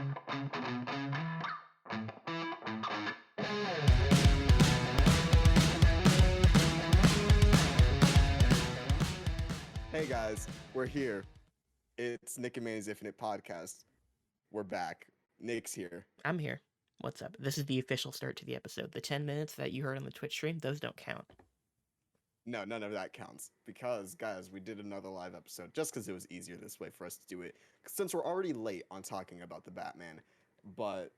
Hey guys, we're here. It's Nick and Manny's Infinite Podcast. We're back. Nick's here. I'm here. What's up? This is the official start to the episode. The 10 minutes that you heard on the Twitch stream, those don't count. No, none of that counts. Because, guys, we did another live episode just because it was easier this way for us to do it. Since we're already late on talking about the Batman. But,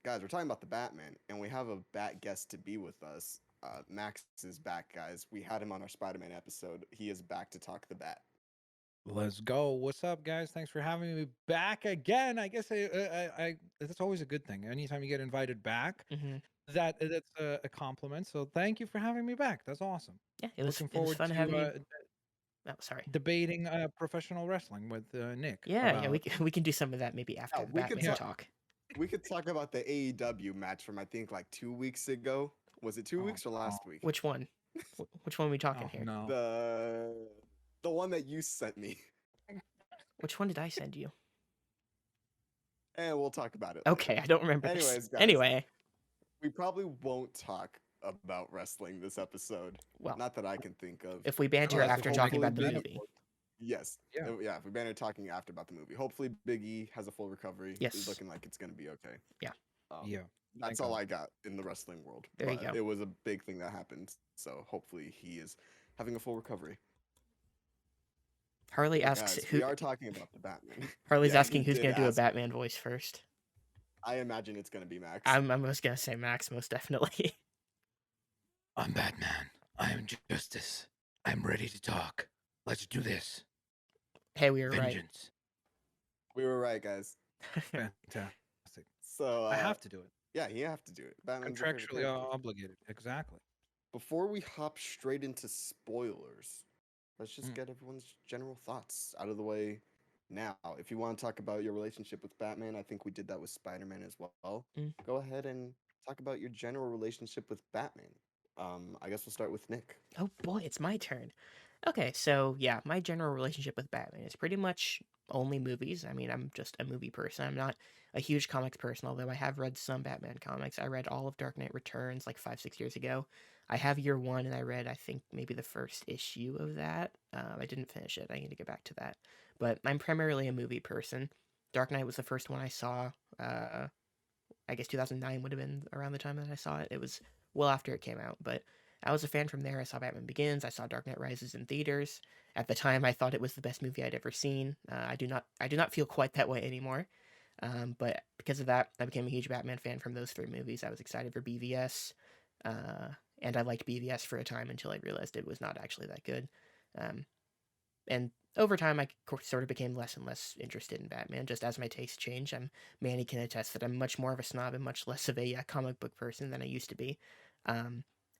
guys, we're talking about the Batman, and we have a Bat guest to be with us. Max is back, guys. We had him on our Spider-Man episode. He is back to talk the Bat. Let's go. What's up, guys? Thanks for having me back again. I guess I that's always a good thing. Anytime you get invited back, Mm-hmm. that's a compliment. So thank you for having me back. That's awesome. Yeah, it was fun having you. Oh, sorry. Debating professional wrestling with Nick. Yeah, we can do some of that maybe after the Batman talk. We could talk about the AEW match from I think like 2 weeks ago. Was it 2 weeks or last week? Which one? Which one are we talking here? No. The one that you sent me. Which one did I send you? And we'll talk about it. Okay, later. I don't remember. Anyways, guys, anyway, we probably won't talk about wrestling this episode. Well, not that I can think of. If we banter after talking about the movie. Yes. Yeah. If we banter talking after about the movie. Hopefully Big E has a full recovery. Yes. It's looking like it's going to be okay. Yeah. That's all I got in the wrestling world. There you go. It was a big thing that happened. So hopefully he is having a full recovery. Harley asks who. We are talking about the Batman. Harley's asking who's going to do a Batman voice first. I imagine it's going to be Max. I'm just going to say Max, most definitely. I'm Batman. I am justice. I'm ready to talk. Let's do this. Hey, we were Vengeance. right. We were right, guys. Fantastic. So I have to do it. Yeah, you have to do it. Batman's contractually obligated. Exactly. Before we hop straight into spoilers, let's just get everyone's general thoughts out of the way now. If you want to talk about your relationship with Batman, I think we did that with Spider-Man as well. Go ahead and talk about your general relationship with Batman. I guess we'll start with Nick. Oh boy, it's my turn. Okay, so yeah, my general relationship with Batman is pretty much only movies. I mean, I'm just a movie person. I'm not a huge comics person, although I have read some Batman comics. I read all of Dark Knight Returns like 5-6 years ago. I have Year One, and I read, I think, maybe the first issue of that. I didn't finish it. I need to get back to that. But I'm primarily a movie person. Dark Knight was the first one I saw. I guess 2009 would have been around the time that I saw it. It was well after it came out, but I was a fan from there. I saw Batman Begins. I saw Dark Knight Rises in theaters. At the time, I thought it was the best movie I'd ever seen. I do not feel quite that way anymore. But because of that, I became a huge Batman fan from those three movies. I was excited for BVS. And I liked BVS for a time until I realized it was not actually that good. And over time, I sort of became less and less interested in Batman, just as my tastes change. Manny can attest that I'm much more of a snob and much less of a comic book person than I used to be.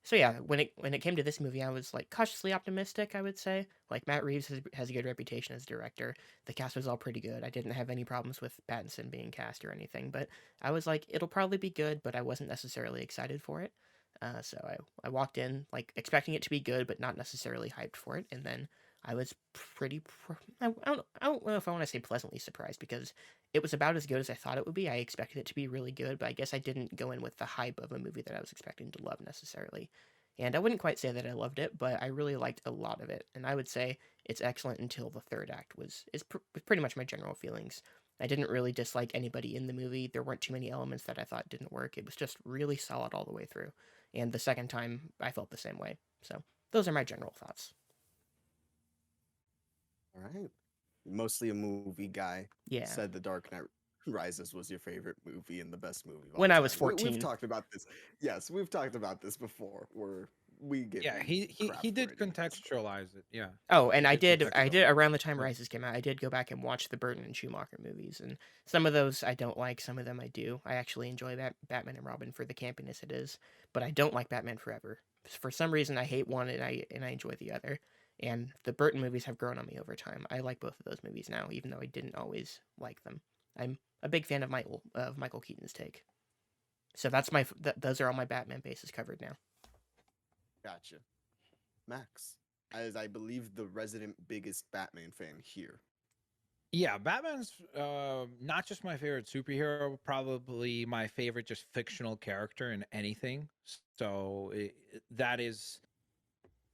So yeah, when it came to this movie, I was like cautiously optimistic, I would say. Like Matt Reeves has a good reputation as a director. The cast was all pretty good. I didn't have any problems with Pattinson being cast or anything, but I was like, it'll probably be good, but I wasn't necessarily excited for it. So I walked in like expecting it to be good, but not necessarily hyped for it, and then I was I don't know if I want to say pleasantly surprised, because it was about as good as I thought it would be. I expected it to be really good, but I guess I didn't go in with the hype of a movie that I was expecting to love necessarily. And I wouldn't quite say that I loved it, but I really liked a lot of it. And I would say it's excellent until the third act was pretty much my general feelings. I didn't really dislike anybody in the movie. There weren't too many elements that I thought didn't work. It was just really solid all the way through. And the second time, I felt the same way. So those are my general thoughts. All right. Mostly a movie guy. Yeah. Said The Dark Knight Rises was your favorite movie and the best movie of all when time. I was 14. We've talked about this. Yes, we've talked about this before. Where we get he did contextualize it. Yeah. Oh, and I did around the time Rises came out. I did go back and watch the Burton and Schumacher movies, and some of those I don't like. Some of them I do. I actually enjoy Batman and Robin for the campiness it is, but I don't like Batman Forever. For some reason, I hate one and I enjoy the other. And the Burton movies have grown on me over time. I like both of those movies now, even though I didn't always like them. I'm a big fan of Michael Keaton's take. So that's those are all my Batman bases covered now. Gotcha. Max, as I believe the resident biggest Batman fan here. Yeah, Batman's not just my favorite superhero, probably my favorite just fictional character in anything. So that is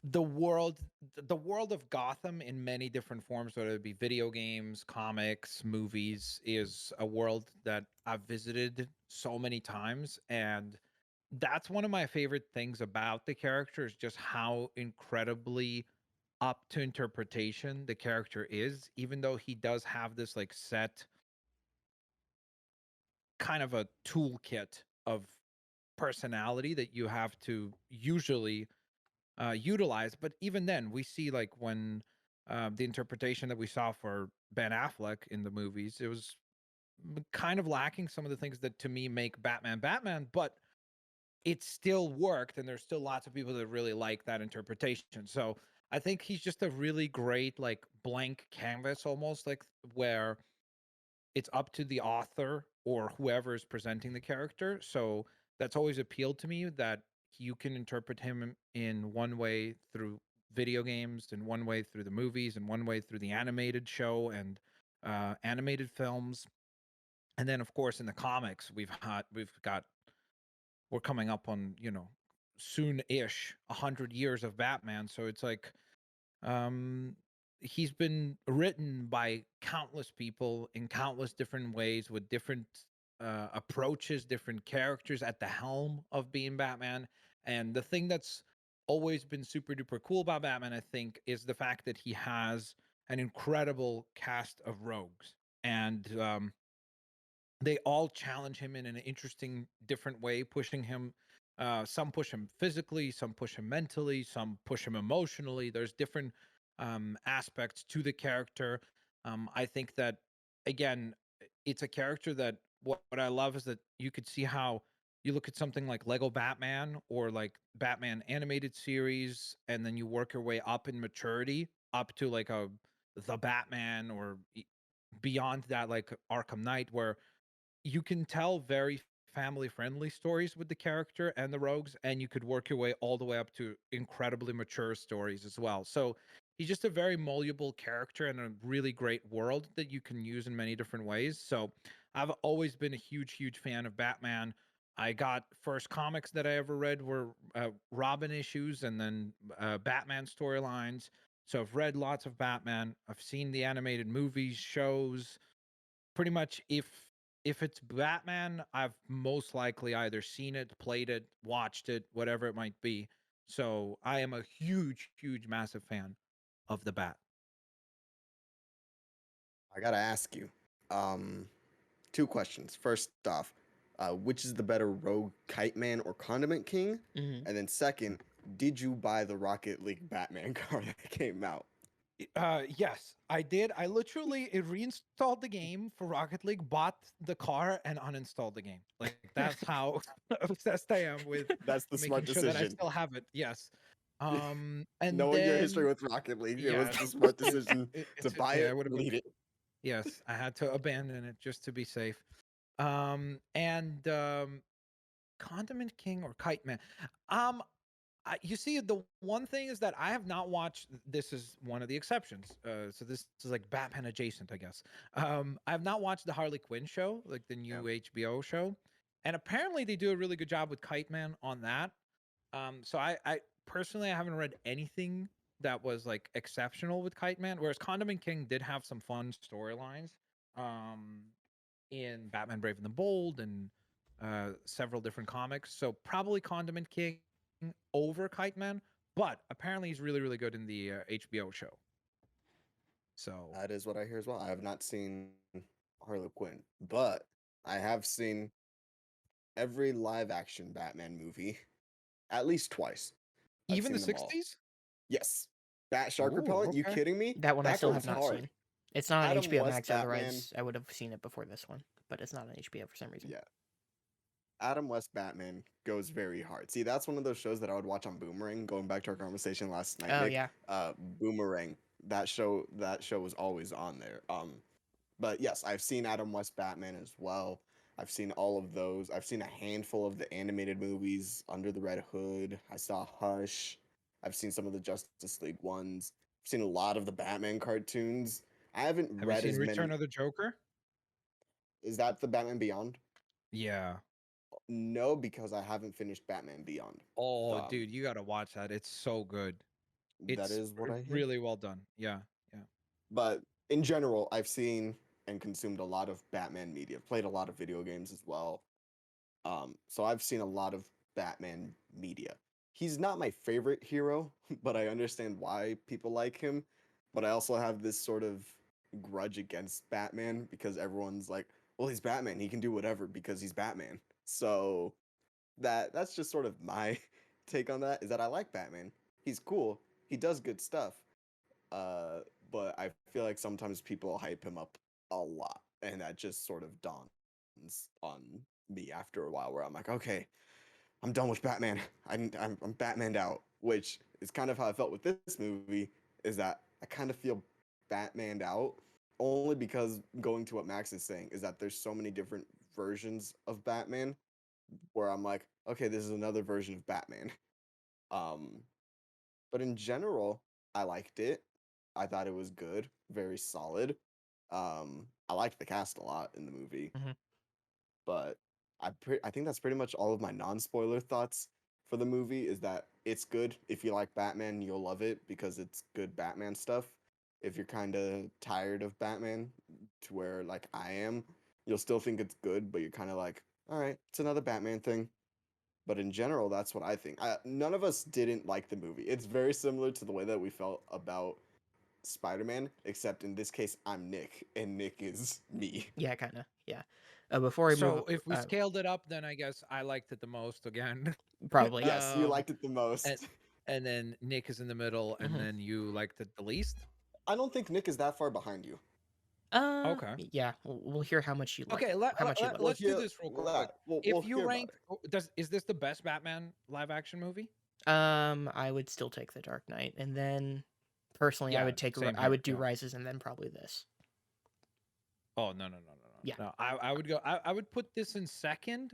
the world, the world of Gotham in many different forms, whether it be video games, comics, movies, is a world that I've visited so many times. And that's one of my favorite things about the character is just how incredibly up to interpretation the character is, even though he does have this like set kind of a toolkit of personality that you have to usually utilize. But even then, we see like when the interpretation that we saw for Ben Affleck in the movies, it was kind of lacking some of the things that to me make Batman Batman, but it still worked. And there's still lots of people that really like that interpretation. So I think he's just a really great, like, blank canvas almost, like, where it's up to the author or whoever is presenting the character. So that's always appealed to me that you can interpret him in one way through video games, and one way through the movies, and one way through the animated show and animated films. And then of course in the comics we've got we're coming up on, soon-ish 100 years of Batman. So it's like, um, he's been written by countless people in countless different ways with different approaches, different characters at the helm of being Batman. And the thing that's always been super duper cool about Batman, I think, is the fact that he has an incredible cast of rogues. And they all challenge him in an interesting, different way, pushing him. Some push him physically, some push him mentally, some push him emotionally. There's different aspects to the character. I think that, again, it's a character that what I love is that you could see how you look at something like Lego Batman or like Batman animated series, and then you work your way up in maturity up to like a the Batman, or beyond that, like Arkham Knight, where you can tell very family friendly stories with the character and the rogues, and you could work your way all the way up to incredibly mature stories as well. So he's just a very malleable character and a really great world that you can use in many different ways. So I've always been a huge fan of Batman. I got first comics that I ever read were Robin issues, and then Batman storylines. So I've read lots of Batman. I've seen the animated movies, shows. Pretty much, if it's Batman, I've most likely either seen it, played it, watched it, whatever it might be. So I am a huge, massive fan of the Bat. I gotta ask you, um, two questions. First off, which is the better Rogue Kite Man or Condiment King? Hmm. And then second, did you buy the Rocket League Batman card that came out? Yes, I did. I literally reinstalled the game for Rocket League, bought the car, and uninstalled the game. Like, that's how obsessed I am with That's the smart making sure that I decision. still have it. Yes. And Knowing your history then with Rocket League, it was yes, the smart decision to it's buy yeah, it it, would have been. delete it. Yes, I had to abandon it just to be safe. And Condiment King or Kite Man. Um, you see, the one thing is that I have not watched. This is one of the exceptions. So this is like Batman adjacent, I guess. I have not watched the Harley Quinn show, like the Yeah. new HBO show, and apparently they do a really good job with Kite Man on that. So I personally I haven't read anything that was like exceptional with Kite Man, whereas Condiment King did have some fun storylines. Um, in Batman Brave and the Bold and several different comics. So probably Condiment King over Kite Man, but apparently he's really good in the HBO show. So That is what I hear as well. I have not seen Harley Quinn, but I have seen every live action Batman movie at least twice. I've even the seen them all. 60s? Yes. Bat Shark Oh, Repellent? You okay. kidding me? That one I That still have goes not hard. seen. It's not on Adam HBO West Max, Batman. otherwise I would have seen it before this one, but it's not on HBO for some reason. Yeah. Adam West Batman goes very hard. See, that's one of those shows that I would watch on Boomerang. Going back to our conversation last night, Oh Nick. yeah. Boomerang. That show was always on there. But yes, I've seen Adam West Batman as well. I've seen all of those. I've seen a handful of the animated movies, Under the Red Hood. I saw Hush. I've seen some of the Justice League ones. I've seen a lot of the Batman cartoons. I haven't Have you read seen as Return many. of the Joker? Is that the Batman Beyond? Yeah. No, because I haven't finished Batman Beyond. Oh, Um, dude, you gotta watch that. It's so good. that It's is what I hear. really well done. Yeah, yeah. But in general, I've seen and consumed a lot of Batman media. Played a lot of video games as well. So I've seen a lot of Batman media. He's not my favorite hero, but I understand why people like him. But I also have this sort of grudge against Batman because everyone's like, well, he's Batman. He can do whatever because he's Batman. So that's just sort of my take on that is that I like Batman. He's cool. He does good stuff. Uh, but I feel like sometimes people hype him up a lot, and that just sort of dawns on me after a while, where I'm like, okay, I'm done with Batman. I'm Batmaned out, which is kind of how I felt with this movie. Is that I kind of feel Batmaned out only because going to what Max is saying is that there's so many different versions of Batman where I'm like, okay, this is another version of Batman. Um, but in general, I liked it. I thought it was good, very solid. I liked the cast a lot in the movie, Mhm. but I think that's pretty much all of my non-spoiler thoughts for the movie is that it's good. If you like Batman, you'll love it because it's good Batman stuff. If you're kind of tired of Batman to where like I am, you'll still think it's good, but you're kind of like, all right, it's another Batman thing. But in general, that's what I think. None of us didn't like the movie. It's very similar to the way that we felt about Spider-Man, except in this case, I'm Nick, and Nick is me. Yeah, kind of. Yeah. Before we move, So if we scaled it up, then I guess I liked it the most again. probably, yeah. Yes, you um, liked it the and most. and then Nick is in the middle, and Hmm. then you liked it the least. I don't think Nick is that far behind you. Okay. Yeah, we'll hear how much you like, Okay, how much you like. We'll let's do hear this real quick. that. We'll If you hear about rank, it. does is this the best Batman live action movie? I would still take The Dark Knight, and then personally, Yeah, same I here. would do Yeah. Rises, and then probably this. Oh, no, no, no, no, Yeah, no. No, I would go. I would put this in second,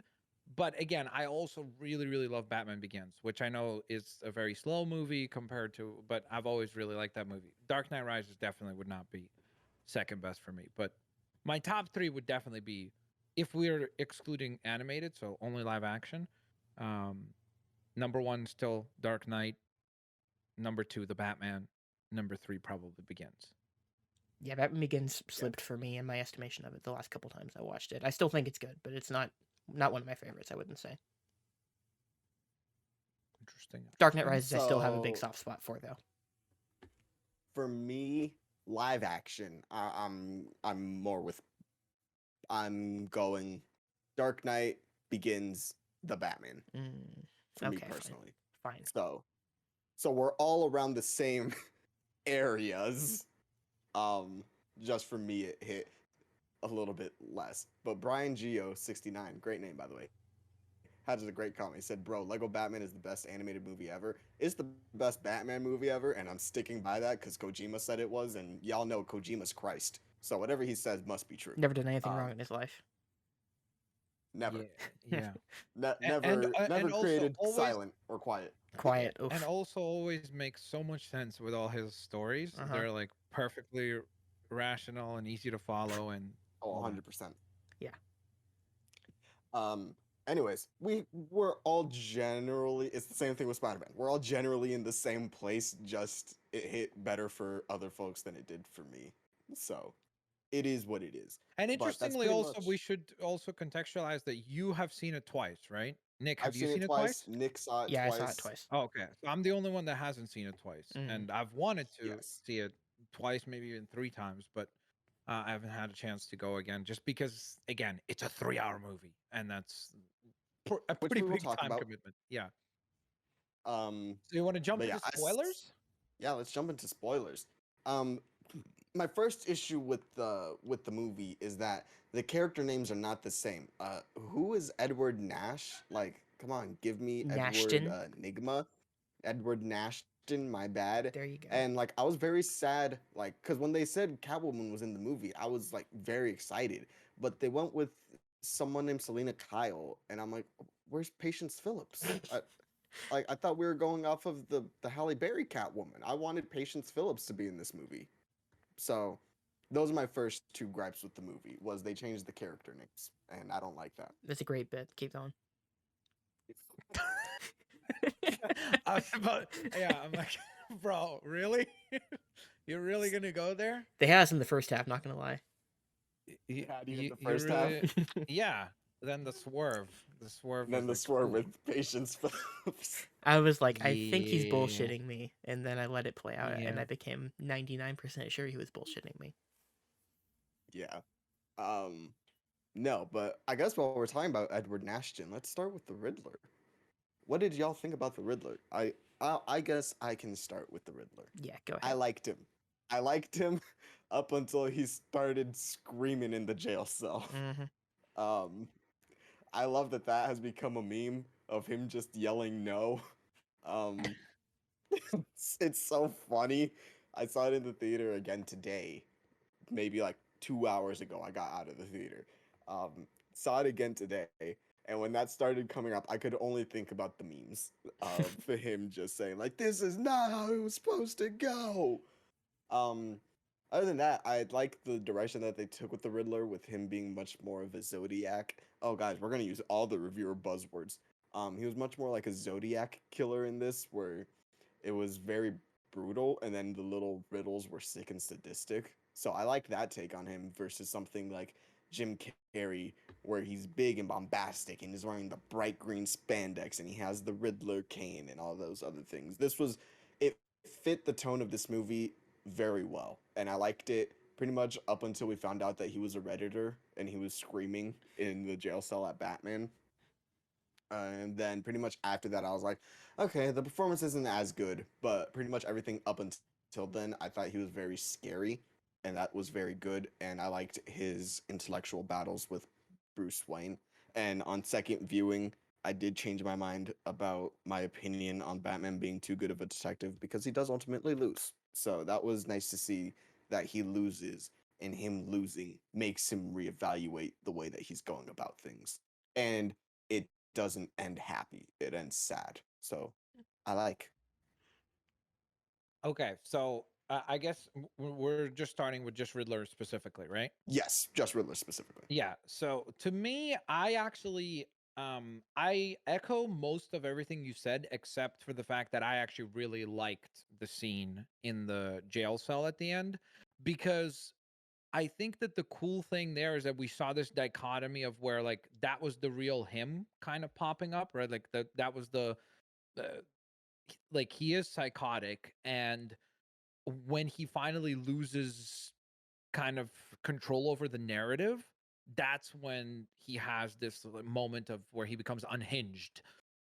but again, I also really, really love Batman Begins, which I know is a very slow movie compared to, but I've always really liked that movie. Dark Knight Rises definitely would not be second best for me, but my top three would definitely be, if we're excluding animated, so only live action. Um, Number one still Dark Knight. Number two, The Batman. Number three probably Begins. yeah. Batman Begins Yeah. slipped for me in my estimation of it the last couple times I watched it. I still think it's good, but it's not one of my favorites. I wouldn't say. Interesting. Dark Knight Interesting. Rises, I still have a big So soft spot for though. for me, live action, I'm more with. I'm going. Dark Knight Begins the Batman Mm, for me okay, fine, personally. fine. So we're all around the same areas. Um, just for me, it hit a little bit less. But Brian Geo 69, great name by the way, had a great comment. He said, "Bro, Lego Batman is the best animated movie ever. It's the best Batman movie ever, and I'm sticking by that because Kojima said it was, and y'all know Kojima's Christ. So whatever he says must be true. Never done anything wrong Um, in his life. never, Yeah, yeah. never And also created always silent or quiet. Quiet. and Oof. also always makes so much sense with all his stories. Uh huh. They're like perfectly rational and easy to follow and Oh, all that. 100%. Yeah. Um, anyways, we're all generally it's the same thing with Spider-Man. We're all generally in the same place, just it hit better for other folks than it did for me. So it is what it is. And But that's interestingly, pretty also we much should also contextualize that you have seen it twice, right? Nick, I've have you seen it seen it twice. twice? Nick saw it Yeah, I saw it twice. twice. Oh, okay. So I'm the only one that hasn't seen it twice. Mm. And I've wanted to Yes. see it twice, maybe even three times, but I haven't had a chance to go again just because, again, it's a 3 hour movie. And that's a Which pretty we will big talk time about. commitment. Yeah. Um So you want to jump but yeah, into spoilers? yeah, let's jump into spoilers. Um my first issue with the movie is that the character names are not the same. Who is Edward Nash? Like, come on, give me Edward Nashton. Nigma. Edward Nashton, my bad. There you go. And like I was very sad, like, because when they said Catwoman was in the movie, I was like very excited. But they went with someone named Selena Kyle, and I'm like, where's Patience Phillips? Like I thought we were going off of the Halle Berry Catwoman. I wanted Patience Phillips to be in this movie. So Those are my first two gripes with the movie. Was they changed the character names, and I don't like that. That's a great bit. Keep going. I was about, yeah, I'm like, bro, really? You're really gonna go there? They had us in the first half. Not gonna lie. You, Had you in the you first half, really, yeah. Then the swerve and then was the like, swerve ooh, with Patience Phillips. I was like, I think he's yeah, bullshitting me, and then I let it play out, and yeah. I became 99% sure he was bullshitting me. Yeah. Um. No, but I guess while we're talking about Edward Nashton, let's start with the Riddler. What did y'all think about the Riddler? I guess I can start with the Riddler. Yeah, go I ahead. liked him. I liked him up until he started screaming in the jail cell. Hmm. Um, I love that that has become a meme of him just yelling no. Um, it's so funny. I saw it in the theater again today, maybe like 2 hours ago. I got out of the theater. Saw it again today, and when that started coming up, I could only think about the memes of him just saying like, "This is not how it was supposed to go." Um, Other than that, I like the direction that they took with the Riddler, with him being much more of a Zodiac. Oh, guys, we're gonna use all the reviewer buzzwords. He was much more like a Zodiac killer in this, where it was very brutal, and then the little riddles were sick and sadistic. So I like that take on him versus something like Jim Carrey, where he's big and bombastic and he's wearing the bright green spandex and he has the Riddler cane and all those other things. It fit the tone of this movie very well, and I liked it pretty much up until we found out that he was a redditor and he was screaming in the jail cell at Batman. And then pretty much after that, I was like, okay, the performance isn't as good, but pretty much everything up until then, I thought he was very scary, and that was very good. And I liked his intellectual battles with Bruce Wayne. And on second viewing, I did change my mind about my opinion on Batman being too good of a detective because he does ultimately lose. So that was nice to see that he loses, and him losing makes him reevaluate the way that he's going about things. And it doesn't end happy. It ends sad. So I like. Okay, so I guess we're just starting with just Riddler specifically, right? Yes, just Riddler specifically. Yeah. So to me, I actually I echo most of everything you said, except for the fact that I actually really liked the scene in the jail cell at the end, because I think that the cool thing there is that we saw this dichotomy of where like that was the real him kind of popping up, right? Like that was the like he is psychotic, and when he finally loses kind of control over the narrative, that's when he has this moment of where he becomes unhinged.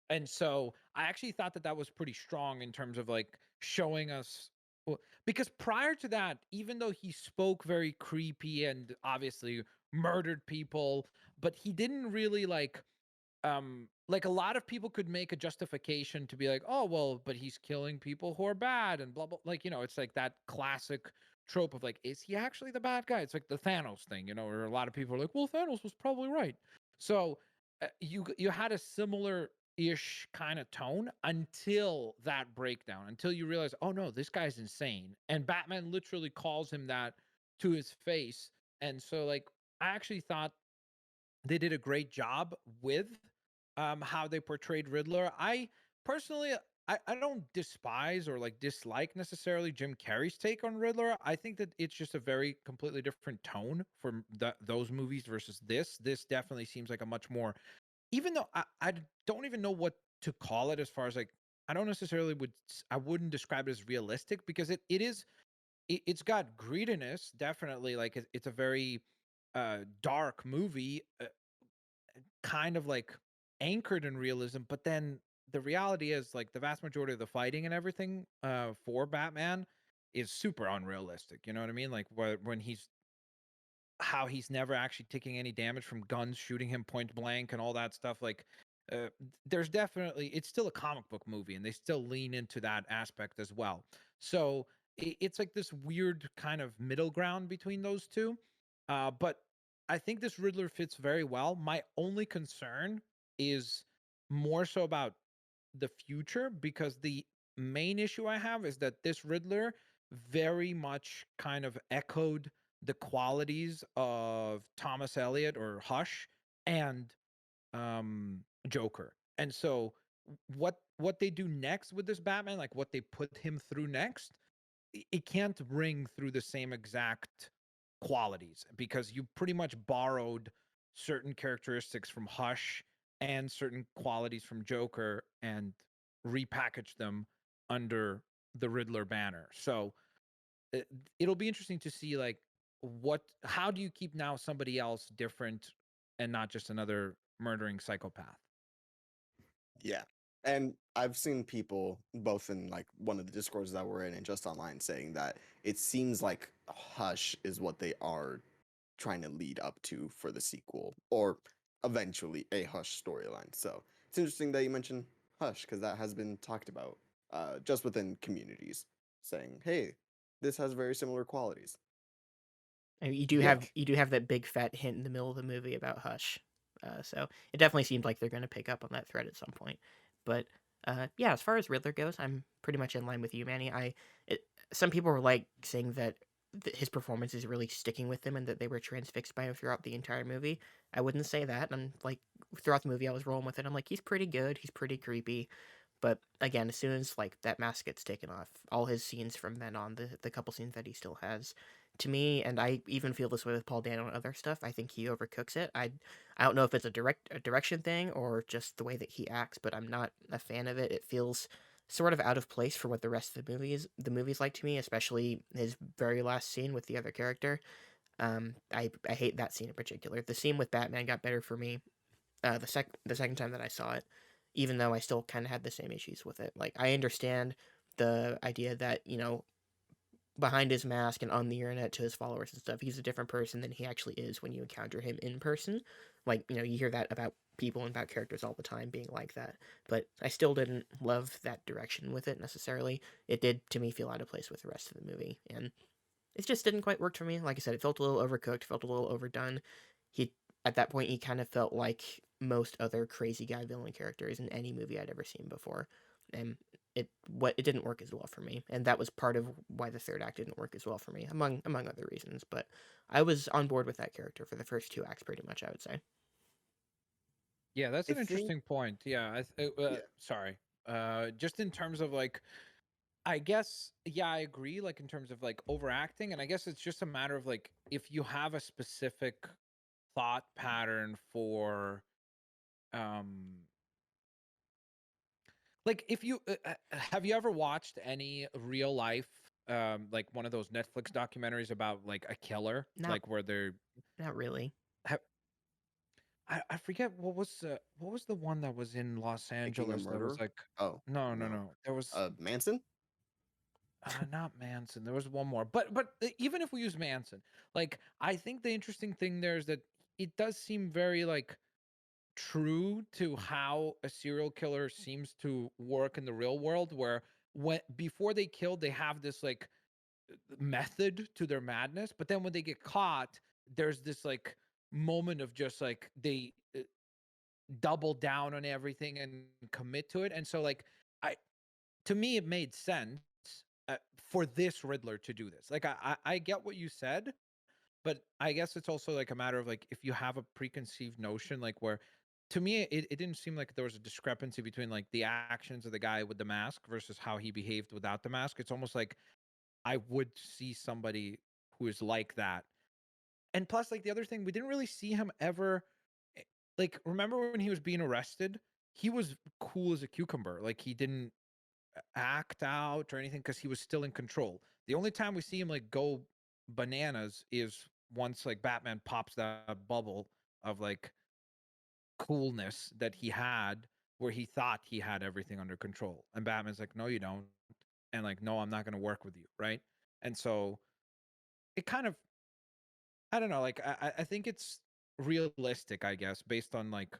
And so I actually thought that that was pretty strong in terms of like showing us, because prior to that, even though he spoke very creepy and obviously murdered people, but he didn't really like a lot of people could make a justification to be like, oh well, but he's killing people who are bad and blah blah, like, it's like that classic trope of like, is he actually the bad guy? It's like the Thanos thing, where a lot of people are like, well, Thanos was probably right. So you had a similar ish kind of tone until that breakdown, until you realize, oh no, this guy's insane, and Batman literally calls him that to his face. And so like I actually thought they did a great job with how they portrayed Riddler. I personally, I don't despise or like dislike necessarily Jim Carrey's take on Riddler. I think that it's just a very completely different tone from those movies versus this. This definitely seems like a much more, even though I don't even know what to call it as far as like, I don't necessarily I wouldn't describe it as realistic, because it is, it's got greediness, definitely. Like it's a very dark movie, kind of like anchored in realism, but then the reality is like the vast majority of the fighting and everything for Batman is super unrealistic. You know what I mean? Like when he's, how he's never actually taking any damage from guns shooting him point blank and all that stuff. Like there's definitely, it's still a comic book movie, and they still lean into that aspect as well. So it's like this weird kind of middle ground between those two. But I think this Riddler fits very well. My only concern is more so about the future, because the main issue I have is that this Riddler very much kind of echoed the qualities of Thomas Elliot or Hush and Joker. And so what they do next with this Batman, like what they put him through next, it can't ring through the same exact qualities because you pretty much borrowed certain characteristics from Hush and certain qualities from Joker and repackaged them under the Riddler banner. So it, it'll be interesting to see like how do you keep now somebody else different and not just another murdering psychopath? Yeah. And I've seen people both in like one of the discords that we're in and just online saying that it seems like Hush is what they are trying to lead up to for the sequel or eventually a Hush storyline. So it's interesting that you mentioned Hush because that has been talked about just within communities saying, hey, this has very similar qualities. And Yeah. you do have that big fat hint in the middle of the movie about Hush, so it definitely seems like they're going to pick up on that thread at some point. But yeah, as far as Riddler goes, I'm pretty much in line with you, Manny. It, some people were like saying that his performance is really sticking with them and that they were transfixed by him throughout the entire movie. I wouldn't say that. I'm like throughout the movie, I was rolling with it. I'm like, he's pretty good. He's pretty creepy. But again, as soon as like that mask gets taken off, all his scenes from then on, the couple scenes that he still has, to me, and I even feel this way with Paul Dano and other stuff, I think he overcooks it. I don't know if it's a direction thing or just the way that he acts, but I'm not a fan of it. It feels sort of out of place for what the rest of the movie's like to me, especially his very last scene with the other character. I hate that scene in particular. The scene with Batman got better for me the second time that I saw it, even though I still kind of had the same issues with it. Like I understand the idea that behind his mask and on the internet to his followers and stuff, he's a different person than he actually is when you encounter him in person. Like you hear that about people and about characters all the time being like that. But I still didn't love that direction with it necessarily. It did to me feel out of place with the rest of the movie, and it just didn't quite work for me. Like I said, it felt a little overcooked, felt a little overdone. He At that point he kind of felt like most other crazy guy villain characters in any movie I'd ever seen before. And it didn't work as well for me. And that was part of why the third act didn't work as well for me, among other reasons. But I was on board with that character for the first two acts pretty much, I would say. Yeah, that's I an think, interesting point. Yeah, yeah. sorry. Just in terms of like, I guess, yeah, I agree. Like in terms of like overacting, and I guess it's just a matter of like if you have a specific thought pattern for, um, like if you have you ever watched any real life, like one of those Netflix documentaries about like a killer, Not like where they're not really. have, I forget what was the one that was in Los Picking a Angeles that was murder. like Oh, no, no, no. no. There was Manson? not Manson. There was one more. But even if we use Manson, like I think the interesting thing there is that it does seem very like true to how a serial killer seems to work in the real world where when before they kill they have this like method to their madness, but then when they get caught there's this like moment of just like they double down on everything and commit to it. And so like I to me it made sense for this Riddler to do this. Like I get what you said, but I guess it's also like a matter of like if you have a preconceived notion, like where to me it didn't seem like there was a discrepancy between like the actions of the guy with the mask versus how he behaved without the mask. It's almost like I would see somebody who is like that. And plus, like the other thing, we didn't really see him ever. eh, Like, remember when he was being arrested? He was cool as a cucumber. Like, he didn't act out or anything because he was still in control. The only time we see him like go bananas is once like Batman pops that bubble of like coolness that he had where he thought he had everything under control. And Batman's like, no, you don't. And like, no, I'm not going to work with you. Right. And so it kind of, I don't know, like, I think it's realistic, I guess, based on like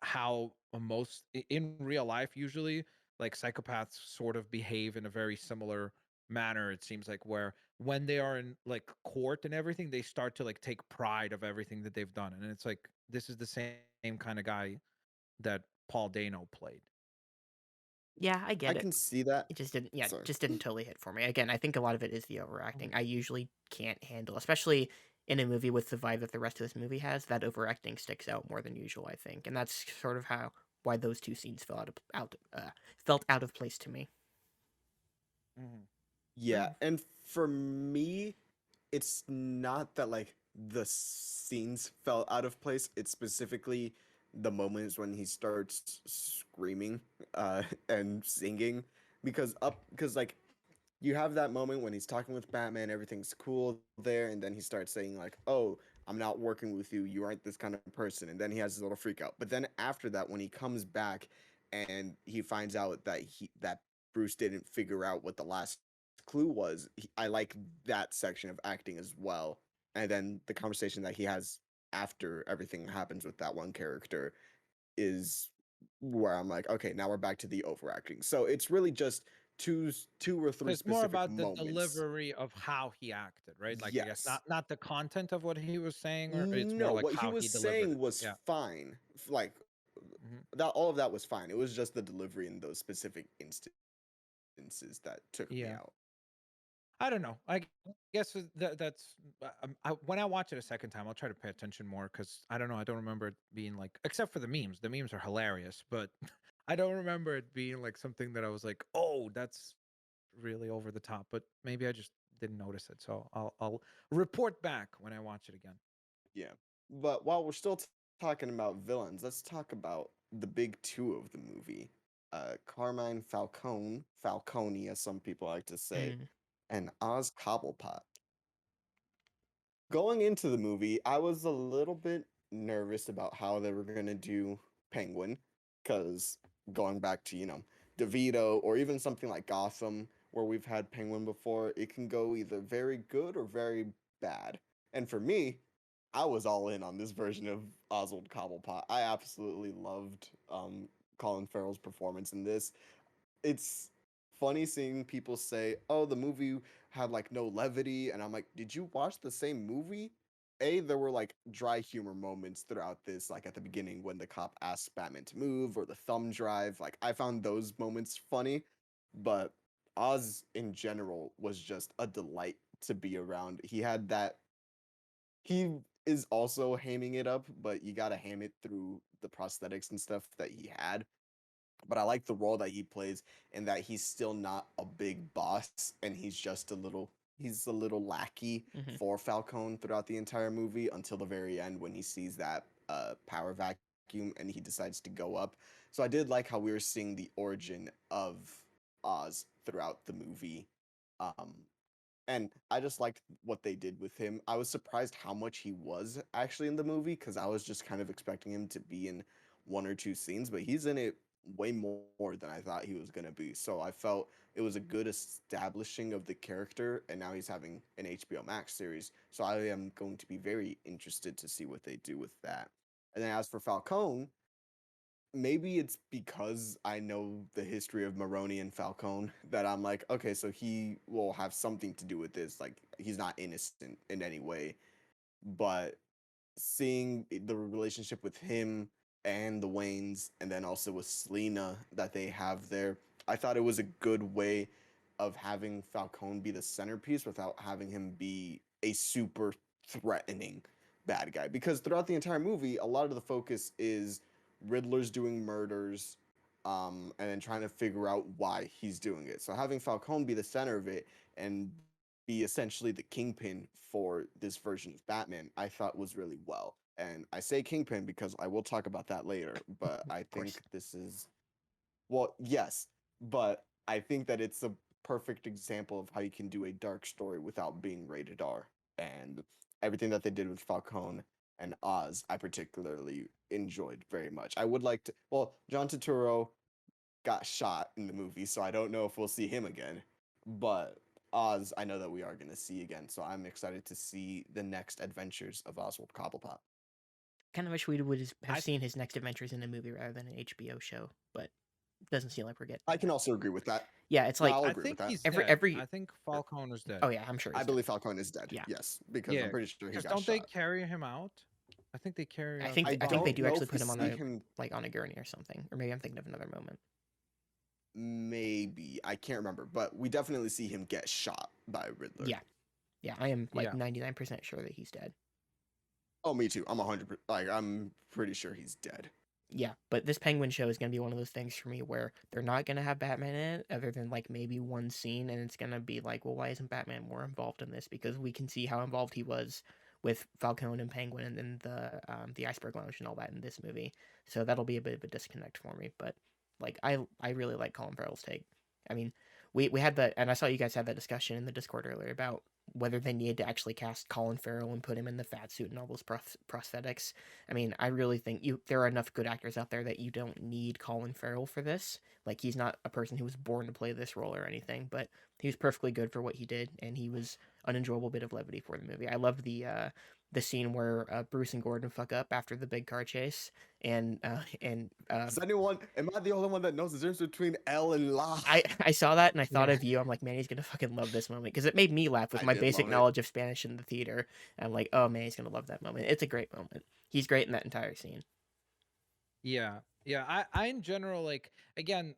how most in real life usually like psychopaths sort of behave in a very similar manner. It seems like where when they are in like court and everything they start to like take pride of everything that they've done, and it's like this is the same kind of guy that Paul Dano played. Yeah, I I get it. can see that. It just didn't, yeah, Sorry. just didn't totally hit for me. Again, I think a lot of it is the overacting. Mhm. I usually can't handle, especially in a movie with the vibe that the rest of this movie has, that overacting sticks out more than usual, I think. And that's sort of how why those two scenes felt out of place to me. Mhm. Fair Yeah, enough. and for me, it's not that like the scenes fell out of place. It's specifically the moments when he starts screaming and singing because like you have that moment when he's talking with Batman, everything's cool there, and then he starts saying like, "Oh, I'm not working with you. You aren't this kind of person." And then he has his little freak out. But then after that, when he comes back and he finds out that Bruce didn't figure out what the last clue was, I like that section of acting as well. And then the conversation that he has after everything happens with that one character is where I'm like, okay, now we're back to the overacting. So it's really just two or So three it's more specific about the moments. delivery of how he acted, right? Like I guess Yes. not the content of what he was saying, or it's more No, like what he how was he delivered saying it. was Yeah. fine. Like Mhm. that all of that was fine. It was just the delivery in those specific instances that took me Yeah. out. I don't know. I guess that's when I watch it a second time, I'll try to pay attention more because I don't know. I don't remember it being like, except for the memes. The memes are hilarious, but I don't remember it being like something that I was like, oh, that's really over the top. But maybe I just didn't notice it. So I'll report back when I watch it again. Yeah. But while we're still talking about villains, let's talk about the big two of the movie. Carmine Falcone, as some people like to say, Mm, and Oz Cobblepot. Going into the movie, I was a little bit nervous about how they were going to do Penguin, because going back to, DeVito or even something like Gotham, where we've had Penguin before, it can go either very good or very bad. And for me, I was all in on this version of Oswald Cobblepot. I absolutely loved Colin Farrell's performance in this. It's funny seeing people say, "Oh, the movie had like no levity," and I'm like, "Did you watch the same movie?" There were like dry humor moments throughout this, like at the beginning when the cop asks Batman to move, or the thumb drive. Like I found those moments funny, but Oz in general was just a delight to be around. He had that. He is also hamming it up, but you gotta ham it through the prosthetics and stuff that he had. But I like the role that he plays and that he's still not a big boss and he's a little lackey hmm for Falcone throughout the entire movie until the very end when he sees that power vacuum and he decides to go up. So I did like how we were seeing the origin of Oz throughout the movie. Um, and I just liked what they did with him. I was surprised how much he was actually in the movie because I was just kind of expecting him to be in one or two scenes, but he's in it way more than I thought he was going to be. So I felt it was a good establishing of the character, and now he's having an HBO Max series. So I am going to be very interested to see what they do with that. And then as for Falcone, maybe it's because I know the history of Maroni and Falcone that I'm like, okay, so he will have something to do with this. Like, he's not innocent in any way. But seeing the relationship with him and the Waynes, and then also with Selena that they have there, I thought it was a good way of having Falcone be the centerpiece without having him be a super threatening bad guy. Because throughout the entire movie, a lot of the focus is Riddler's doing murders, and then trying to figure out why he's doing it. So having Falcone be the center of it and be essentially the kingpin for this version of Batman, I thought was really well. And I say kingpin because I will talk about that later, but I Of course. think this is, well, yes, but I think that it's a perfect example of how you can do a dark story without being rated R. And everything that they did with Falcone and Oz, I particularly enjoyed very much. I would like to, well, John Turturro got shot in the movie, so I don't know if we'll see him again. But Oz, I know that we are going to see again, so I'm excited to see the next adventures of Oswald Cobblepot. Kind of wish we would have I seen his next adventures in a movie rather than an HBO show, but doesn't seem like we're getting I can that. also agree with that. Yeah, it's No, like I'll I agree with think that. he's every dead. every. I think Falcone is dead. Oh yeah, I'm sure I he's dead. believe Falcone is dead. Yeah, Yes, because I'm Yeah, pretty sure he because got don't they shot. carry him out? I think they carry I out think the I I think they don't body. do know actually if we put him on see a him. like on a gurney or something, or maybe I'm thinking of another moment. maybe I can't remember, but we definitely see him get shot by Riddler. Yeah, I am like Yeah. 99% sure that he's dead. Oh, me too. I'm 100. Like I'm pretty sure he's dead. Yeah, but this Penguin show is going to be one of those things for me where they're not going to have Batman in it other than like maybe one scene, and it's going to be like, well, why isn't Batman more involved in this? Because we can see how involved he was with Falcone and Penguin and then the Iceberg Lounge and all that in this movie. So that'll be a bit of a disconnect for me. But like I really like Colin Farrell's take. I mean, we had that, and I saw you guys had that discussion in the Discord earlier about whether they needed to actually cast Colin Farrell and put him in the fat suit and all those prosthetics. I mean, I really think there are enough good actors out there that you don't need Colin Farrell for this. Like, he's not a person who was born to play this role or anything, but he was perfectly good for what he did, and he was an enjoyable bit of levity for the movie. I loved the scene where Bruce and Gordon fuck up after the big car chase, and Does anyone? Am I the only one that knows the difference between L and La? I saw that and I thought Yeah. of you. I'm like, man, he's gonna fucking love this moment because it made me laugh with I my did basic love it. knowledge of Spanish in the theater. And I'm like, oh man, he's gonna love that moment. It's a great moment. He's great in that entire scene. Yeah. I in general, like, again,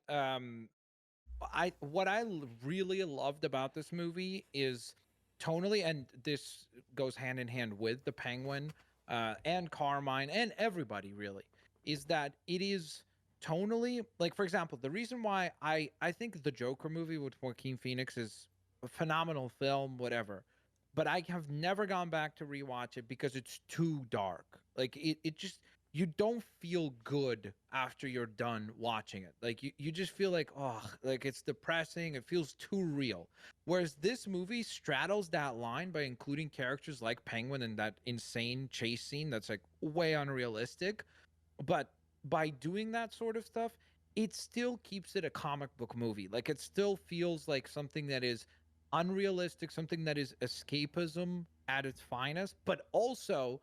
what I really loved about this movie is tonally, and this goes hand in hand with the Penguin, and Carmine and everybody really, is that it is tonally, like, for example, the reason why I think the Joker movie with Joaquin Phoenix is a phenomenal film, whatever, but I have never gone back to rewatch it because it's too dark. Like, it just, you don't feel good after you're done watching it. Like, you just feel like, oh, like it's depressing. It feels too real. Whereas this movie straddles that line by including characters like Penguin and that insane chase scene that's like way unrealistic. But by doing that sort of stuff, it still keeps it a comic book movie. Like, it still feels like something that is unrealistic, something that is escapism at its finest, but also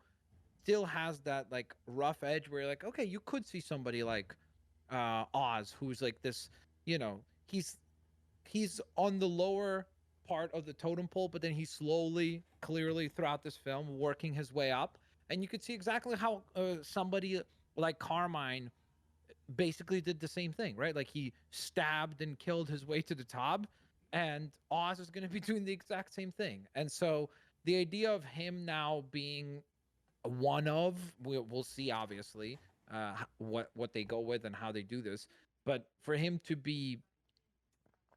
still has that like rough edge where you're like, okay, you could see somebody like Oz, who's like this, you know, he's on the lower part of the totem pole, but then he's slowly, clearly throughout this film working his way up, and you could see exactly how somebody like Carmine basically did the same thing, right? Like, he stabbed and killed his way to the top, and Oz is going to be doing the exact same thing. And so the idea of him now being one of, we'll see obviously what they go with and how they do this, but for him to be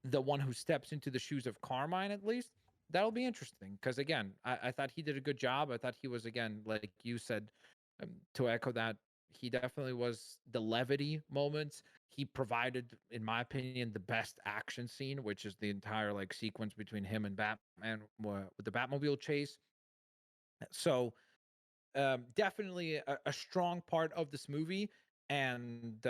the one who steps into the shoes of Carmine, at least, that'll be interesting. Because again, I thought he did a good job. I thought he was, again, like you said, to echo that, he definitely was the levity moments. He provided, in my opinion, the best action scene, which is the entire like sequence between him and Batman with the Batmobile chase. So definitely a strong part of this movie, and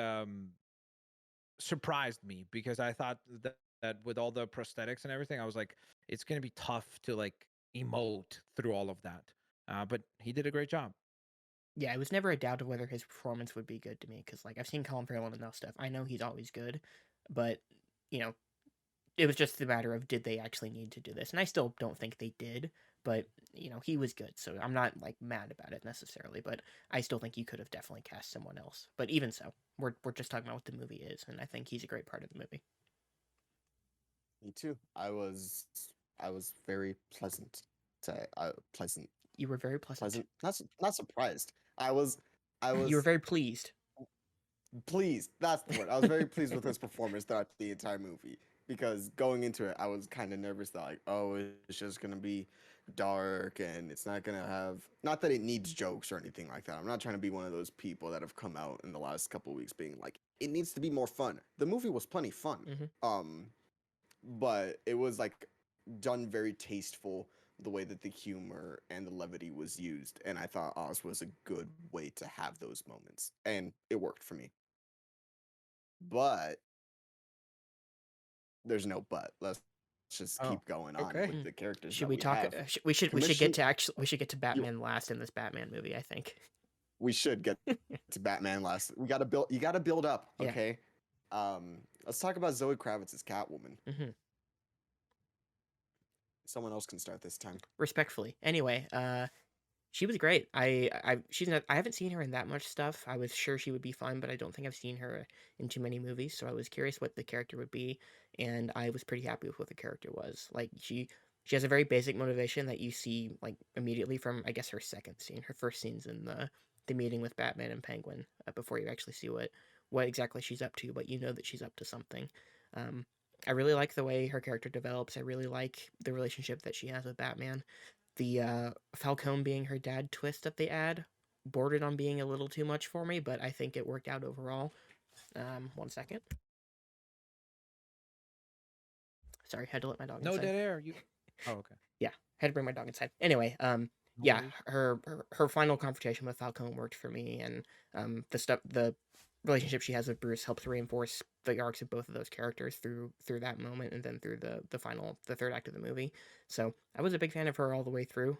surprised me because I thought that with all the prosthetics and everything, I was like, it's going to be tough to like emote through all of that. But he did a great job. Yeah, it was never a doubt of whether his performance would be good to me because like I've seen Colin Farrell in enough stuff. I know he's always good, but you know, it was just a matter of did they actually need to do this, and I still don't think they did. But you know, he was good, so I'm not like mad about it necessarily. But I still think you could have definitely cast someone else. But even so, we're just talking about what the movie is, and I think he's a great part of the movie. Me too. I was very pleasant to pleasant You were very pleasant. pleasant not surprised. I You were was very pleased. pleased. That's the word. I was very pleased with his performance throughout the entire movie because going into it, I was kind of nervous that like, oh, it's just gonna be dark and it's not gonna have. Not that it needs jokes or anything like that. I'm not trying to be one of those people that have come out in the last couple weeks being like, it needs to be more fun. The movie was plenty fun. Mhm. But it was like done very tasteful the way that the humor and the levity was used, and I thought Oz was a good way to have those moments, and it worked for me. But there's no but. Let's just Oh, keep going on okay. with the characters Should that we we talk? have. We should Commission, get to you, Batman last in this Batman movie. I think. we should get to Batman last. We got to build. You got to build up, Yeah. okay? Let's talk about Zoe Kravitz's Catwoman. Hmm. Someone else can start this time. Respectfully. Anyway, She was great. She's not, I haven't seen her in that much stuff. I was sure she would be fun, but I don't think I've seen her in too many movies. So I was curious what the character would be, and I was pretty happy with what the character was. Like she has a very basic motivation that you see like immediately from I guess her second scene. Her first scene's in the meeting with Batman and Penguin before you actually see what exactly she's up to, but you know that she's up to something. Um, I really like the way her character develops. I really like the relationship that she has with Batman. The Falcone being her dad twist that they add bordered on being a little too much for me, but I think it worked out overall. 1 second. Sorry, had to let my dog No inside. dead air. You. Oh, okay. Yeah, had to bring my dog inside. Anyway, No yeah, worries. her final confrontation with Falcone worked for me, and the relationship she has with Bruce helps reinforce the arcs of both of those characters through that moment, and then through the third act of the movie. So I was a big fan of her all the way through.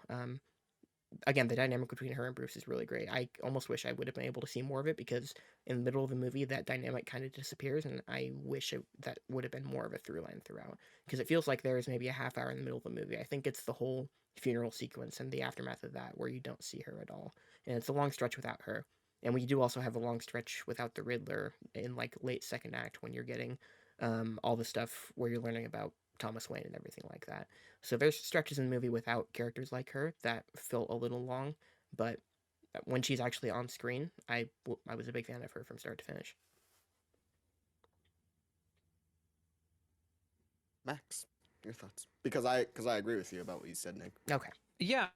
Again, the dynamic between her and Bruce is really great. I almost wish I would have been able to see more of it because in the middle of the movie, that dynamic kind of disappears, and I wish that would have been more of a through line throughout because it feels like there is maybe a half hour in the middle of the movie. I think it's the whole funeral sequence and the aftermath of that where you don't see her at all, and it's a long stretch without her. And we do also have a long stretch without the Riddler in like late second act when you're getting all the stuff where you're learning about Thomas Wayne and everything like that. So there's stretches in the movie without characters like her that feel a little long, but when she's actually on screen, I was a big fan of her from start to finish. Max, your thoughts? Because I agree with you about what you said, Nick. Okay. Yeah,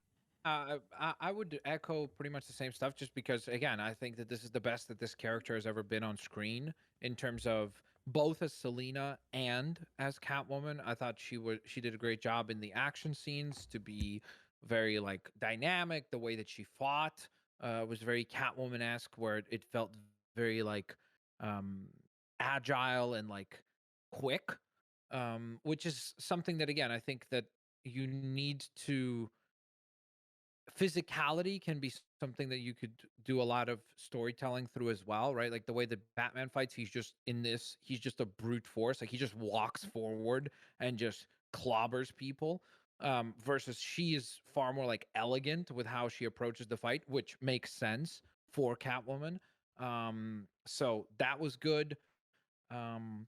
I would echo pretty much the same stuff. Just because, again, I think that this is the best that this character has ever been on screen in terms of both as Selina and as Catwoman. I thought she did a great job in the action scenes to be very like dynamic. The way that she fought was very Catwoman esque, where it felt very like um, agile and like quick, which is something that again I think that you need to physicality can be something that you could do a lot of storytelling through as well, right? Like the way that Batman fights, he's just a brute force. Like he just walks forward and just clobbers people. Versus she is far more like elegant with how she approaches the fight, which makes sense for Catwoman. So that was good. Um,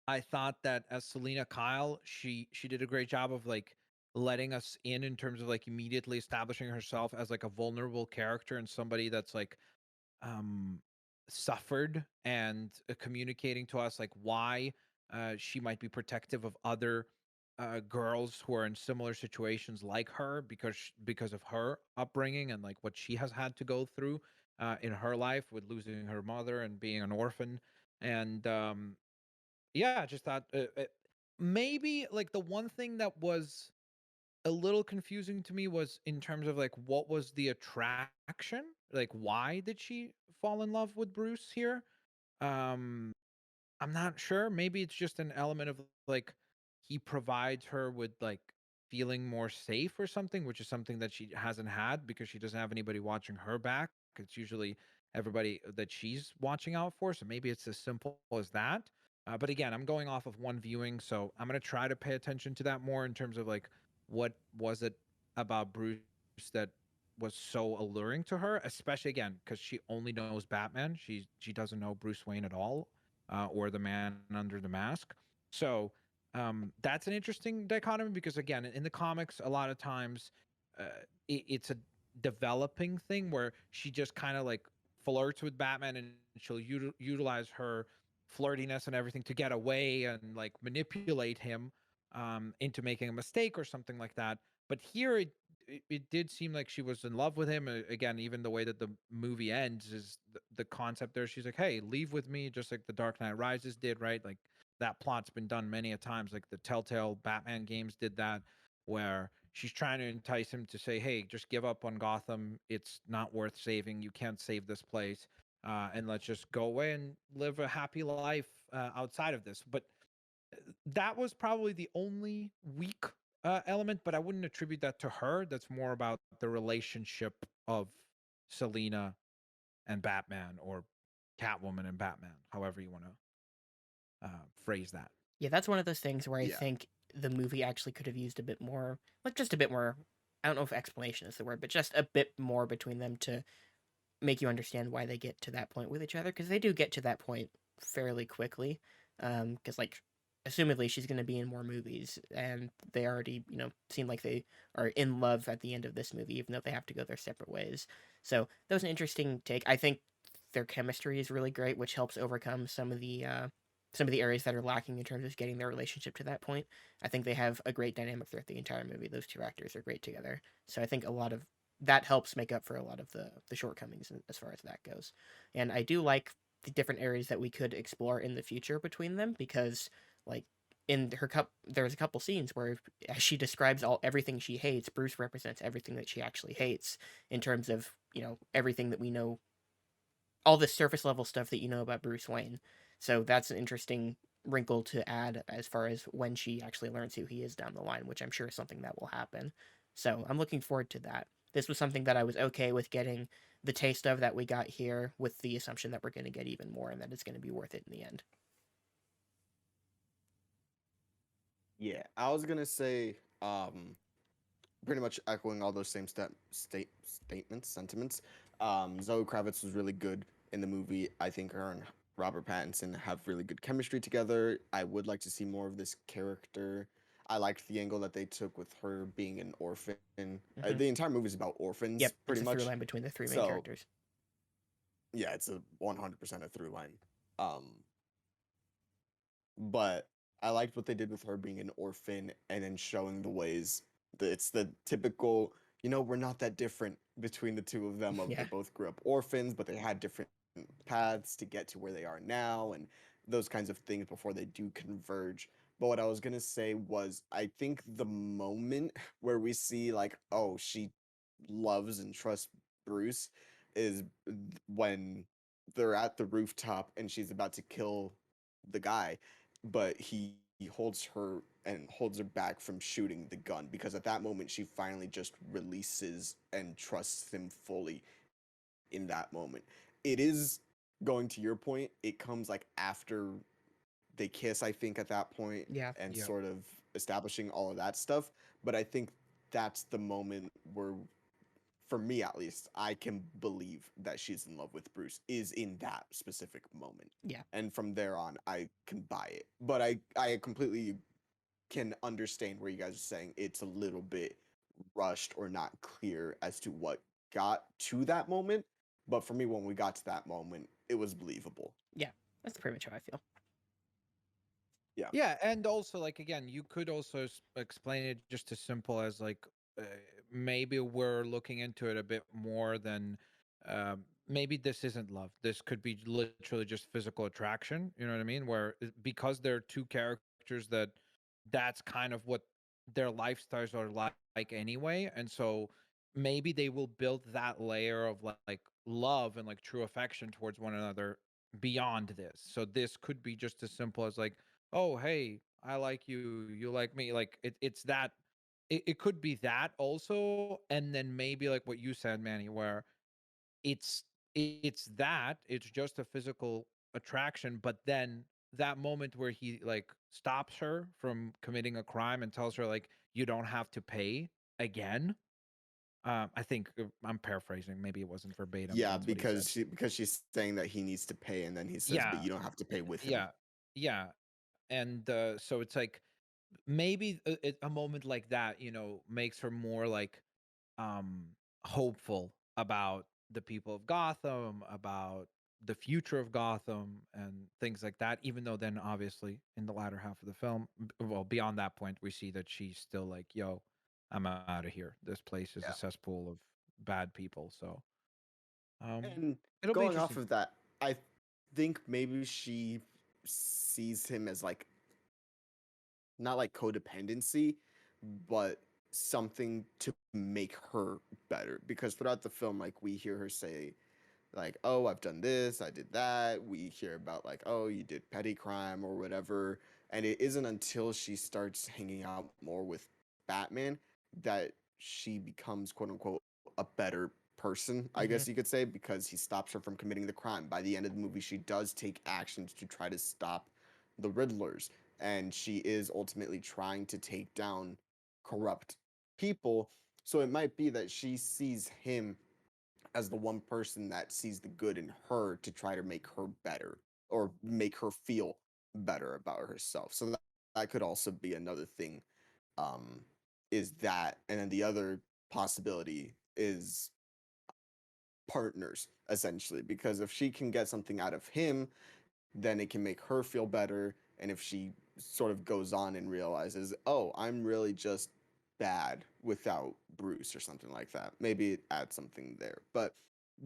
I thought that as Selena Kyle, she did a great job of like letting us in terms of like immediately establishing herself as like a vulnerable character and somebody that's like um suffered and communicating to us like why she might be protective of other girls who are in similar situations like her because of her upbringing and like what she has had to go through in her life with losing her mother and being an orphan and yeah, I just thought maybe like the one thing that was a little confusing to me was in terms of like what was the attraction? Like why did she fall in love with Bruce here? Um I'm not sure. Maybe it's just an element of like he provides her with like feeling more safe or something, which is something that she hasn't had because she doesn't have anybody watching her back. It's usually everybody that she's watching out for. So maybe it's as simple as that. But again, I'm going off of one viewing, so I'm gonna try to pay attention to that more in terms of like what was it about Bruce that was so alluring to her, especially again because she only knows Batman. She doesn't know Bruce Wayne at all or the man under the mask. So that's an interesting dichotomy because again, in the comics, a lot of times uh, it's a developing thing where she just kind of like flirts with Batman and she'll utilize her flirtiness and everything to get away and like manipulate him into making a mistake or something like that. But here it did seem like she was in love with him. Again, even the way that the movie ends is the concept there. She's like, "Hey, leave with me," just like the Dark Knight Rises did, right? Like that plot's been done many a times. Like the Telltale Batman games did that, where she's trying to entice him to say, "Hey, just give up on Gotham. It's not worth saving. You can't save this place, and let's just go away and live a happy life outside of this." But that was probably the only weak element, but I wouldn't attribute that to her. That's more about the relationship of Selena and Batman or Catwoman and Batman, however you want to phrase that. Yeah, that's one of those things where I Yeah. think the movie actually could have used a bit more, like just a bit more I don't know if explanation is the word, but just a bit more between them to make you understand why they get to that point with each other, because they do get to that point fairly quickly. Because like, assumedly she's going to be in more movies, and they already seem like they are in love at the end of this movie, even though they have to go their separate ways. So that was an interesting take. I think their chemistry is really great, which helps overcome some of the areas that are lacking in terms of getting their relationship to that point. I think they have a great dynamic throughout the entire movie. Those two actors are great together. So I think a lot of that helps make up for a lot of the shortcomings as far as that goes. And I do like the different areas that we could explore in the future between them, because like in her cup there's a couple scenes where as she describes everything she hates, Bruce represents everything that she actually hates, in terms of everything that we know, all the surface level stuff that you know about Bruce Wayne. So that's an interesting wrinkle to add as far as when she actually learns who he is down the line, which I'm sure is something that will happen. So I'm looking forward to that. This was something that I was okay with getting the taste of that we got here, with the assumption that we're going to get even more and that it's going to be worth it in the end. Yeah, I was gonna say, pretty much echoing all those same statements, sentiments. Zoe Kravitz was really good in the movie. I think her and Robert Pattinson have really good chemistry together. I would like to see more of this character. I liked the angle that they took with her being an orphan. Hmm. The entire movie is about orphans, Yep, it's pretty a through much. line between the three main So characters. yeah, it's a 100% a through line. Um, but I liked what they did with her being an orphan and then showing the ways that it's the typical, we're not that different between the two of them. Of they Yeah, both grew up orphans, but they had different paths to get to where they are now, and those kinds of things before they do converge. But what I was gonna say was, I think the moment where we see like, oh, she loves and trusts Bruce is when they're at the rooftop and she's about to kill the guy, but he holds her and holds her back from shooting the gun, because at that moment she finally just releases and trusts him fully in that moment. It is, going to your point, it comes like after they kiss, I think, at that point, yeah, and Yep. sort of establishing all of that stuff. But I think that's the moment where, for me at least, I can believe that she's in love with Bruce, is in that specific moment. yeah, And from there on, I can buy it. But I completely can understand where you guys are saying it's a little bit rushed or not clear as to what got to that moment. But for me, when we got to that moment, it was believable. yeah. That's pretty much how I feel. Yeah. Yeah, and also like again, you could also explain it just as simple as like uh, maybe we're looking into it a bit more than maybe this isn't love. This could be literally just physical attraction. You know what I mean? Where because they're two characters that's kind of what their lifestyles are like anyway, and so maybe they will build that layer of like love and like true affection towards one another beyond this. So this could be just as simple as like, oh hey, I like you, you like me, like it's that it could be that also, and then maybe like what you said, Manny, where it's it's just a physical attraction, but then that moment where he like stops her from committing a crime and tells her like you don't have to pay again. I think I'm paraphrasing, maybe it wasn't verbatim, but Yeah, that's what he said. because she's saying that he needs to pay, and then he says, "But Yeah, you don't have to pay with him." yeah, yeah. And so it's like maybe a moment like that, makes her more like um hopeful about the people of Gotham, about the future of Gotham and things like that, even though then obviously in the latter half of the film, well, beyond that point, we see that she's still like, yo, I'm out of here, this place is a Yeah. cesspool of bad people. So um And it'll be going off interesting. of that, I think maybe she sees him as like, not like codependency, but something to make her better. Because throughout the film, like, we hear her say, like, oh, I've done this, I did that. We hear about, like, oh, you did petty crime or whatever. And it isn't until she starts hanging out more with Batman that she becomes, quote unquote, a better person, I Hmm. guess you could say, because he stops her from committing the crime. By the end of the movie, she does take actions to try to stop the Riddlers, and she is ultimately trying to take down corrupt people. So it might be that she sees him as the one person that sees the good in her to try to make her better or make her feel better about herself. So that could also be another thing. Um, is that, and then the other possibility is partners essentially, because if she can get something out of him, then it can make her feel better. And if she sort of goes on and realizes, oh, I'm really just bad without Bruce or something like that, maybe it adds something there. But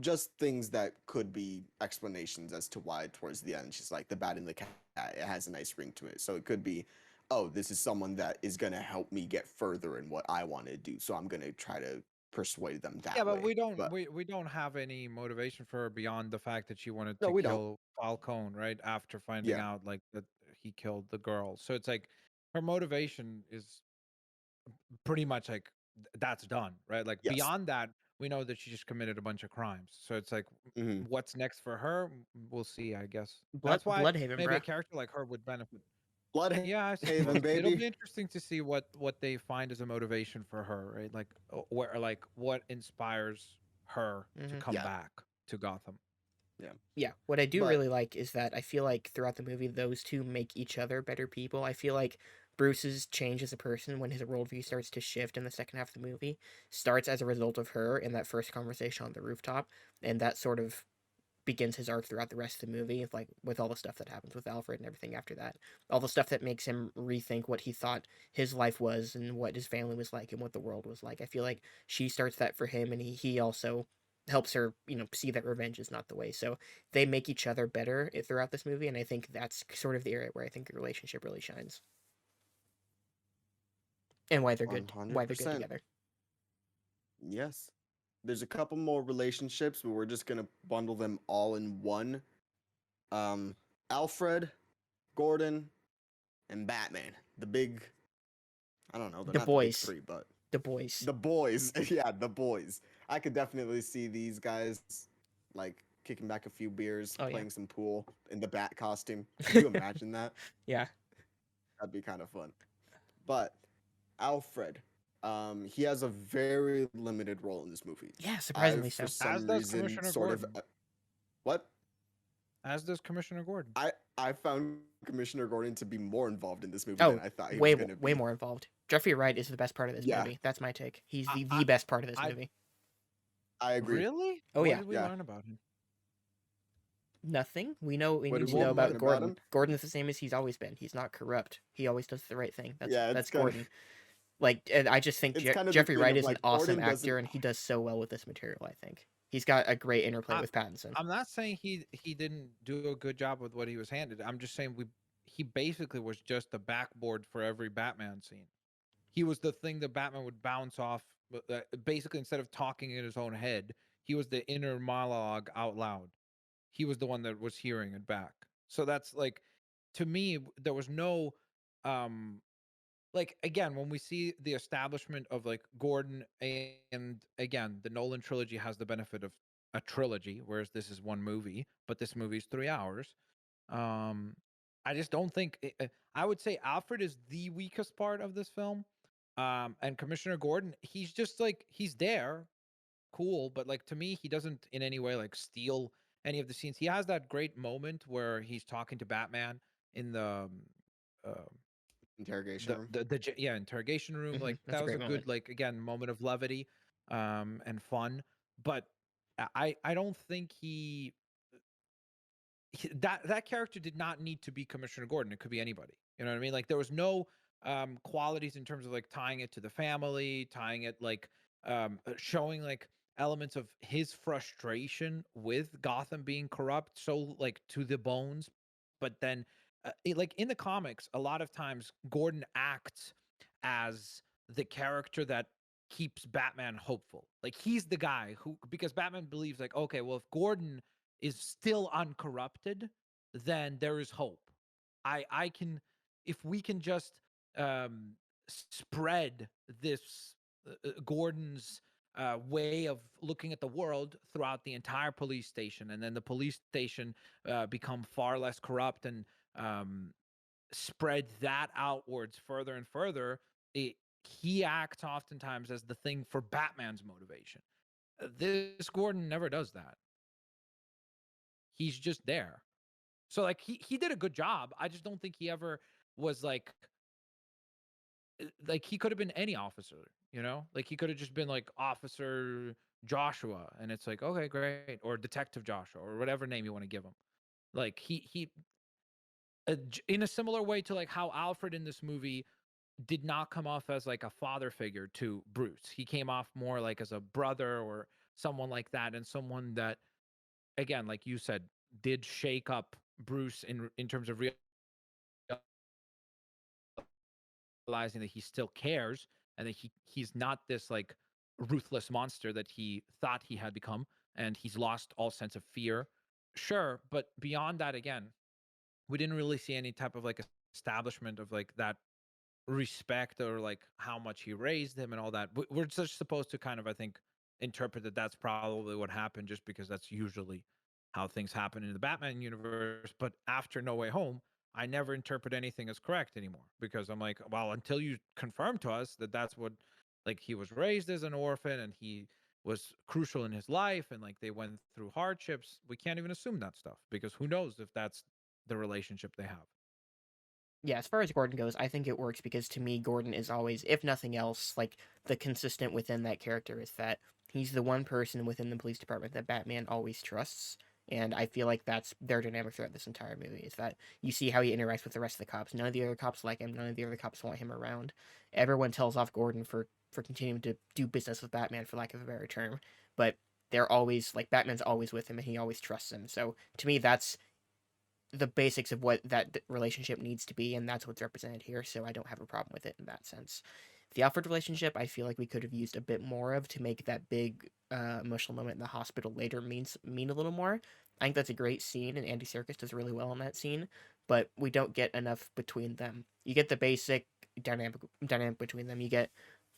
just things that could be explanations as to why towards the end she's like the bat in the cat, it has a nice ring to it. So it could be, oh, this is someone that is going to help me get further in what I want to do. So I'm going to try to persuade them Yeah, that but way. we don't But we don't have any motivation for her beyond the fact that she wanted no, to we don't. kill Falcone, right? After finding Yeah. out like that he killed the girl. So it's like her motivation is pretty much like that's done, right? Like Yes. beyond that, we know that she just committed a bunch of crimes. So it's like Hmm. what's next for her? We'll see, I guess. Blood That's why Bloodhaven, maybe a bruh. character like her would benefit. Yeah, I Bloodhaven, suppose it'll baby. be interesting to see what they find as a motivation for her, right? Like where like what inspires her to Hmm. come Yeah. back to Gotham. Yeah. Yeah, what I do But really like is that I feel like throughout the movie, those two make each other better people. I feel like Bruce's change as a person when his worldview starts to shift in the second half of the movie starts as a result of her in that first conversation on the rooftop, and that sort of begins his arc throughout the rest of the movie, like with all the stuff that happens with Alfred and everything after that. All the stuff that makes him rethink what he thought his life was and what his family was like and what the world was like. I feel like she starts that for him, and he also helps her, see that revenge is not the way. So they make each other better throughout this movie, and I think that's sort of the area where I think the relationship really shines and why they're good 100%. together. Yes. There's a couple more relationships, but we're just gonna bundle them all in one. Um, Alfred, Gordon, and Batman. The big, I don't know, they're The not the big boys, three, but the boys. the boys. Yeah, the boys. I could definitely see these guys like kicking back a few beers, Oh yeah. playing some pool in the bat costume. Could you imagine that? Yeah. That'd be kind of fun. But Alfred, he has a very limited role in this movie. Yeah, I, surprisingly for so. As some does reason, Commissioner sort of, Gordon. what? As does Commissioner Gordon. I found Commissioner Gordon to be more involved in this movie than Oh, I thought he was way going to way be. more involved. Jeffrey Wright is the best part of this Yeah, movie. That's my take. He's I, the I, best part of this I movie. I agree. really? Oh What yeah. did we Yeah. learn about him? Nothing. We What need did to we know Well, about learn about Gordon. him? Gordon's the same as he's always been. He's not corrupt. He always does the right thing. That's Yeah, that's Gordon. Like, and I just think it's kind of the Jeffrey thing Wright of is an like awesome Gordon actor, doesn't. and he does so well with this material. I think he's got a great interplay I, with Pattinson. I'm not saying he didn't do a good job with what he was handed. I'm just saying he basically was just a backboard for every Batman scene. He was the thing that Batman would bounce off. Basically, instead of talking in his own head, he was the inner monologue out loud. He was the one that was hearing it back. So that's like, to me, there was no, um, like again, when we see the establishment of like Gordon, and again, the Nolan trilogy has the benefit of a trilogy, whereas this is one movie, but this movie is 3 hours. Um, I just don't think I would say Alfred is the weakest part of this film. And Commissioner Gordon, he's just like he's there, cool, but like to me, he doesn't in any way like steal any of the scenes. He has that great moment where he's talking to Batman in uh, Interrogation room. yeah, interrogation room. Like That's that a was a great good moment. like again moment of levity, and fun. But I don't think that character did not need to be Commissioner Gordon. It could be anybody. You know what I mean? Like there was no qualities in terms of like tying it to the family, tying it like showing like elements of his frustration with Gotham being corrupt, so like to the bones. But then, like in the comics, a lot of times Gordon acts as the character that keeps Batman hopeful. Like he's the guy who, because Batman believes like, okay, well, if Gordon is still uncorrupted, then there is hope. I can, if we can just um spread this Gordon's way of looking at the world throughout the entire police station, and then the police station become far less corrupt, and um spread that outwards further and further, he acts oftentimes as the thing for Batman's motivation. This Gordon never does that. He's just there. So like he did a good job. I just don't think he ever was like he could have been any officer, you know? Like he could have just been like Officer Joshua and it's like, okay, great, or Detective Joshua or whatever name you want to give him. Like he in a similar way to like how Alfred in this movie did not come off as like a father figure to Bruce. He came off more like as a brother or someone like that and someone that again, like you said, did shake up Bruce in terms of realizing that he still cares and that he's not this like ruthless monster that he thought he had become and he's lost all sense of fear. Sure, but beyond that again, we didn't really see any type of like establishment of like that respect or like how much he raised him and all that. We're just supposed to kind of, I think, interpret that that's probably what happened just because that's usually how things happen in the Batman universe. But after No Way Home, I never interpret anything as correct anymore because I'm like, well, until you confirm to us that that's what, like, he was raised as an orphan and he was crucial in his life and like they went through hardships, we can't even assume that stuff because who knows if that's the relationship they have. Yeah, as far as Gordon goes, I think it works because to me, Gordon is always, if nothing else, like the consistent within that character is that he's the one person within the police department that Batman always trusts. And I feel like that's their dynamic throughout this entire movie is that you see how he interacts with the rest of the cops. None of the other cops like him. None of the other cops want him around. Everyone tells off Gordon for continuing to do business with Batman, for lack of a better term. But they're always like Batman's always with him, and he always trusts him. So to me, that's the basics of what that relationship needs to be, and that's what's represented here. So I don't have a problem with it in that sense. The Alfred relationship, I feel like we could have used a bit more of to make that big emotional moment in the hospital later mean a little more. I think that's a great scene, and Andy Serkis does really well in that scene. But we don't get enough between them. You get the basic dynamic between them. You get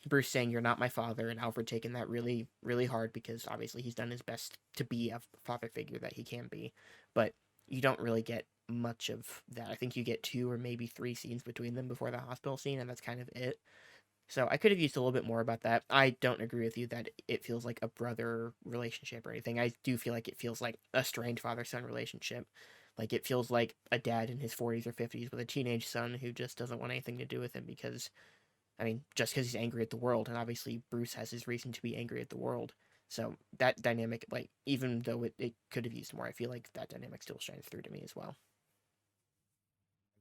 Bruce saying you're not my father, and Alfred taking that really really hard because obviously he's done his best to be a father figure that he can be, but you don't really get much of that. I think you get 2 or maybe 3 scenes between them before the hospital scene, and that's kind of it. So I could have used a little bit more about that. I don't agree with you that it feels like a brother relationship or anything. I do feel like it feels like a strained father-son relationship. Like it feels like a dad in his 40s or 50s with a teenage son who just doesn't want anything to do with him because, I mean, just because he's angry at the world, and obviously Bruce has his reason to be angry at the world. So that dynamic, like, even though it could have used more, I feel like that dynamic still shines through to me as well.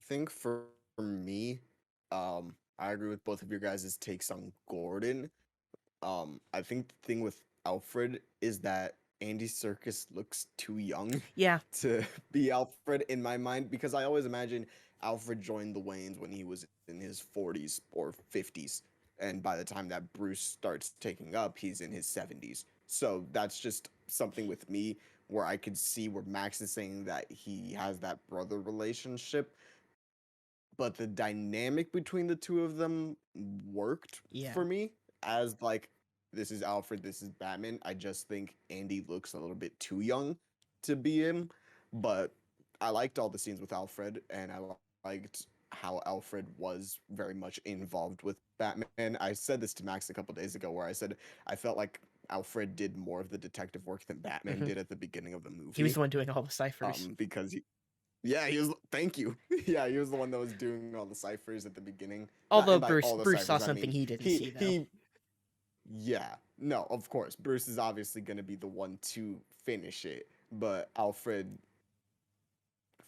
I think for me, I agree with both of your guys' takes on Gordon. I think the thing with Alfred is that Andy Serkis looks too young Yeah, to be Alfred in my mind because I always imagine Alfred joined the Waynes when he was in his 40s or 50s. And by the time that Bruce starts taking up, he's in his 70s. So that's just something with me where I could see where Max is saying that he has that brother relationship, but the dynamic between the two of them worked yeah. for me as like this is Alfred, this is Batman. I just think Andy looks a little bit too young to be him, but I liked all the scenes with Alfred and I liked how Alfred was very much involved with Batman. I said this to Max a couple days ago where I said I felt like Alfred did more of the detective work than Batman Hmm. did at the beginning of the He was movie. the one doing all the ciphers. Because yeah, he was. Thank you. Yeah, he was the one that was doing all the ciphers at the beginning. Not Although and by Bruce all the Bruce saw ciphers, I something mean he didn't see though. he. Yeah, no, of course, Bruce is obviously going to be the one to finish it, but Alfred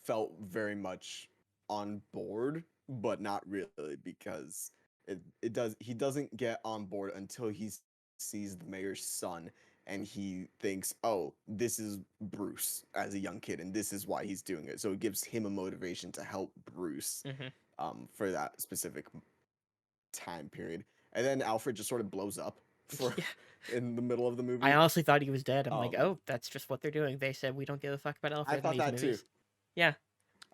felt very much on board, but not really because it does he doesn't get on board until he sees the mayor's son and he thinks, "Oh, this is Bruce as a young kid and this is why he's doing it." So it gives him a motivation to help Bruce Hmm. for that specific time period. And then Alfred just sort of blows up for Yeah, in the middle of the I movie. honestly thought he was dead. I'm like, Um oh, that's just what they're doing. They said we don't give a fuck about I Alfred in thought these that too. movies. Yeah.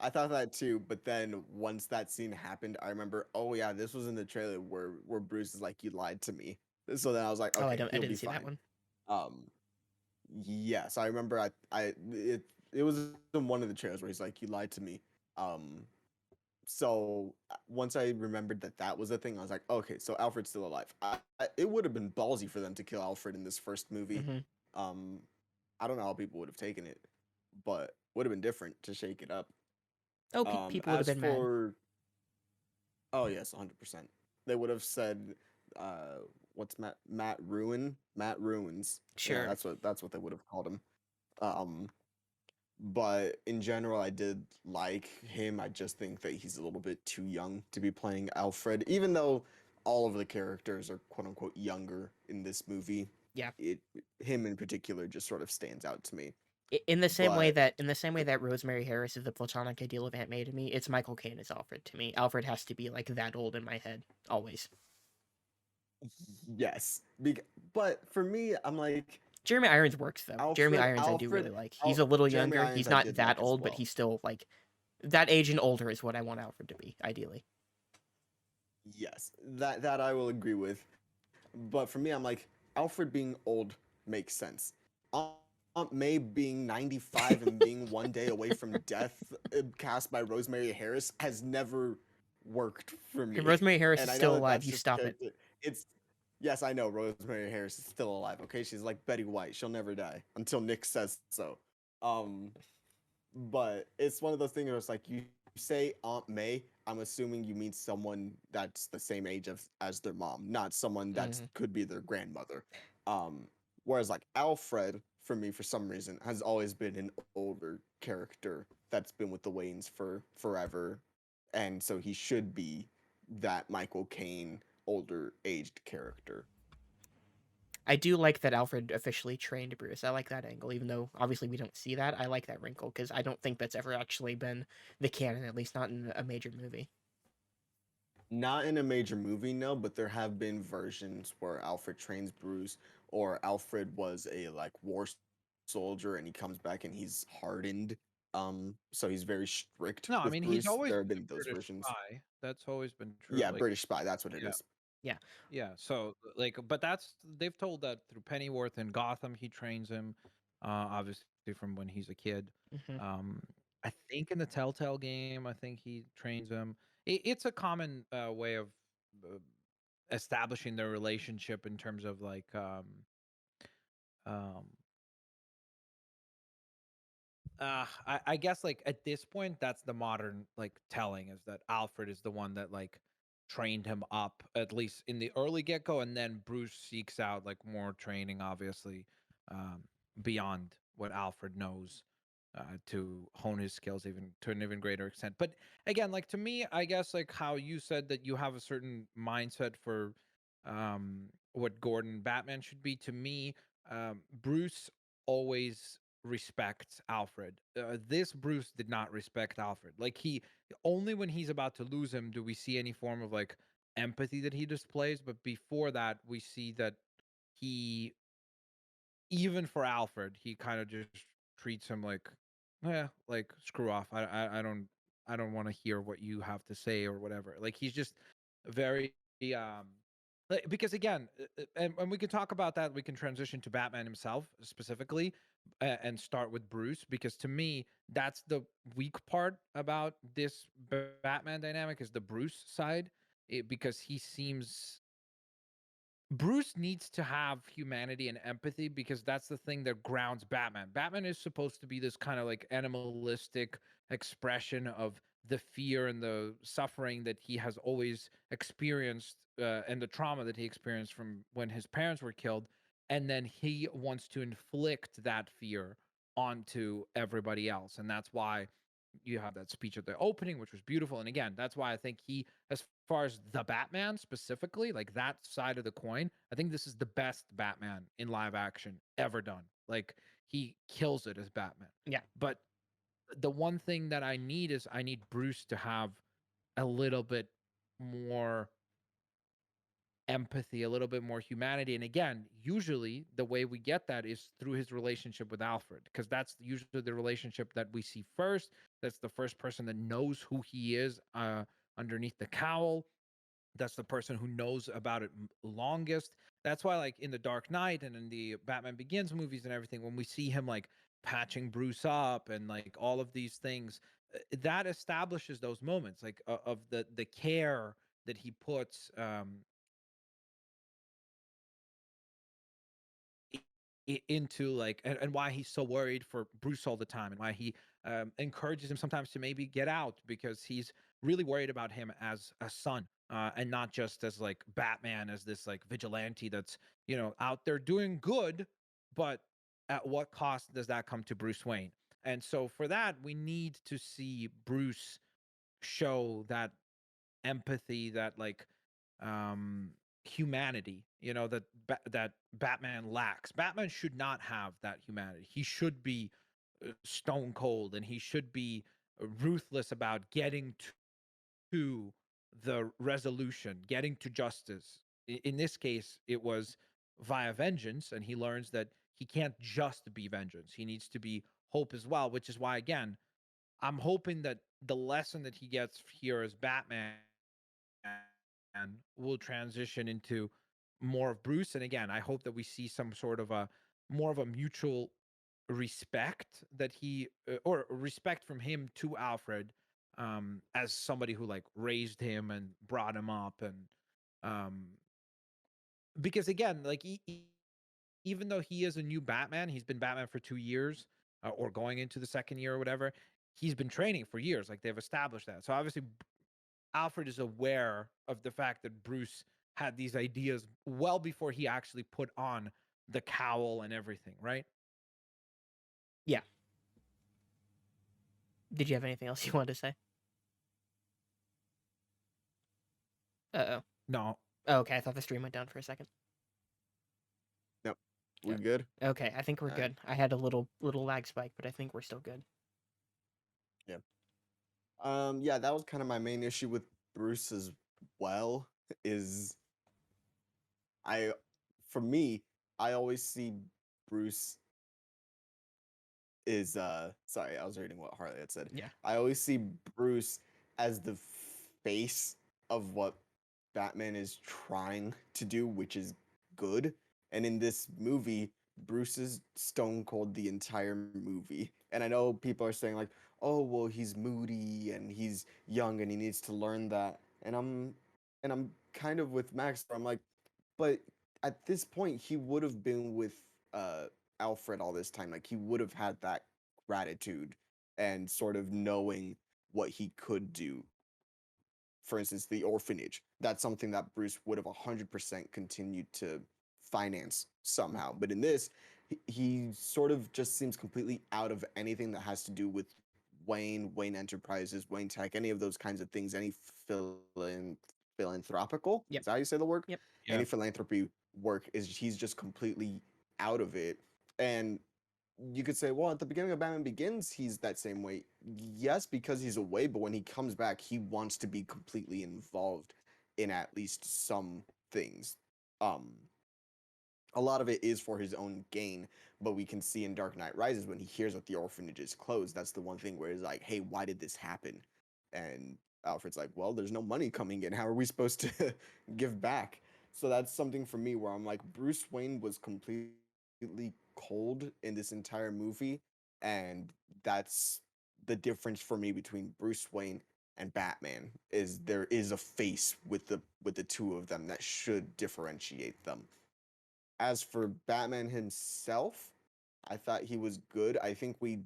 I thought that too, but then once that scene happened, I remember, oh yeah, this was in the trailer where Bruce is like, "You lied to me." So then I was like, Oh, okay, I he'll didn't be see that fine. one. Um, yes, I remember. It was in one of the trailers where he's like, "You lied to me." Um, So once I remembered that that was a thing, I was like, okay, so Alfred's still alive. It would have been ballsy for them to kill Alfred in this first movie. Hmm. Um, I don't know how people would have taken it, but would have been different to shake it up. Oh, people would have As been mad. for oh yes, 100%. They would have said, what's Matt Ruin? Matt Ruins. Yeah, Sure. that's what they would have called him. Um, but in general, I did like him. I just think that he's a little bit too young to be playing Alfred, even though all of the characters are quote unquote younger in this movie. Yeah. It him in particular just sort of stands out to me. In the same way But that Rosemary Harris is the platonic ideal of Aunt May to me, it's Michael Caine as Alfred to me. Alfred has to be like that old in my head always. yes, but for me, I'm like Jeremy Irons works though. Jeremy Alfred. Irons I do really like. He's a Al, little Jeremy younger. Irons, He's I not did that like as old, but well. he's still like that age and older is what I want Alfred to be ideally. Yes, that I will agree with. But for me, I'm like Alfred being old makes sense. Aunt May being 95 and being one day away from death, cast by Rosemary Harris, has never worked for Okay, me. Rosemary Harris And is I know still that alive. that's You just the stop it. character. It's yes, I know Rosemary Harris is still alive. Okay, she's like Betty White. She'll never die until Nick says so. Um, but it's one of those things where it's like you say Aunt May, I'm assuming you mean someone that's the same age as their mom, not someone that Hmm. could be their grandmother. Um, whereas like Alfred, for me, for some reason, has always been an older character that's been with the Waynes for forever, and so he should be that Michael Caine older aged character. I do like that Alfred officially trained Bruce. I like that angle, even though obviously we don't see that. I like that wrinkle because I don't think that's ever actually been the canon, at least not in a major movie. Not in a major movie, no, but there have been versions where Alfred trains Bruce, or Alfred was a like war soldier and he comes back and he's hardened. So he's very strict No, I with mean he's Bruce. always There have been been a those British versions. spy. That's always been true. Yeah, Like, British spy, that's what it yeah, is. Yeah. yeah. So like, but that's they've told that through Pennyworth and Gotham. He trains him, obviously from when he's a kid. Hmm. Um, I think in the Telltale game, I think he trains him. It's a common way of uh, establishing their relationship in terms of like um I guess like at this point that's the modern like telling is that Alfred is the one that like trained him up at least in the early get-go, and then Bruce seeks out like more training obviously um beyond what Alfred knows to hone his skills even to an even greater extent. But again, like to me, I guess like how you said that you have a certain mindset for what Gordon Batman should be, to me Bruce always respects Alfred. This Bruce did not respect Alfred. Like he only when he's about to lose him do we see any form of like empathy that he displays, but before that we see that he even for Alfred, he kind of just treats him like, yeah, like screw off. I don't want to hear what you have to say or whatever. Like he's just very because again, and we can talk about that. We can transition to Batman himself specifically, and start with Bruce because to me that's the weak part about this Batman dynamic is the Bruce side, because he seems Bruce needs to have humanity and empathy because that's the thing that grounds Batman. Batman is supposed to be this kind of like animalistic expression of the fear and the suffering that he has always experienced and the trauma that he experienced from when his parents were killed. And then he wants to inflict that fear onto everybody else. And that's why you have that speech at the opening, which was beautiful. And again, that's why I think he, as far as the Batman specifically, like that side of the coin, I think this is the best Batman in live action ever done. Like he kills it as Batman. Yeah. But the one thing that I need is I need Bruce to have a little bit more empathy, a little bit more humanity. And again, usually the way we get that is through his relationship with Alfred, because that's usually the relationship that we see first. That's the first person that knows who he is underneath the cowl. That's the person who knows about it longest. That's why, like in the Dark Knight and in the Batman Begins movies and everything, when we see him like patching Bruce up and like all of these things, that establishes those moments, like of the care that he puts into, like, and why he's so worried for Bruce all the time, and why he encourages him sometimes to maybe get out, because he's really worried about him as a son, and not just as like Batman, as this like vigilante that's, out there doing good, but at what cost does that come to Bruce Wayne? And so for that, we need to see Bruce show that empathy, that like humanity, that that Batman lacks. Batman should not have that humanity. He should be stone cold, and he should be ruthless about getting to the resolution, getting to justice. In this case, it was via vengeance, and he learns that he can't just be vengeance. He needs to be hope as well, which is why, again, I'm hoping that the lesson that he gets here as Batman will transition into more of Bruce. And again, I hope that we see some sort of a more of a mutual respect, that he or respect from him to Alfred, as somebody who like raised him and brought him up. And um because again, like even though he is a new Batman, he's been Batman for 2 years, or going into the second year or whatever. He's been training for years, like they've established that. So obviously Alfred is aware of the fact that Bruce had these ideas well before he actually put on the cowl and everything, right? Yeah. Did you have anything else you wanted to say? Uh No, oh. Okay, I thought the stream went down for a second. Nope. We Yeah. good? Okay, I think we're All right. good. I had a little lag spike, but I think we're still good. Yeah. Yeah, that was kind of my main issue with Bruce as well. Is I, for me, I always see Bruce is sorry, I was reading what Harley had said. Yeah. I always see Bruce as the face of what Batman is trying to do, which is good. And in this movie, Bruce is stone cold the entire movie. And I know people are saying like, "Oh, well, he's moody and he's young and he needs to learn that." And I'm kind of with Max where I'm like, but at this point he would have been with uh Alfred all this time. Like he would have had that gratitude and sort of knowing what he could do. For instance, the orphanage. That's something that Bruce would have 100% continued to finance somehow. But in this, he sort of just seems completely out of anything that has to do with Wayne Enterprises, Wayne Tech, any of those kinds of things, any philanthropical, Yep. is that how you say the word? Yep. yeah, Any philanthropy work is he's just completely out of it. And you could say, well, at the beginning of Batman Begins, he's that same way. Yes, because he's away, but when he comes back, he wants to be completely involved in at least some things. Um, a lot of it is for his own gain, but we can see in Dark Knight Rises when he hears that the orphanage is closed, that's the one thing where he's like, hey, why did this happen? And Alfred's like, well, there's no money coming in. How are we supposed to give back? So that's something for me where I'm like, Bruce Wayne was completely cold in this entire movie. And that's the difference for me between Bruce Wayne and Batman is there is a face with the two of them that should differentiate them. As for Batman himself, I thought he was good. I think we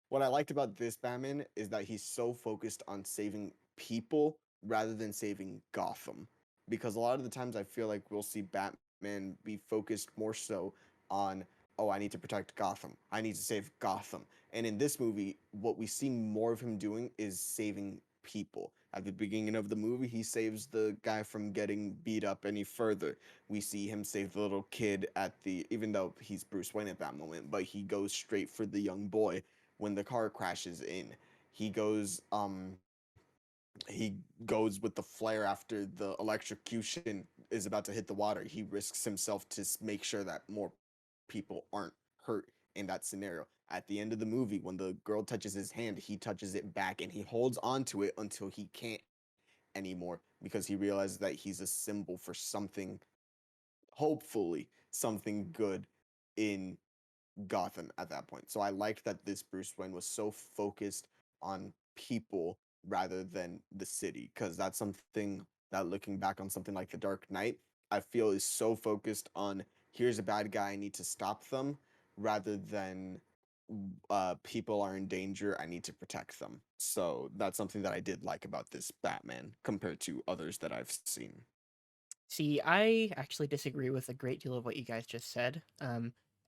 what I liked about this Batman is that he's so focused on saving people rather than saving Gotham. Because a lot of the times I feel like we'll see Batman be focused more so on, oh, I need to protect Gotham. I need to save Gotham. And in this movie, what we see more of him doing is saving people. At the beginning of the movie, he saves the guy from getting beat up any further. We see him save the little kid at the, even though he's Bruce Wayne at that moment, but he goes straight for the young boy when the car crashes in. He goes he goes with the flare after the electrocution is about to hit the water. He risks himself to make sure that more people aren't hurt in that scenario. At the end of the movie, when the girl touches his hand, he touches it back and he holds on to it until he can't anymore because he realizes that he's a symbol for something, hopefully, something good in Gotham at that point. So I liked that this Bruce Wayne was so focused on people rather than the city, because that's something that, looking back on something like The Dark Knight, I feel is so focused on here's a bad guy, I need to stop them, rather than people are in danger, I need to protect them. So that's something that I did like about this Batman compared to others that I've seen. See, I actually disagree with a great deal of what you guys just said.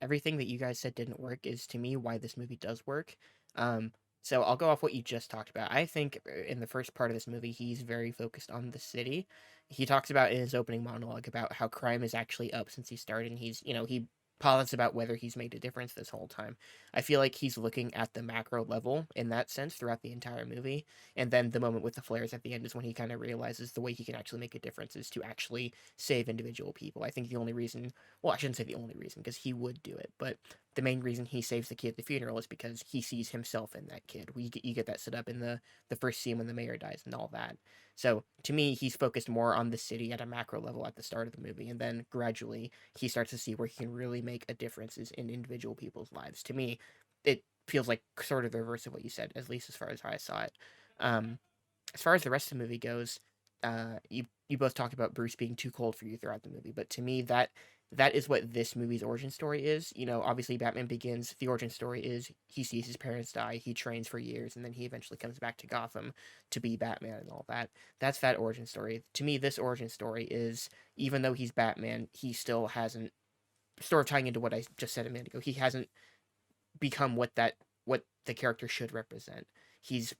Everything that you guys said didn't work is to me why this movie does work. Um, so I'll go off what you just talked about. I think in the first part of this movie, he's very focused on the city. He talks about in his opening monologue about how crime is actually up since he started, and he posits about whether he's made a difference this whole time. I feel like he's looking at the macro level in that sense throughout the entire movie, and then the moment with the flares at the end is when he kind of realizes the way he can actually make a difference is to actually save individual people. I think the only reason, well, I shouldn't say the only reason because he would do it, but the main reason he saves the kid at the funeral is because he sees himself in that kid. You get that set up in the first scene when the mayor dies and all that. So to me, he's focused more on the city at a macro level at the start of the movie, and then gradually he starts to see where he can really make a difference is in individual people's lives. To me, it feels like sort of the reverse of what you said, at least as far as how I saw it. Um, as far as the rest of the movie goes, you both talked about Bruce being too cold for you throughout the movie, but to me that is what this movie's origin story is. You know, obviously Batman Begins, the origin story is he sees his parents die, he trains for years, and then he eventually comes back to Gotham to be Batman and all that. That's that origin story. To me, this origin story is even though he's Batman, he still hasn't sort of tying into what I just said a minute ago. He hasn't become what the character should represent. He's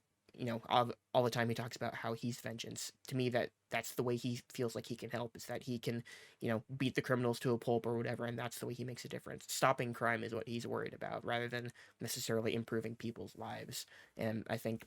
all the time he talks about how he's vengeance. To me, that's the way he feels like he can help is that he can beat the criminals to a pulp or whatever, and that's the way he makes a difference. Stopping crime is what he's worried about rather than necessarily improving people's lives. And I think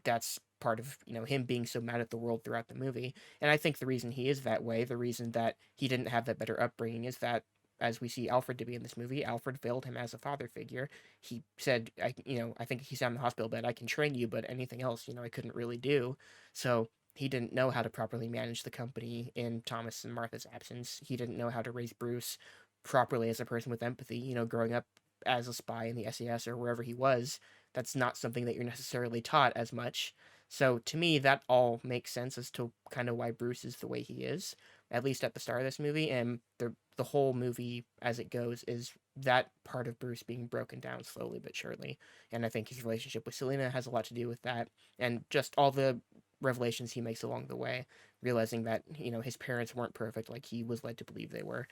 that's part of him being so mad at the world throughout the movie. And I think the reason he is that way, the reason that he didn't have that better upbringing, is that as we see Alfred to be in this movie, Alfred failed him as a father figure. He said, I think he said in the hospital bed, I can train you, but anything else, I couldn't really do. So he didn't know how to properly manage the company in Thomas and Martha's absence. He didn't know how to raise Bruce properly as a person with empathy. Growing up as a spy in the SAS or wherever he was, that's not something that you're necessarily taught as much. So to me, that all makes sense as to kind of why Bruce is the way he is, at least at the start of this movie. And the whole movie as it goes is that part of Bruce being broken down slowly but surely. And I think his relationship with Selena has a lot to do with that, and just all the revelations he makes along the way, realizing that his parents weren't perfect like he was led to believe they were,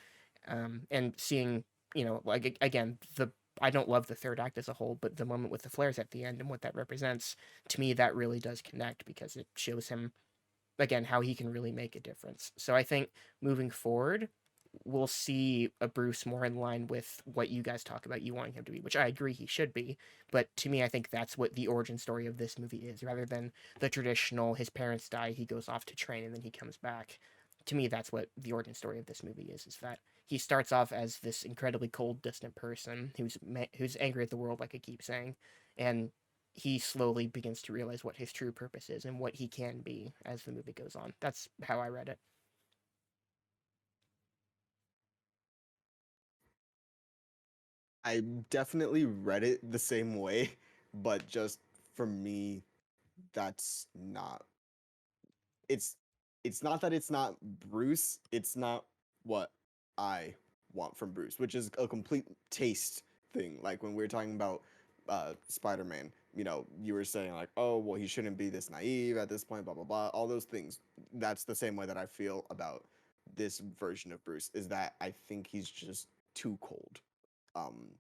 and seeing like again the I don't love the third act as a whole, but the moment with the flares at the end and what that represents, to me, that really does connect because it shows him, again, how he can really make a difference. So I think moving forward, we'll see a Bruce more in line with what you guys talk about you wanting him to be, which I agree he should be. But to me, I think that's what the origin story of this movie is, rather than the traditional his parents die, he goes off to train, and then he comes back. To me, that's what the origin story of this movie is that he starts off as this incredibly cold, distant person who's angry at the world, like I keep saying, and he slowly begins to realize what his true purpose is and what he can be as the movie goes on. That's how I read it. I definitely read it the same way, but just for me, that's not it's it's not that it's not Bruce, it's not what I want from Bruce, which is a complete taste thing. Like when we were talking about Spider-Man, you were saying like, oh, well, he shouldn't be this naive at this point, blah blah blah, all those things. That's the same way that I feel about this version of Bruce, is that I think he's just too cold. Um,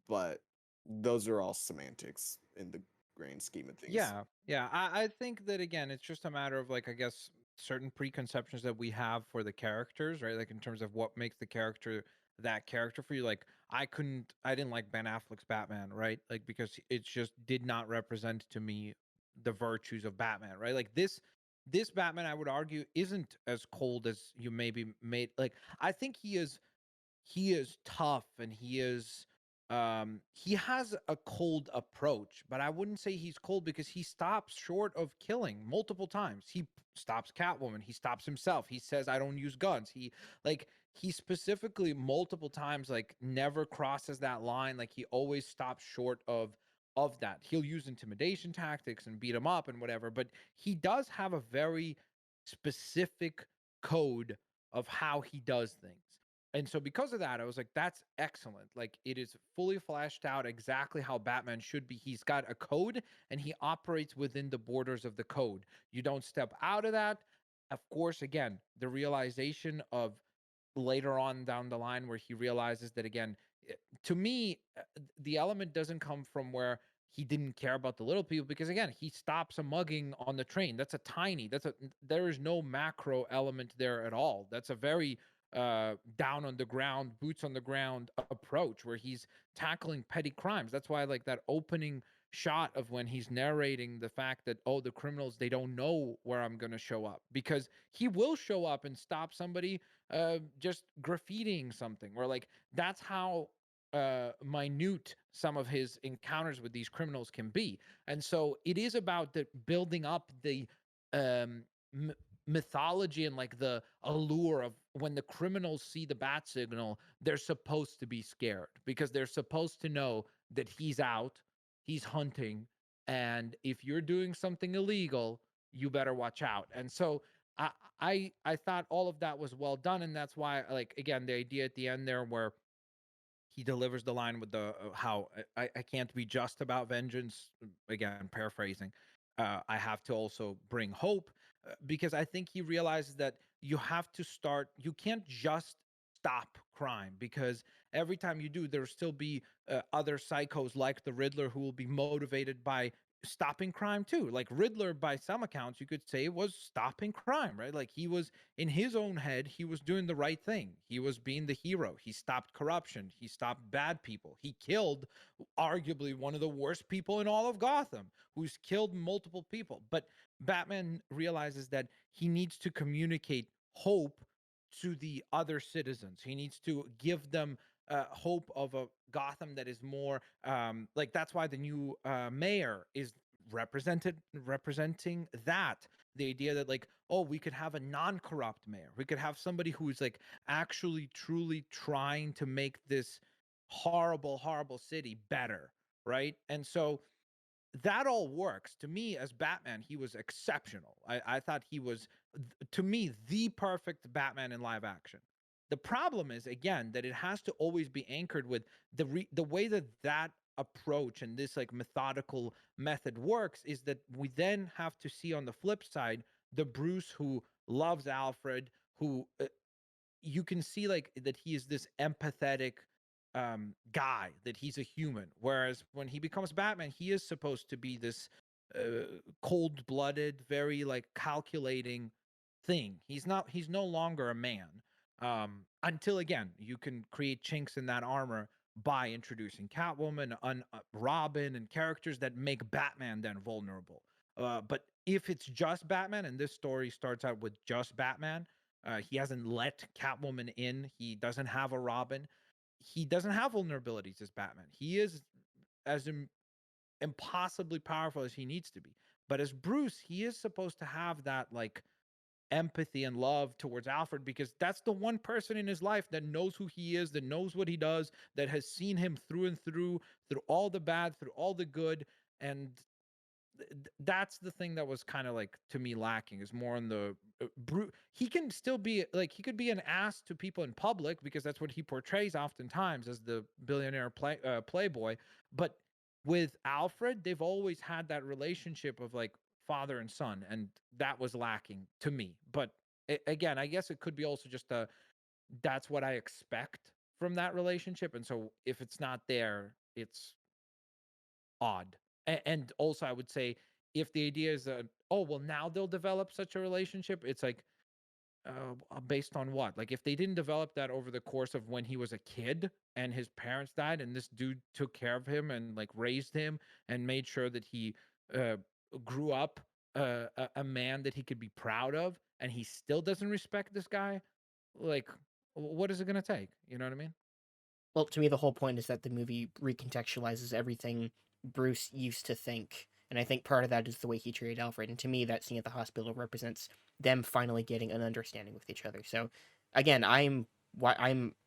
but those are all semantics in the grand scheme of things. Yeah, yeah. I think that again, it's just a matter of like I guess certain preconceptions that we have for the characters, right? Like in terms of what makes the character that character for you. Like I didn't like Ben Affleck's Batman, right? Like because it just did not represent to me the virtues of Batman, right? Like this Batman, I would argue, isn't as cold as you maybe made. Like I think he is tough and he has a cold approach, but I wouldn't say he's cold because he stops short of killing multiple times. He stops Catwoman, he stops himself, he says I don't use guns. He specifically multiple times like never crosses that line. Like he always stops short of of that. He'll use intimidation tactics and beat him up and whatever, but he does have a very specific code of how he does things. And so because of that, I was like, that's excellent. Like, it is fully fleshed out exactly how Batman should be. He's got a code and he operates within the borders of the code. You don't step out of that. Of course, again, the realization of later on down the line where he realizes that, again, to me, the element doesn't come from where he didn't care about the little people, because again, he stops a mugging on the train. There is no macro element there at all. That's a very down on the ground, boots on the ground approach where he's tackling petty crimes. That's why I like that opening shot of when he's narrating the fact that, oh, the criminals, they don't know where I'm going to show up, because he will show up and stop somebody just graffitiing something, or like that's how minute some of his encounters with these criminals can be. And so it is about the building up the um m- mythology and like the allure of when the criminals see the bat signal, they're supposed to be scared because they're supposed to know that he's out, he's hunting, and if you're doing something illegal, you better watch out. And so I I thought all of that was well done, and that's why, like, again, the idea at the end there where he delivers the line with the how I can't be just about vengeance. Again, paraphrasing. I have to also bring hope, because I think he realizes that you have to start. You can't just stop crime, because every time you do, there'll still be other psychos like the Riddler who will be motivated by stopping crime too. Like Riddler, by some accounts, you could say was stopping crime, right? Like he was in his own head, he was doing the right thing. He was being the hero. He stopped corruption. He stopped bad people. He killed arguably one of the worst people in all of Gotham, who's killed multiple people. But Batman realizes that he needs to communicate hope to the other citizens. He needs to give them hope of a Gotham that is more like, that's why the new mayor is representing that, the idea that, like, oh, we could have a non-corrupt mayor, we could have somebody who's like actually truly trying to make this horrible city better, right? And so that all works. To me, as Batman, he was exceptional. I thought he was, to me, the perfect Batman in live action. The problem is, again, that it has to always be anchored with the way that that approach and this like methodical method works, is that we then have to see on the flip side the Bruce who loves Alfred, who you can see like that he is this empathetic guy, that he's a human, whereas when he becomes Batman, he is supposed to be this cold-blooded, very like calculating thing. He's no longer a man, until again you can create chinks in that armor by introducing Catwoman, Robin, and characters that make Batman then vulnerable. But if it's just Batman, and this story starts out with just Batman, he hasn't let Catwoman in. He doesn't have a Robin. He doesn't have vulnerabilities as Batman. He is as impossibly powerful as he needs to be. But as Bruce, he is supposed to have that like empathy and love towards Alfred, because that's the one person in his life that knows who he is, that knows what he does, that has seen him through and through all the bad, through all the good. And that's the thing that was kind of like, to me, lacking, is more on the he can still be like, he could be an ass to people in public, because that's what he portrays oftentimes as the billionaire playboy. But with Alfred, they've always had that relationship of like father and son, and that was lacking to me. But again, I guess it could be also just a, that's what I expect from that relationship, and so if it's not there, it's odd. And also, I would say, if the idea is that, oh, well, now they'll develop such a relationship, it's like, based on what? Like, if they didn't develop that over the course of when he was a kid and his parents died, and this dude took care of him and like raised him and made sure that he uh, grew up a man that he could be proud of, and he still doesn't respect this guy, like, what is it going to take? You know what I mean? Well, to me, the whole point is that the movie recontextualizes everything Bruce used to think. And I think part of that is the way he treated Alfred. And to me, that scene at the hospital represents them finally getting an understanding with each other. So, again, I'm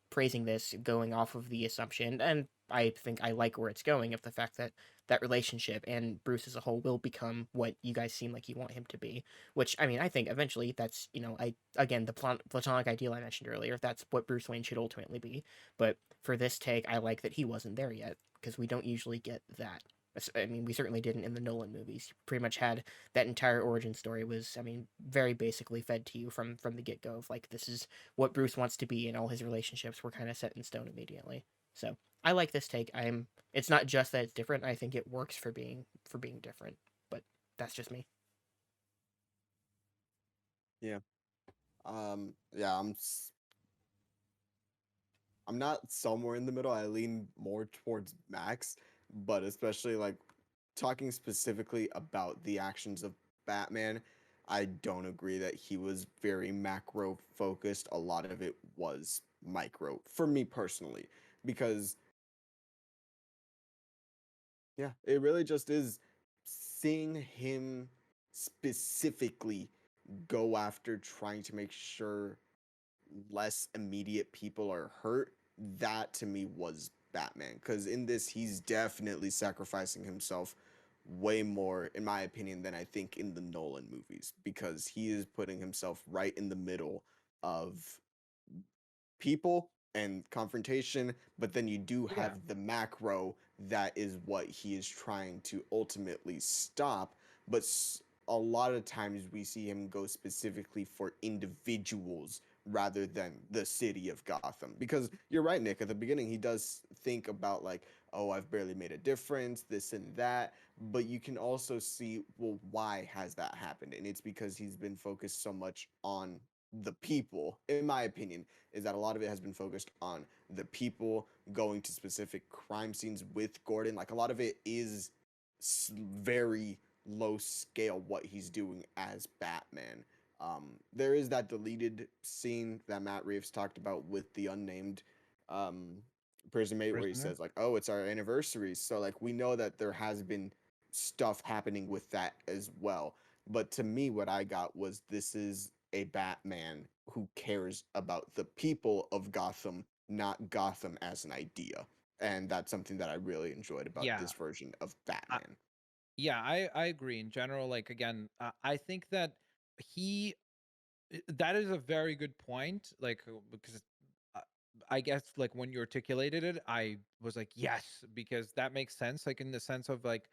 praising this going off of the assumption, and I think I like where it's going, of the fact that that relationship, and Bruce as a whole will become what you guys seem like you want him to be. Which, I mean, I think eventually that's, I again, the platonic ideal I mentioned earlier, that's what Bruce Wayne should ultimately be. But for this take, I like that he wasn't there yet, because we don't usually get that. I mean, we certainly didn't in the Nolan movies. You pretty much had that entire origin story was, I mean, very basically fed to you from the get go of like, this is what Bruce wants to be, and all his relationships were kind of set in stone immediately. So I like this take. It's not just that it's different. I think it works for being different. But that's just me. Yeah. Yeah, I'm not somewhere in the middle. I lean more towards Max, but especially like talking specifically about the actions of Batman, I don't agree that he was very macro focused. A lot of it was micro for me personally, because yeah, it really just is seeing him specifically go after trying to make sure less immediate people are hurt. That to me was Batman, because in this he's definitely sacrificing himself way more, in my opinion, than I think in the Nolan movies, because he is putting himself right in the middle of people and confrontation, but then you do Yeah. have the macro that is what he is trying to ultimately stop. But a lot of times we see him go specifically for individuals rather than the city of Gotham. Because you're right, Nick, at the beginning he does think about like, oh, I've barely made a difference, this and that. But you can also see, well, why has that happened? And it's because he's been focused so much on the people, in my opinion, is that a lot of it has been focused on the people going to specific crime scenes with Gordon. Like a lot of it is very low scale what he's doing as Batman. There is that deleted scene that Matt Reeves talked about with the unnamed um, prison mate where he Prisoner. says like, "Oh, it's our anniversary." So like we know that there has been stuff happening with that as well. But to me, what I got was this is a Batman who cares about the people of Gotham, not Gotham as an idea. And that's something that I really enjoyed about Yeah. this version of I, Batman. yeah, I agree. In general, like again, I think that he that is a very good point. Like because uh, I guess like when you articulated it, I was like yes, because that makes sense. Like in the sense of like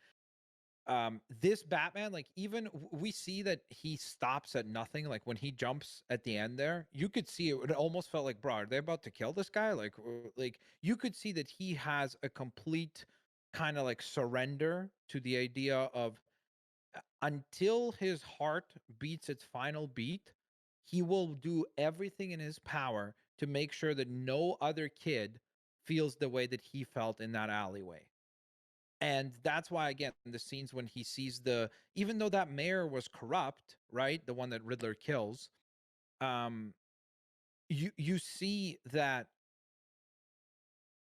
this Batman, like even we see that he stops at nothing. Like when he jumps at the end there, you could see it almost felt like, bro, are they about to kill this guy? Like you could see that he has a complete kind of like surrender to the idea of until his heart beats its final beat, he will do everything in his power to make sure that no other kid feels the way that he felt in that alleyway. And that's why, again, the scenes when he sees even though that mayor was corrupt, right? The one that Riddler kills, um, you see that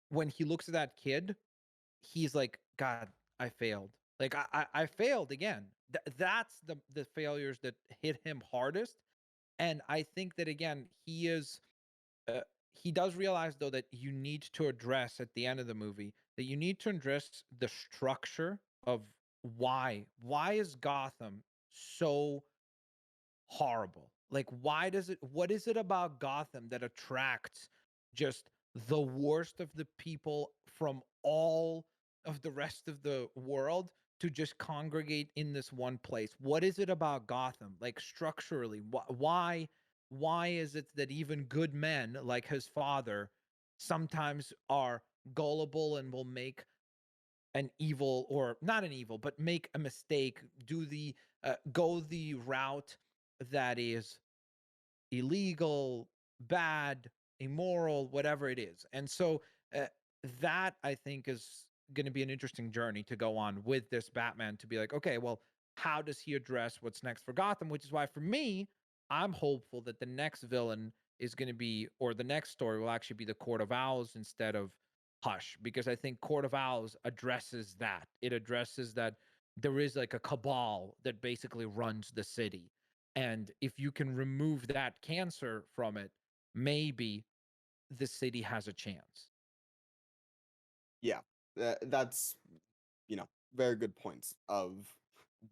when he looks at that kid, he's like, God, I failed. Like I failed again. That's the failures that hit him hardest. And I think that again, uh, he does realize though that you need to address at the end of the movie that you need to address the structure of why is Gotham so horrible? Like, what is it about Gotham that attracts just the worst of the people from all of the rest of the world to just congregate in this one place? What is it about Gotham? Like, structurally, why is it that even good men like his father sometimes are gullible and will make an evil or not an evil, but make a mistake, do the go the route that is illegal, bad, immoral, whatever it is. And so uh, that I think is going to be an interesting journey to go on with this Batman to be like, okay, well, how does he address what's next for Gotham? Which is why for me, I'm hopeful that the next villain is going to be, or the next story will actually be the Court of Owls instead of Hush, because I think Court of Owls addresses that. It addresses that there is like a cabal that basically runs the city, and if you can remove that cancer from it, maybe the city has a chance. Yeah, that's, you know, very good points of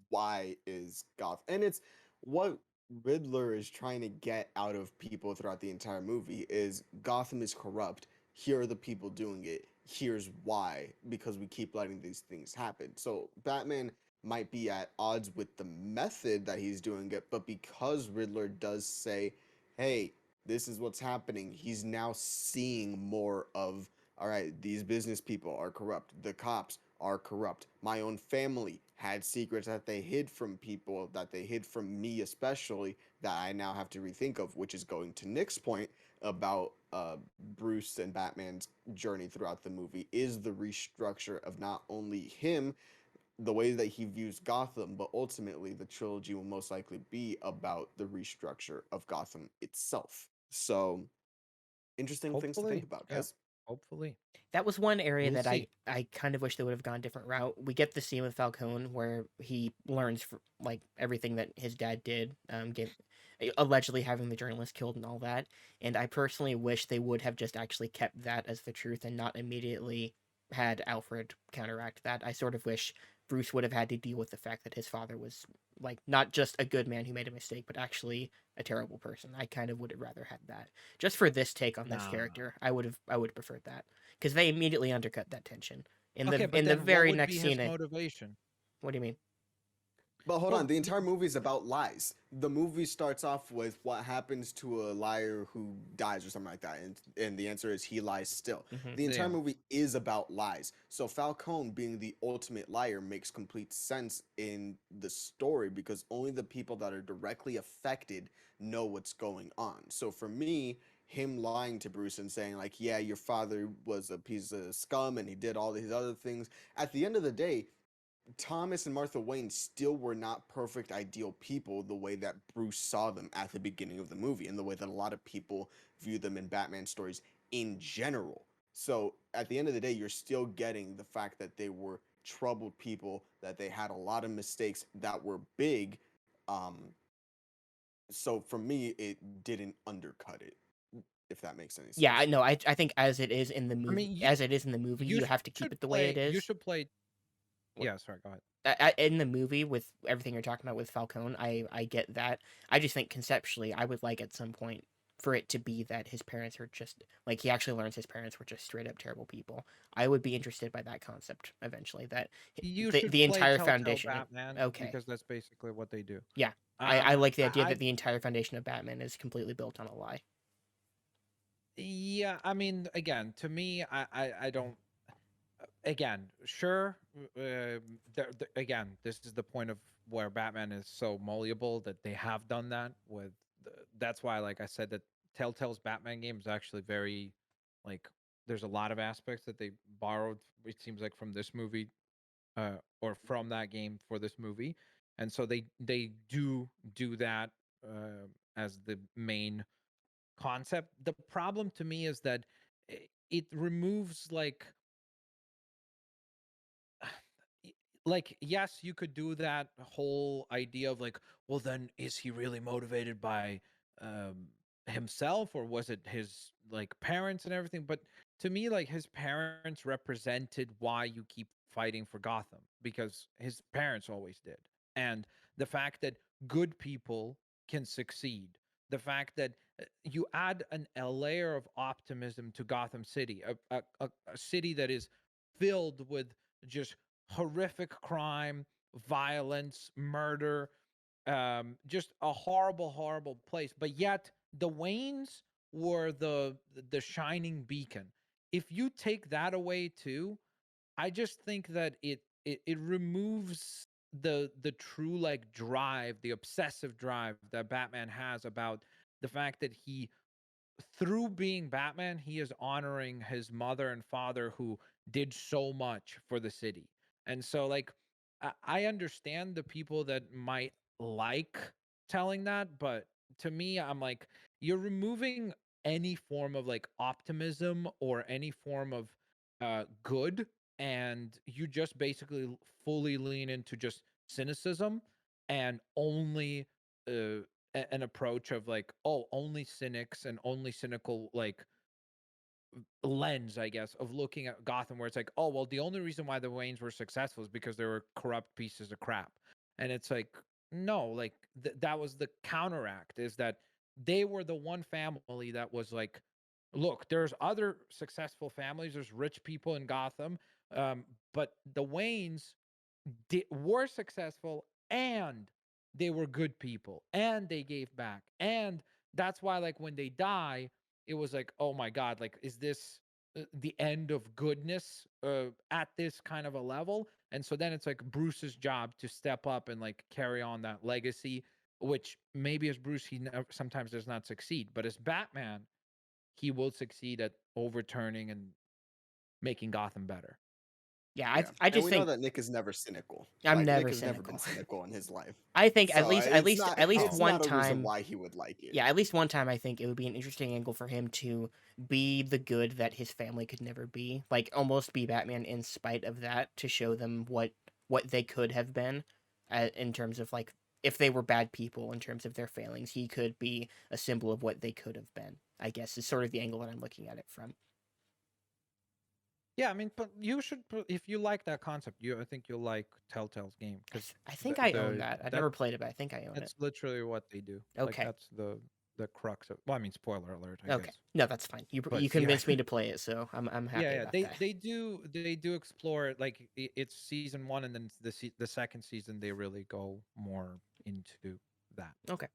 why is Goth, and it's what Riddler is trying to get out of people throughout the entire movie is Gotham is corrupt. Here are the people doing it. Here's why, because we keep letting these things happen. So Batman might be at odds with the method that he's doing it, but because Riddler does say, "Hey, this is what's happening," he's now seeing more of, all right, these business people are corrupt. The cops are corrupt. My own family had secrets that they hid from people, that they hid from me, especially, that I now have to rethink of, which is going to Nick's point about Bruce and Batman's journey throughout the movie, is the restructure of not only him, the way that he views Gotham, but ultimately the trilogy will most likely be about the restructure of Gotham itself. So, interesting things to think Hopefully, about, yeah. guys. Hopefully, That was one area we'll that see. I kind of wish they would have gone a different route. We get the scene with Falcone where he learns like everything that his dad did, allegedly having the journalist killed and all that. And I personally wish they would have just actually kept that as the truth and not immediately had Alfred counteract that. I sort of wish Bruce would have had to deal with the fact that his father was like not just a good man who made a mistake, but actually a terrible person. I kind of would have rather had that. Just for this take on this Nah. character, I would have preferred that because they immediately undercut that tension Okay, but in the then what very would next be his scene. motivation? What do you mean? But hold on, Well, the entire movie is about lies. The movie starts off with what happens to a liar who dies or something like that, and the answer is he lies still. Hmm. The entire yeah. movie is about lies. So Falcone being the ultimate liar makes complete sense in the story because only the people that are directly affected know what's going on. So for me, him lying to Bruce and saying like, "Yeah, your father was a piece of scum and he did all these other things." At the end of the day, Thomas and Martha Wayne still were not perfect, ideal people the way that Bruce saw them at the beginning of the movie, and the way that a lot of people view them in Batman stories in general. So at the end of the day, you're still getting the fact that they were troubled people, that they had a lot of mistakes that were big. Um, so for me, it didn't undercut it, if that makes any Yeah, I sense. know. I think as it is in the I movie, mean, as it is in the movie, you you have to keep should it the way it play. You is. should play. What Yeah, sorry. Go ahead. in the movie with everything you're talking about with Falcone, I get that. I just think conceptually, I would like at some point for it to be that his parents are just like he actually learns his parents were just straight up terrible people. I would be interested by that concept eventually. That You the should the play entire Telltale foundation. Batman Okay, because that's basically what they do. yeah, I Um, like the idea I, that the entire foundation of Batman is completely built on a lie. yeah, I mean, again, to me, I don't. Again, sure. Again, this is the point of where Batman is so malleable that they have done that with. That's why, like I said, that Telltale's Batman game is actually very, like, there's a lot of aspects that they borrowed. It seems like from this movie, or from that game for this movie, and so they do that as the main concept. The problem to me is that it removes y- like yes, you could do that whole idea of like, well then is he really motivated by um himself, or was it his like parents and everything? But to me, like, his parents represented why you keep fighting for Gotham, because his parents always did. And the fact that good people can succeed, the fact that you add a layer of optimism to Gotham City, a city that is filled with just horrific crime, violence, murder, just a horrible, horrible place. But yet the Waynes were the shining beacon. If you take that away too, I just think that it removes the true like drive, the obsessive drive that Batman has about the fact that he, through being Batman, he is honoring his mother and father who did so much for the city. And so, like, I understand the people that might like telling that, but to me, I'm like, you're removing any form of like optimism or any form of good, and you just basically fully lean into just cynicism and only uh an approach of like, oh, only cynics and only cynical like lens, I guess, of looking at Gotham, where it's like, oh well, the only reason why the Waynes were successful is because they were corrupt pieces of crap, and it's like, no, like that was the counteract, is that they were the one family that was like, look, there's other successful families, there's rich people in Gotham, um, but the Waynes were successful, and they were good people, and they gave back, and that's why, like, when they die, it was like, oh my god, like, is this the end of goodness at this kind of a level? And so then it's like Bruce's job to step up and like carry on that legacy, which maybe as Bruce he never, sometimes does not succeed, but as Batman he will succeed at overturning and making Gotham better. Yeah, Yeah, I and just we know think that Nick is never cynical. I'm Like Nick never has never been cynical. cynical in his life, I think so at least Oh, one it's not a reason time. why he would like it. Yeah, at least one time I think it would be an interesting angle for him to be the good that his family could never be. Like almost be Batman in spite of that, to show them what they could have been, in terms of like if they were bad people in terms of their failings, he could be a symbol of what they could have been. I guess is sort of the angle that I'm looking at it from. yeah, I mean, but you should, if you like that concept, I think you'll like Telltale's game, because I think I own the that. I've that never played it, but I think I own it. that's literally what they do. Like Okay. that's the crux of. Well, I mean, spoiler alert, I Okay. guess. No, that's fine. But You yeah, convinced me to play it, so I'm yeah, happy yeah. about They that. they do explore it. Like it's season one, and then the second season they really go more into that Okay.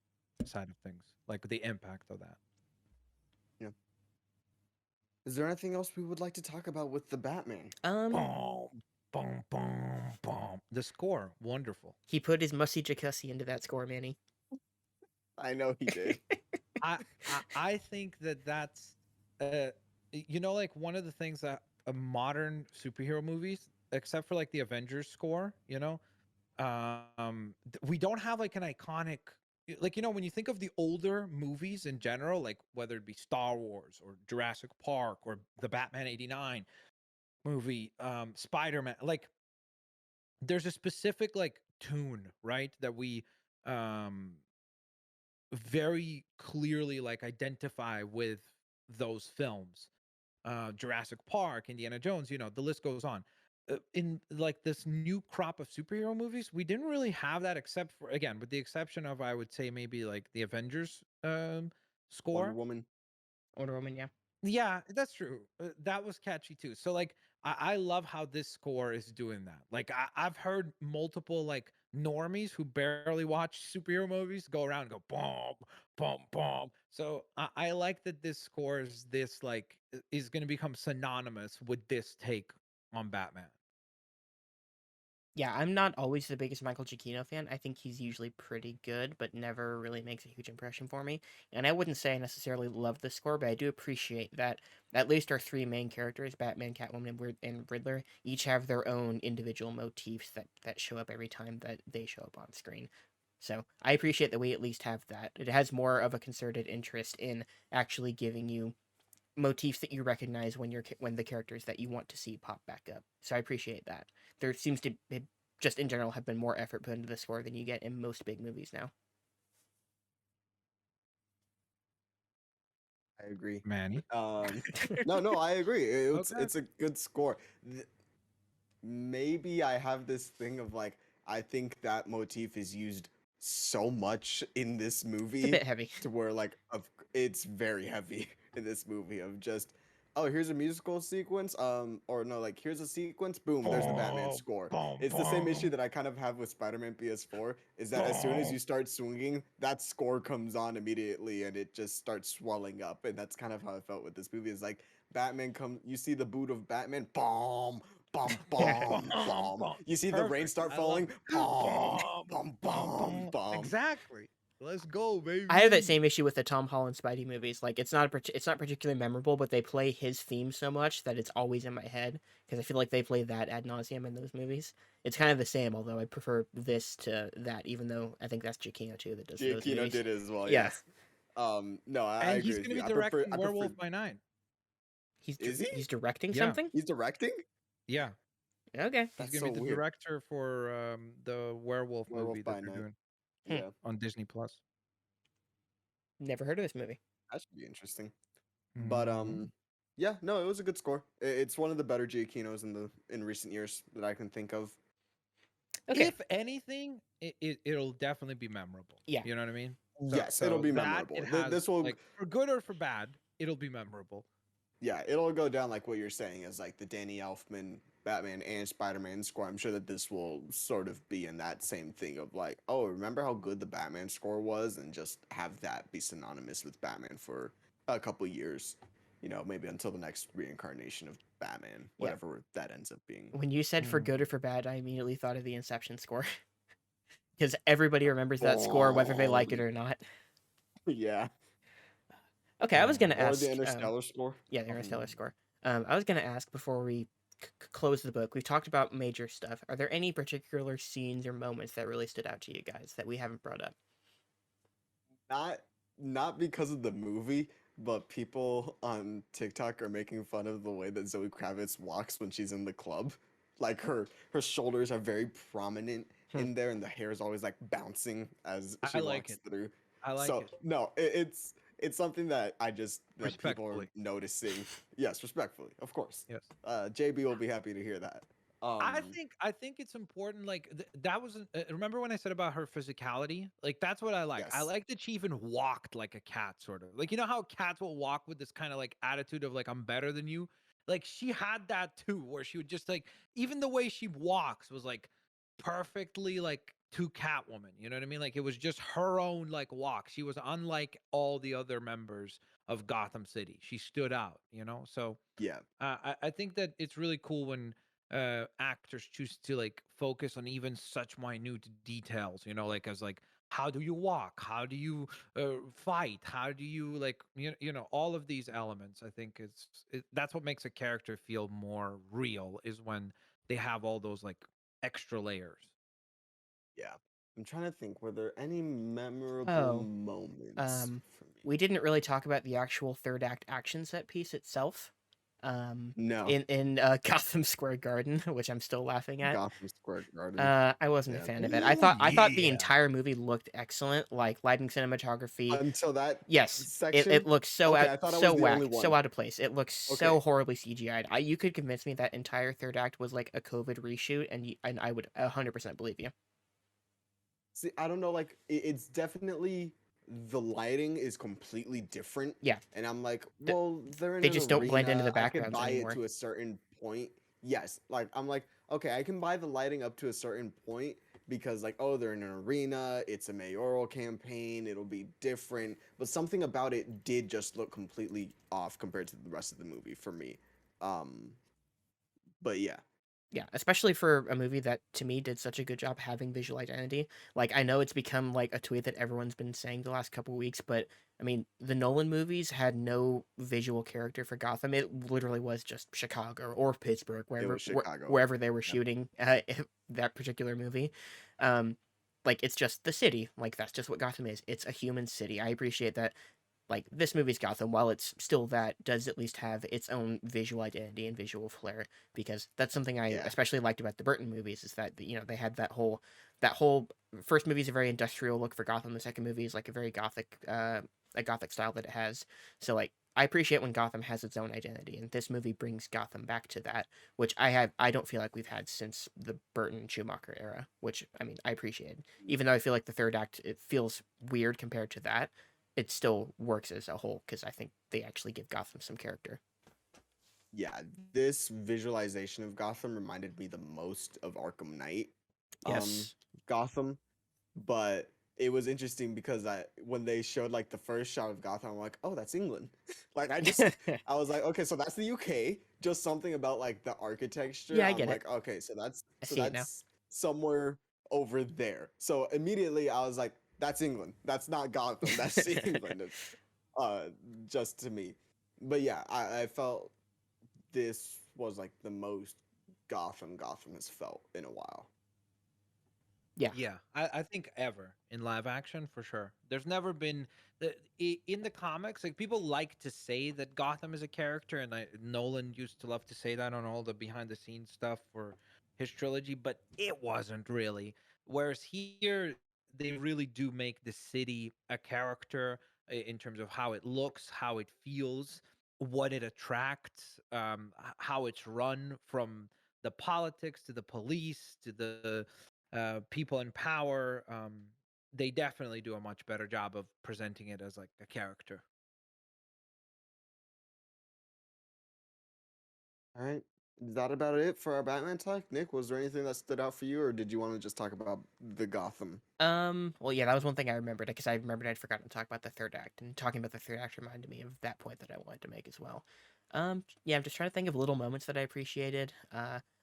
side of things, like the impact of that. Yeah. Is there anything else we would like to talk about with the Batman? Um, Boom, boom, boom, boom. The score, wonderful. he put his musty jacuzzi into that score, Manny. I know he did. I I think that that's uh like one of the things that modern superhero movies, except for like the Avengers score, we don't have like an iconic, like, when you think of the older movies in general, like whether it be Star Wars or Jurassic Park or the Batman 89 movie, Spider-Man, like there's a specific like tune, right, that we um very clearly like identify with those films. Jurassic Park, Indiana Jones, the list goes on. In like this new crop of superhero movies, we didn't really have that, except for, again, with the exception of, I would say, maybe like the Avengers Wonder score. Woman. Wonder Woman, yeah. Yeah, that's true. That was catchy too. So like I love how this score is doing that. Like I've heard multiple like normies who barely watch superhero movies go around and go boom, boom, boom. So I like that this score is this like is going to become synonymous with this take on Batman. Yeah, I'm not always the biggest Michael Giacchino fan. I think he's usually pretty good, but never really makes a huge impression for me. And I wouldn't say I necessarily love the score, but I do appreciate that at least our three main characters, Batman, Catwoman, and Riddler, each have their own individual motifs that show up every time that they show up on screen. So I appreciate that we at least have that. It has more of a concerted interest in actually giving you motifs that you recognize when the characters that you want to see pop back up. So I appreciate that. There seems to be, just in general, have been more effort put into the score than you get in most big movies now. I agree. Manny. No, I agree. Okay. It's a good score. Maybe I have this thing of like I think that motif is used so much in this It's a movie bit heavy. to where like it's very heavy in this movie of just, oh, here's a musical sequence, or no, like here's a sequence, boom, there's the Batman Boom, score. boom, It's the same issue boom, that I kind of have with Spider-Man PS4, is that as soon as boom. you start swinging, that score comes on immediately and it just starts swelling up, and that's kind of how I felt with this movie. Is like Batman come, you see the boot of Batman, boom, bum bum Bum, bum. bum. You see the rain Perfect. start I love falling, it. bum Bum, bum bum, bum bum. bum. Exactly. Let's go, I have that baby. same issue with the Tom Holland Spidey movies. Like it's not particularly memorable, but they play his theme so much that it's always in my head because I feel like they play that ad nauseum in those movies. It's kind of the same, although I prefer this to that, even though I think that's Giacchino too that does those Giacchino movies. did it as well, Yeah, yes. No, I And agree he's with going to you. be directing I prefer. Werewolf by Night. Is he? he's directing Yeah. something. He's directing? Yeah. Okay, He's That's going to so be the weird. director for the Werewolf movie Werewolf that by they're Night. doing hmm. Yeah, on Disney Plus. Never heard of this movie. that should be interesting. But Mhm. Yeah, no, it was a good score. It's one of the better Giacchinos in recent years that I can think of. Okay. If anything, it'll definitely be memorable. Yeah. You know what I mean? So Yes, it'll so be that it memorable. has This will, like for good or for bad, it'll be memorable. yeah, it'll go down like what you're saying as like the Danny Elfman Batman and Spider-Man score. I'm sure that this will sort of be in that same thing of like, oh, remember how good the Batman score was, and just have that be synonymous with Batman for a couple years. Maybe until the next reincarnation of Batman, Yeah. whatever that ends up being. When you said for good or Mhm. for bad, I immediately thought of the Inception score because everybody remembers that score whether they Oh, like it or not. yeah. Okay, I was Yeah. gonna Or the ask. Interstellar score. Yeah, the Oh, Interstellar score. I was gonna ask before we close the book. We've talked about major stuff. Are there any particular scenes or moments that really stood out to you guys that we haven't brought up? not not because of the movie, but people on TikTok are making fun of the way that Zoe Kravitz walks when she's in the club. Like her shoulders are very prominent Hmm. in there, and the hair is always like bouncing as I she like walks it. through. I like So it. no, it's something that people are Respectfully. noticing. Yes, respectfully, of course. Yes. JB will be happy to hear that. Um, I think it's important. Like that was remember when I said about her physicality? Like that's what I like. I yes, like that she even walked like a cat, sort of. Like you know how cats will walk with this kind of like attitude of like I'm better than you. Like she had that too, where she would just like even the way she walks was like perfectly like to Catwoman. You know what I mean? Like it was just her own like walk. She was unlike all the other members of Gotham City. She stood out. You know, so yeah, I think that it's really cool when actors choose to like focus on even such minute details, you know, like as like how do you walk, how do you fight, how do you like you know all of these elements. I think that's what makes a character feel more real is when they have all those like extra layers. yeah. I'm trying to think. Were there any memorable Oh, moments um, for me? we didn't really talk about the actual third act action set piece itself. Um, No. in Gotham Square Garden, which I'm still laughing at. Gotham Square Garden. I wasn't a Yeah. fan of it. Oh I thought the yeah. entire movie looked excellent, like lighting, cinematography. Until that Yes, it section. looks so Okay, out, I thought I was so the only whack, one. so out of place. It looks so Okay. horribly CGI'd. You could convince me that entire third act was like a COVID reshoot, and I would 100% believe you. See, I don't know. Like, it's definitely the lighting is completely different, Yeah, and I'm like, th- well, they're in they an just don't blend into the arena. I could backgrounds buy it anymore. to a certain point. Yes, like I'm like, okay, I can buy the lighting up to a certain point because like, oh, they're in an arena. It's a mayoral campaign. It'll be different, but something about it did just look completely off compared to the rest of the movie for me. Um, but yeah, Yeah, especially for a movie that to me did such a good job having visual identity. Like I know it's become like a tweet that everyone's been saying the last couple weeks, but I mean, the Nolan movies had no visual character for Gotham. It literally was just Chicago or Pittsburgh, it was Chicago. wherever they were Yep. shooting that particular movie. Um, like it's just the city. Like that's just what Gotham is. It's a human city. I appreciate that like this movie's Gotham, while it's still that, does at least have its own visual identity and visual flair because that's something I Yeah. especially liked about the Burton movies is that they had that whole first movie is a very industrial look for Gotham. The second movie is like a gothic style that it has. So like I appreciate when Gotham has its own identity, and this movie brings Gotham back to that, which I don't feel like we've had since the Burton Schumacher era. Which I mean I appreciate, even though I feel like the third act it feels weird compared to that it still works as a whole because I think they actually give Gotham some character. Yeah, this visualization of Gotham reminded me the most of Arkham Knight, um, Yes. Gotham. But it was interesting because when they showed like the first shot of Gotham, I'm like, oh, that's England. Like I was like, okay, so that's the UK. Just something about like the architecture. Yeah, I I'm get it. like, okay, so that's I so see it now. that's somewhere over there. So immediately I was like, that's England. That's not Gotham. That's England. Uh, just to me. But yeah, I felt this was like the most Gotham has felt in a while. Yeah. Yeah, I think ever in live action for sure. There's never been in the comics like people like to say that Gotham is a character, and Nolan used to love to say that on all the behind the scenes stuff for his trilogy, but it wasn't really. Whereas here they really do make the city a character in terms of how it looks, how it feels. what it attracts, how it's run, from the politics to the police to the people in power. They definitely do a much better job of presenting it as like a character. All right. Is that about it for our Batman talk? Nick, was there anything that stood out for you, or did you want to just talk about the Gotham? Well, yeah, that was one thing I remembered because I remembered I'd forgotten to talk about the third act, and talking about the third act reminded me of that point that I wanted to make as well. Yeah, I'm just trying to think of little moments that I appreciated.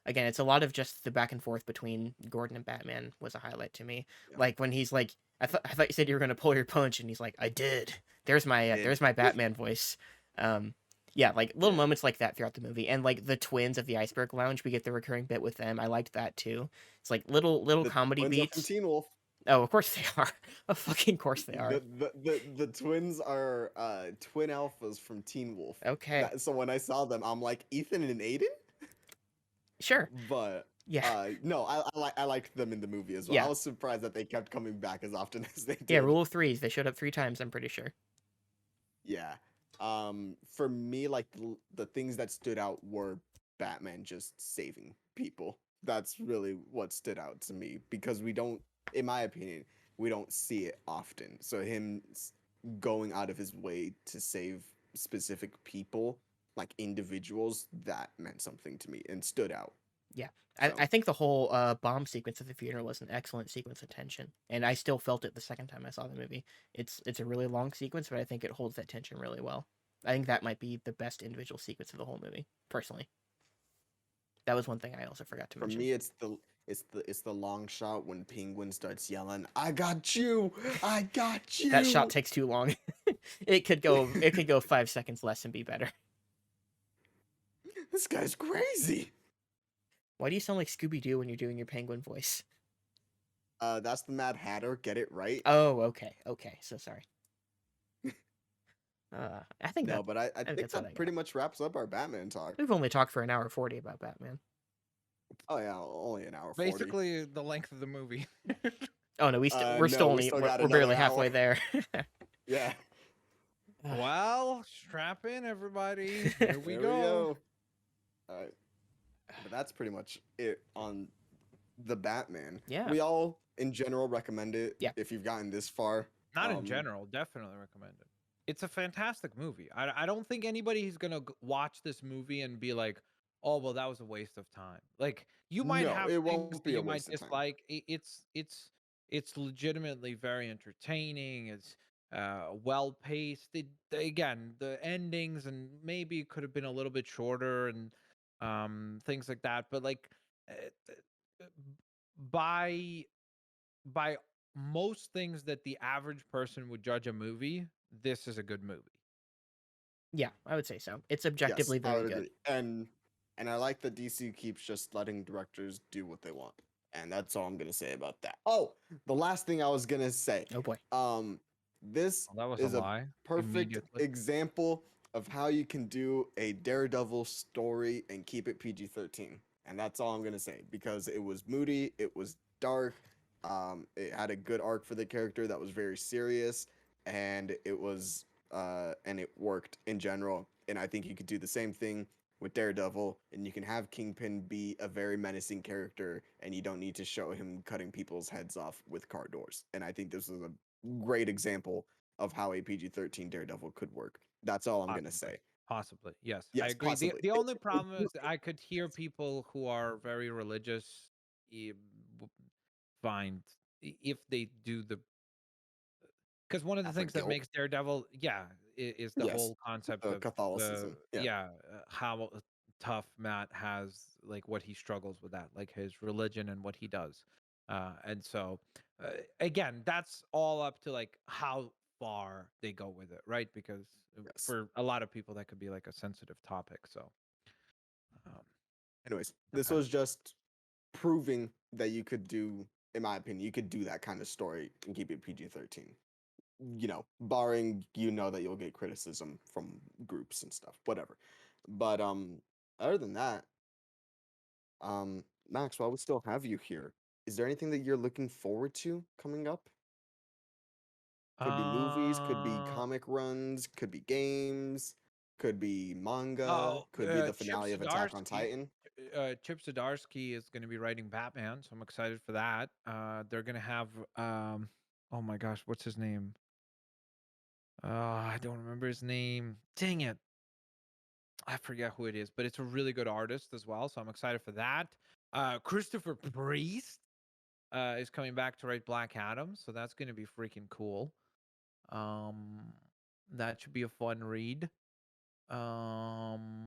Again, it's a lot of just the back and forth between Gordon and Batman was a highlight to me. Yeah. Like when he's like, I thought you said you were gonna pull your punch, and he's like, I did. Did. There's my Batman voice. Yeah, like little Yeah. moments like that throughout the movie, and like the twins of the Iceberg Lounge, we get the recurring bit with them. I liked that too. It's like little The comedy twins are from beats. Teen Wolf. Oh, of course they are. Of fucking course they are. The twins are twin alphas from Teen Wolf. Okay. So when I saw them, I'm like, Ethan and Aiden? Sure. But Yeah. no, I liked them in the movie as well. I Yeah. was surprised that they kept coming back as often as they Yeah, did. rule of threes. They showed up 3 times, I'm pretty sure. Yeah. For me, like the things that stood out were Batman just saving people. That's really what stood out to me because we don't, in my opinion, we don't see it often. So going out of his way to save specific people, like individuals, that meant something to me and stood out. Yeah. So I think the whole bomb sequence at the funeral was an excellent sequence of tension. And I still felt it the second time I saw the movie. It's a really long sequence, but I think it holds that tension really well. I think that might be the best individual sequence of the whole movie, personally. That was one thing I also forgot to for mention. me, it's the long shot when Penguin starts yelling, "I got you, I got That shot you." takes too long. It could go 5 seconds less and be better. This guy's crazy. Why do you sound like Scooby Doo when you're doing your penguin voice? That's the Mad Hatter. Get it right. Oh, okay. Okay. So sorry. I think No, that but I I think think that's all I that pretty got. much wraps up our Batman talk. We've only talked for an hour 40 about Batman. Oh yeah, only an hour 40. Basically, the length of the movie. Oh no, we're still No, we only still got we're barely another halfway hour. there. Yeah, Well, strap in, everybody. Here we there we go. go. All right, but that's pretty much it on the Batman. Yeah. We all, in general, recommend it. Yeah. If you've gotten this far. Not in general, definitely recommend it. It's a fantastic movie. I don't think anybody's gonna watch this movie and be like, "Oh, well, that was a waste of time." Like, you might No, have it things won't that be a you might waste of time. dislike. It's legitimately very entertaining. It's well paced. Again, the endings and maybe it could have been a little bit shorter and things like that. But like, uh, uh, by by most things that the average person would judge a movie, this is a good movie. Yeah, I would say so. It's Yes, objectively I very would good. agree. And I like that DC keeps just letting directors do what they want. And that's all I'm gonna say about that. Oh, the last thing I was gonna say. Oh boy. This Well, that was a is a lie perfect immediately. example of how you can do a Daredevil story and keep it PG-13. And that's all I'm gonna say because it was moody, it was dark, it had a good arc for the character that was very serious, and it worked in general. And I think you could do the same thing with Daredevil, and you can have Kingpin be a very menacing character, and you don't need to show him cutting people's heads off with car doors. And I think this is a great example of how a PG-13 Daredevil could work. That's all I'm gonna Possibly. say. Possibly. Yes, I Yes, agree. The possibly. the only problem is I could hear people who are very religious eh, w- find if they do the, because one of the Catholic things that guilt. makes Daredevil, yeah, is the Yes, whole concept of the, Catholicism. Yeah. yeah, how tough Matt has, like what he struggles with, that like his religion and what he does, and so uh, again, that's all up to like how far they go with it, right? Because Yes. for a lot of people that could be like a sensitive topic. So um, Anyways, this okay, was just proving that you could do, in my opinion, you could do that kind of story and keep it PG-13. Barring that you'll get criticism from groups and stuff, whatever. But other than that, Max, while we still have you here, is there anything that you're looking forward to coming up? Could be movies, could be uh, comic runs, could be games. Could be manga. Oh, Could be the Chip finale of Attack on Zdarsky. Titan. Chip Zdarsky is going to be writing Batman, so I'm excited for that. They're going to have oh my gosh, what's his name? I don't remember his name. Dang it. I forget who it is, but it's a really good artist as well, so I'm excited for that. Christopher Priest is coming back to write Black Adam, so that's going to be freaking cool. Um, that should be a fun read. Um,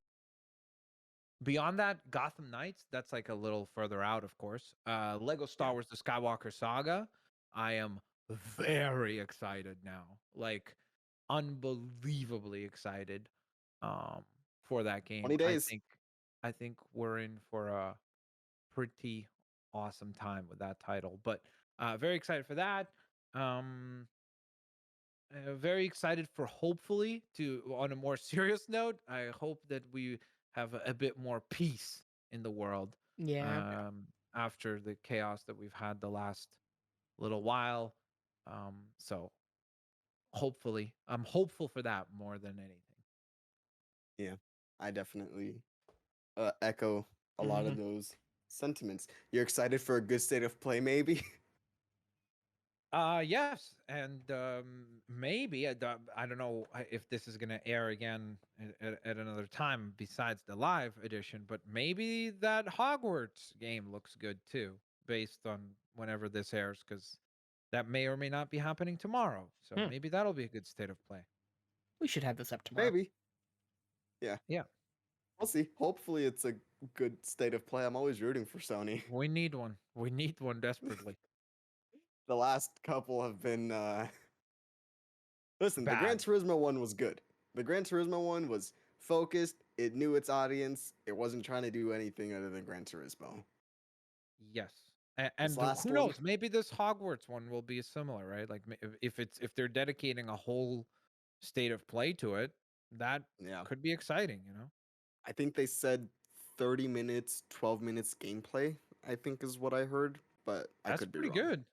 Beyond that, Gotham Knights, that's like a little further out, of course. Lego Star Yeah. Wars The Skywalker Saga. I am very excited now. Like unbelievably excited um for that game. 20 days. I think we're in for a pretty awesome time with that title. But very excited for that. Um very excited for hopefully to on a more serious note. I hope that we have a bit more peace in the world Yeah. after the chaos that we've had the last little while. So hopefully, I'm hopeful for that more than anything. Yeah. I definitely echo a lot of Mhm. those sentiments. You're excited for a good state of play, maybe? Yes, and maybe I don't know if this is going to air again at another time besides the live edition, but maybe that Hogwarts game looks good too, based on whenever this airs, because that may or may not be happening tomorrow. So Hmm. maybe that'll be a good state of play. We should have this up tomorrow. Maybe. Yeah. Yeah, We'll see. Hopefully, it's a good state of play. I'm always rooting for Sony. we need one. We need one desperately. The last couple have been. Listen, the Gran Bad. Turismo one was good. The Gran Turismo one was focused. It knew its audience. It wasn't trying to do anything other than Gran Turismo. Yes. This And last who one, knows? Maybe this Hogwarts one will be similar, right? Like if they're dedicating a whole state of play to it, that yeah, could be exciting, you know? I think they said 30 minutes, 12 minutes gameplay, I think is what I heard, but I That's could be pretty wrong. good.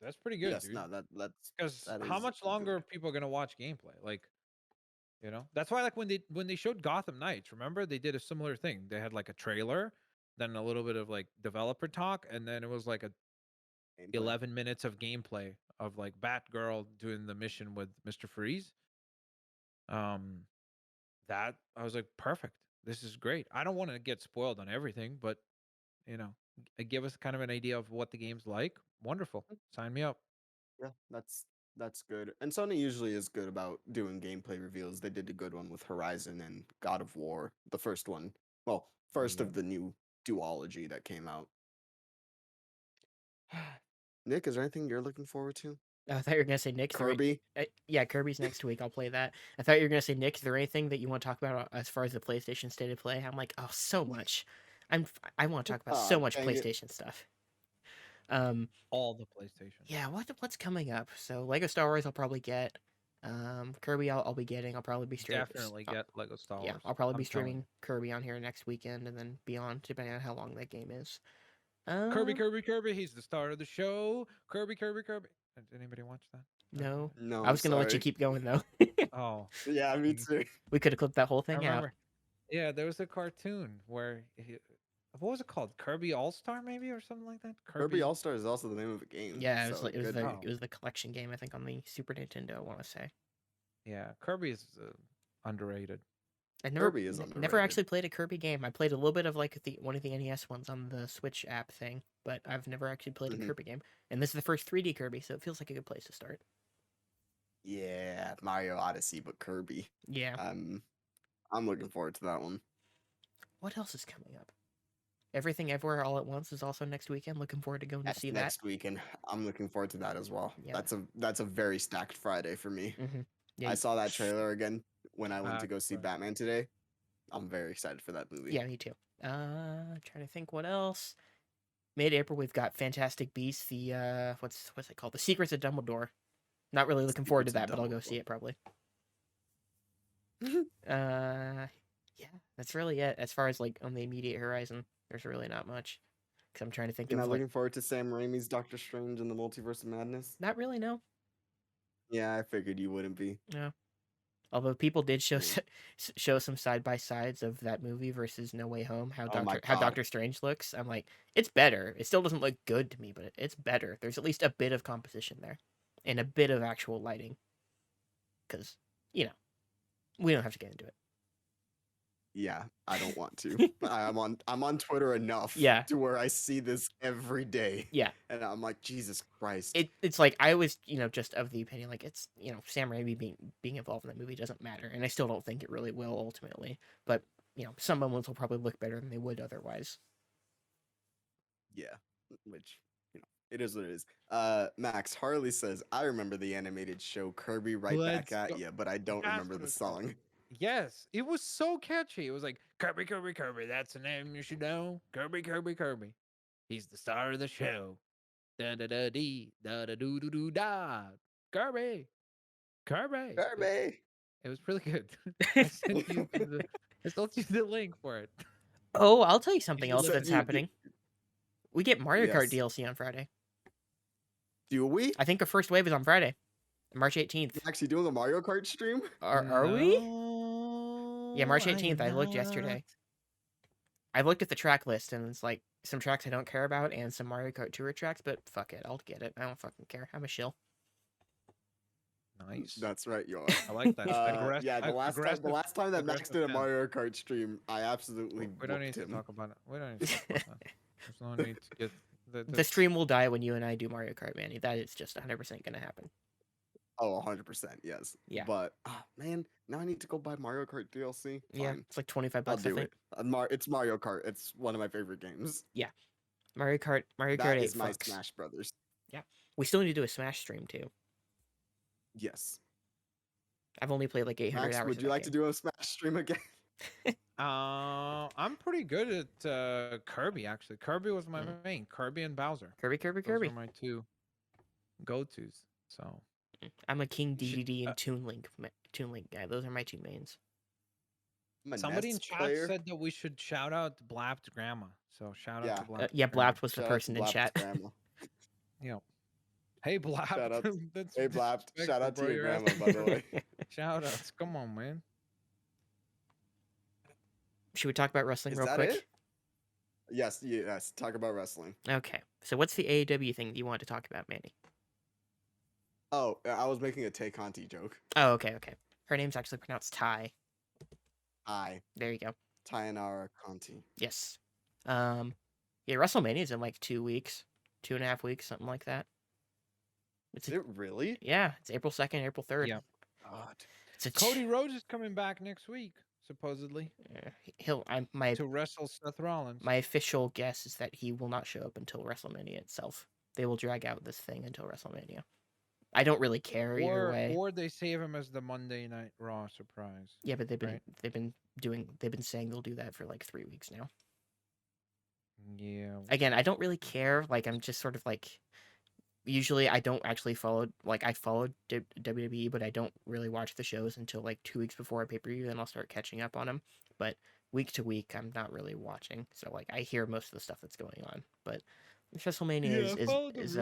That's pretty good, Yes, dude. no, Because that how is much longer good. are people gonna watch gameplay? Like, you know? That's why like when they showed Gotham Knights, remember they did a similar thing. They had like a trailer, then a little bit of like developer talk, and then it was like a Gameplay. 11 minutes of gameplay of like Batgirl doing the mission with Mr. Freeze. Um that I was like, perfect. This is great. I don't want to get spoiled on everything, but you know, give us kind of an idea of what the game's like. Wonderful. Sign me up. Yeah, that's good. And Sony usually is good about doing gameplay reveals. They did a good one with Horizon and God of War, the first one. Well, first Yep. of the new duology that came out. Nick, is there anything you're looking forward to? I thought you were gonna say Nick. Kirby? Yeah, Kirby's next week. I'll play that. I thought you were gonna say Nick. Is there anything that you want to talk about as far as the PlayStation State of Play? I'm like, oh, so much. I want to talk about Ah, so much dang it. PlayStation stuff. Um, All the PlayStation. yeah, what's coming up? So Lego Star Wars, I'll probably get. Kirby, I'll be getting. I'll probably be streaming. Definitely get Lego Star Yeah, Wars. I'll probably be I'm telling streaming you. Kirby on here next weekend, and then beyond, depending on how long that game is. Kirby, Kirby, Kirby. He's the star of the show. Kirby, Kirby, Kirby. Did anybody watch that? Never mind. No, No, I I'm was gonna let you sorry. keep going though. Oh, Yeah, me mm, too. We could have clipped that whole I thing out. remember. Yeah, there was a cartoon where what was it called? Kirby All Star, maybe, or something like that. Kirby Kirby. All Star is also the name of a game, Yeah, so it it was could be. Oh, it was the collection game I think on the Super Nintendo. I want to say. yeah. Kirby is underrated. I Kirby is never underrated. actually played a Kirby game. I played a little bit of like the one of the NES ones on the Switch app thing, but I've never actually played a Hmm. Kirby game. And this is the first 3D Kirby, so it feels like a good place to start. Yeah, Mario Odyssey, but Kirby. Yeah. I'm looking forward to that one. What else is coming up? Everything Everywhere All at Once is also next weekend. Looking forward to going to Yes, see that. next weekend. I'm looking forward to that as well. Yeah. That's a very stacked Friday for me. Mm-hmm. Yeah. I saw that trailer again when I went to Packed go see Friday. Batman today. I'm very excited for that movie. Yeah, me too. Trying to think what else. Mid-April, we've got Fantastic Beasts. The what's it called? The Secrets of Dumbledore. Not really looking forward to Secrets of that, but I'll go see Dumbledore. it probably. Yeah, that's really it. As far as like on the immediate horizon, there's really not much. Because I'm trying to think You're of not like, looking forward to Sam Raimi's Doctor Strange and the Multiverse of Madness? not really, no. Yeah, I figured you wouldn't be. No. Although people did show Ooh. show some side by sides of that movie versus No Way Home, Oh my how God. Doctor Strange looks. I'm like, it's better. It still doesn't look good to me, but it's better. There's at least a bit of composition there, and a bit of actual lighting. Because you know, we don't have to get into it. Yeah, I don't want to. I'm on Twitter enough Yeah. to where I see this every day, Yeah. and I'm like, Jesus Christ. It's like I was, just of the opinion like it's, Sam Raimi being involved in that movie doesn't matter, and I still don't think it really will ultimately. But some moments will probably look better than they would otherwise. Yeah, which it is what it is. Max Harley says, I remember the animated show Kirby Right Back Let's at go. You, but I don't That's remember what the it's called. song. Yes, it was so catchy. It was like Kirby, Kirby, Kirby. That's the name you should know. Kirby, Kirby, Kirby. He's the star of the show. Da da da dee da da doo doo doo da. Kirby, Kirby. Kirby. It was really good. I sent you the link for it. Oh, I'll tell you something You else look that's at happening. We get Mario Kart Yes. DLC on Friday. Do we? I think the first wave is on Friday, March 18th. We're actually doing a Mario Kart stream? Are we? Yeah, March No, I 18th. am I looked yesterday. not. I looked at the track list, and it's like some tracks I don't care about and some Mario Kart Tour tracks, but fuck it, I'll get it. I don't fucking care. I'm a shill. Nice. That's right, you are. I like that. Yeah, the last time that Max aggressive did a fan. Mario Kart stream, I absolutely We don't need whooped to him. talk about it. We don't need to talk about that. There's no need to get The stream will die when you and I do Mario Kart, Manny. That is just 100% going to happen. Oh, 100%, yes. Yeah. But, man, now I need to go buy Mario Kart DLC. Fine. Yeah, it's like $25, I'll I do think. it. It's Mario Kart. It's one of my favorite games. Yeah. Mario Kart That 8 is my fucks. Smash Brothers. Yeah. We still need to do a Smash stream, too. Yes. I've only played like 800 Max, hours would of you that like game. to do a Smash stream again? I'm pretty good at Kirby, actually. Kirby was my main. Kirby and Bowser. Kirby. Those are my two go-tos. So I'm a King You should- DDD and Toon Link guy. Those are my two mains. I'm a somebody in NES chat player. said that we should shout out Blap's grandma. So shout out to Blap's Yeah, grandma. Blapt was the Shout out to person in Blap's chat. grandma. Yeah. Hey Blap. Shout out- That's Hey, Blap, shout out to disrespectful, your bro. grandma, by the way. Shout outs. Come on, man. Should we talk about wrestling Is real that quick? it? Yes. Talk about wrestling. Okay. So what's the AEW thing that you want to talk about, Manny? Oh, I was making a Tay Conti joke. Oh, okay. Her name's actually pronounced Ty. There you go. Tayanara Conti. Yes. Yeah, WrestleMania's in like 2 weeks, 2.5 weeks, something like that. Is it really? Yeah, it's April 2nd, April 3rd. Yeah. God. It's a Cody Rhodes is coming back next week, supposedly, to wrestle Seth Rollins. My official guess is that he will not show up until WrestleMania itself. They will drag out this thing until WrestleMania. I don't really care either way. Or they save him as the Monday Night Raw surprise. Yeah, but they've been saying they'll do that for like 3 weeks now. Yeah. Again, I don't really care. Like, I'm just sort of like, usually I don't actually follow, like, I followed WWE, but I don't really watch the shows until like 2 weeks before a pay-per-view, then I'll start catching up on them. But week to week, I'm not really watching. So like, I hear most of the stuff that's going on. But WrestleMania is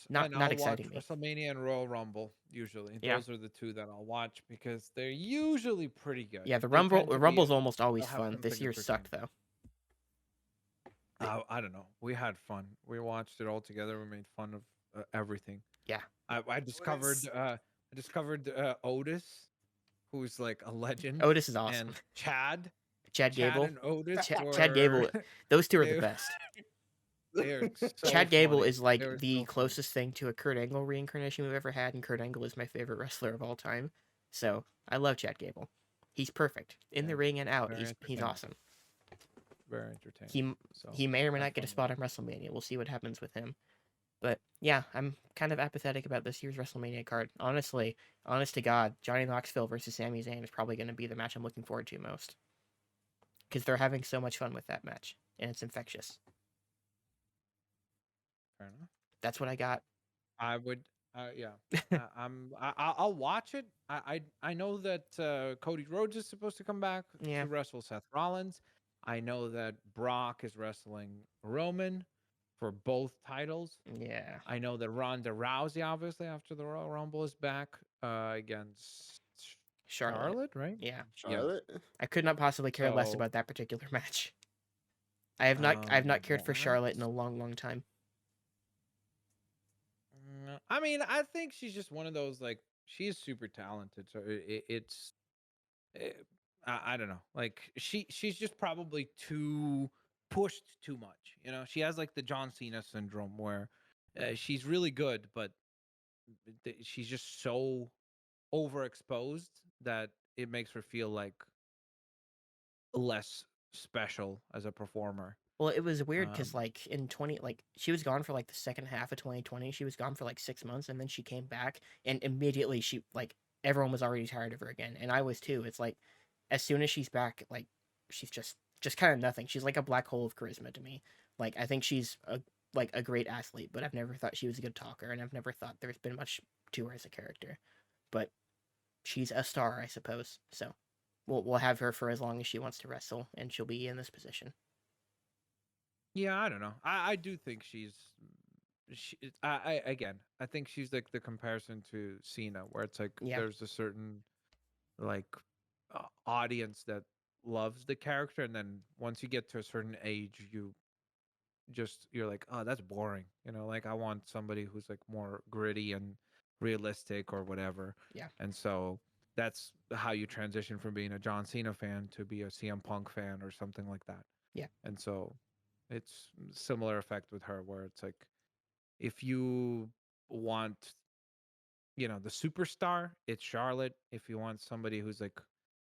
not exciting me. WrestleMania and Royal Rumble usually. Yeah. Those are the two that I'll watch because they're usually pretty good. Yeah, the They tend to be- Rumble's almost always they'll have fun. This something year sucked entertaining. though. I don't know. We had fun. We watched it all together. We made fun of everything. Yeah. I discovered Otis, who's like a legend. Otis is awesome. And Chad Gable. and Otis. Chad Gable. Those two are the they- best. They're so Chad Gable funny. is like They're the so funny. closest thing to a Kurt Angle reincarnation we've ever had, and Kurt Angle is my favorite wrestler of all time. So I love Chad Gable. He's perfect in the Yeah, ring and out. very He's entertaining. awesome. Very entertaining. He may or may have not get a fun spot with on WrestleMania. We'll see what happens with him. But yeah, I'm kind of apathetic about this year's WrestleMania card. Honestly, honest to God, Johnny Knoxville versus Sami Zayn is probably going to be the match I'm looking forward to most. Because they're having so much fun with that match, and it's infectious. Fair enough. That's what I got. I would, yeah. I'll watch it. I know that Cody Rhodes is supposed to come back Yeah. to wrestle Seth Rollins. I know that Brock is wrestling Roman for both titles. Yeah. I know that Ronda Rousey, obviously, after the Royal Rumble, is back against Charlotte. right? Yeah. Yeah. Charlotte. I could not possibly care less So, about that particular match. I have not cared for Charlotte in a long, long time. I mean, I think she's just one of those, like, she's super talented. So I don't know. Like, she's just probably too pushed too much. You know, she has like the John Cena syndrome where she's really good, but she's just so overexposed that it makes her feel like less special as a performer. Well, it was weird because Um, like in 20, like she was gone for like the second half of 2020. She was gone for like 6 months, and then she came back, and immediately she like everyone was already tired of her again, and I was too. It's like as soon as she's back, like she's just kind of nothing. She's like a black hole of charisma to me. Like I think she's a great athlete, but I've never thought she was a good talker, and I've never thought there's been much to her as a character. But she's a star, I suppose. So we'll have her for as long as she wants to wrestle, and she'll be in this position. yeah, I don't know. I do think I again, I think she's like the comparison to Cena, where it's like Yeah. there's a certain like audience that loves the character, and then once you get to a certain age, you're like, oh, that's boring. You know, like I want somebody who's like more gritty and realistic or whatever. Yeah. And so that's how you transition from being a John Cena fan to be a CM Punk fan or something like that. Yeah. And so it's similar effect with her, where it's like if you want, you know, the superstar, it's Charlotte. If you want somebody who's like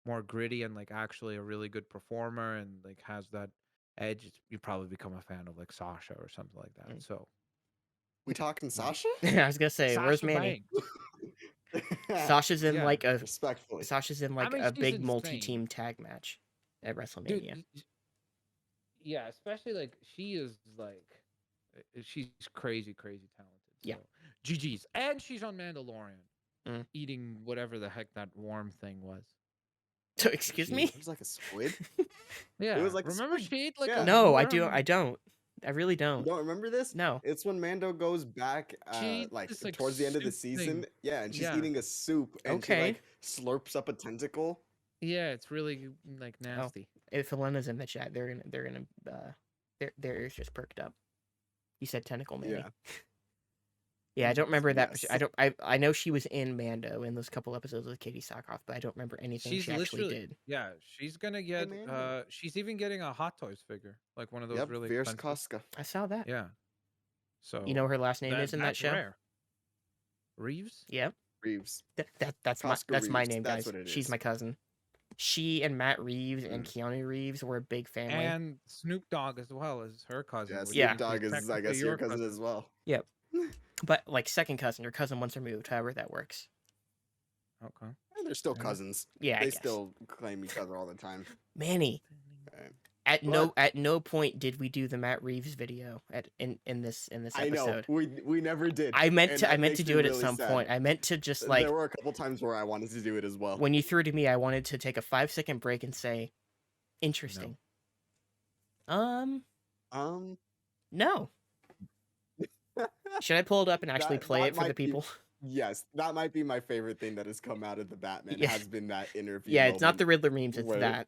more gritty and like actually a really good performer and like has that edge, you probably become a fan of like Sasha or something like that. Mm. So We talking yeah. Sasha? I was gonna say, where's Sasha Manny? Banks. Sasha's in Yeah. like a Respectfully. Sasha's in I like mean, a she's big insane. multi-team tag match at Dude, WrestleMania. yeah, especially like she is like she's crazy, crazy talented. So Yeah. GG's. And she's on Mandalorian Mm. eating whatever the heck that worm thing was. So excuse me? It was like a squid. Yeah. It was like a remember squid. she ate like Yeah. a No, I worm? don't. I really You don't. don't remember this? No. It's when Mando goes back, She ate like this like towards the end of the soup season. thing. Yeah, and she's Yeah. eating a soup, and she Okay. like slurps up a tentacle. Yeah, it's really like nasty. If Elena's in the chat, they're gonna their ears just perked up. You said tentacle Manny. Yeah. Yeah, I don't remember that. Yes. I know she was in Mando in those couple episodes with Katie Sackhoff, but I don't remember anything She's she actually literally did. yeah, she's gonna get Mando. she's even getting a Hot Toys figure, like one of those Yep, really fierce expensive. Casca. I saw that. Yeah. So You know what her last name is in that that's show? rare. Reeves? Yep. Reeves. That's Casca my Reeves, name, that's guys. what it She's is. my cousin. She and Matt Reeves and Keanu Reeves were a big family. And Snoop Dogg as well as her cousin. Yeah, which Yeah. Snoop Dogg is, I technically guess, your cousin as well. Yep. But like second cousin or cousin once removed, however that works. Okay. And they're still Yeah. cousins. Yeah, I They guess. still claim each other all the time. Manny, Okay. at no point did we do the Matt Reeves video in this I know episode. we never did. I meant and to that makes do me it at really some sad. point. I meant to just like There were a couple times where I wanted to do it as well. when you threw to me, I wanted to take a 5-second break and say, interesting. Um, No. Should I pull it up and actually play that it for the might be- people? Yes, that might be my favorite thing that has come out of the Batman. Yeah. Has been that interview. Yeah, it's not moment the Riddler memes, it's where- that.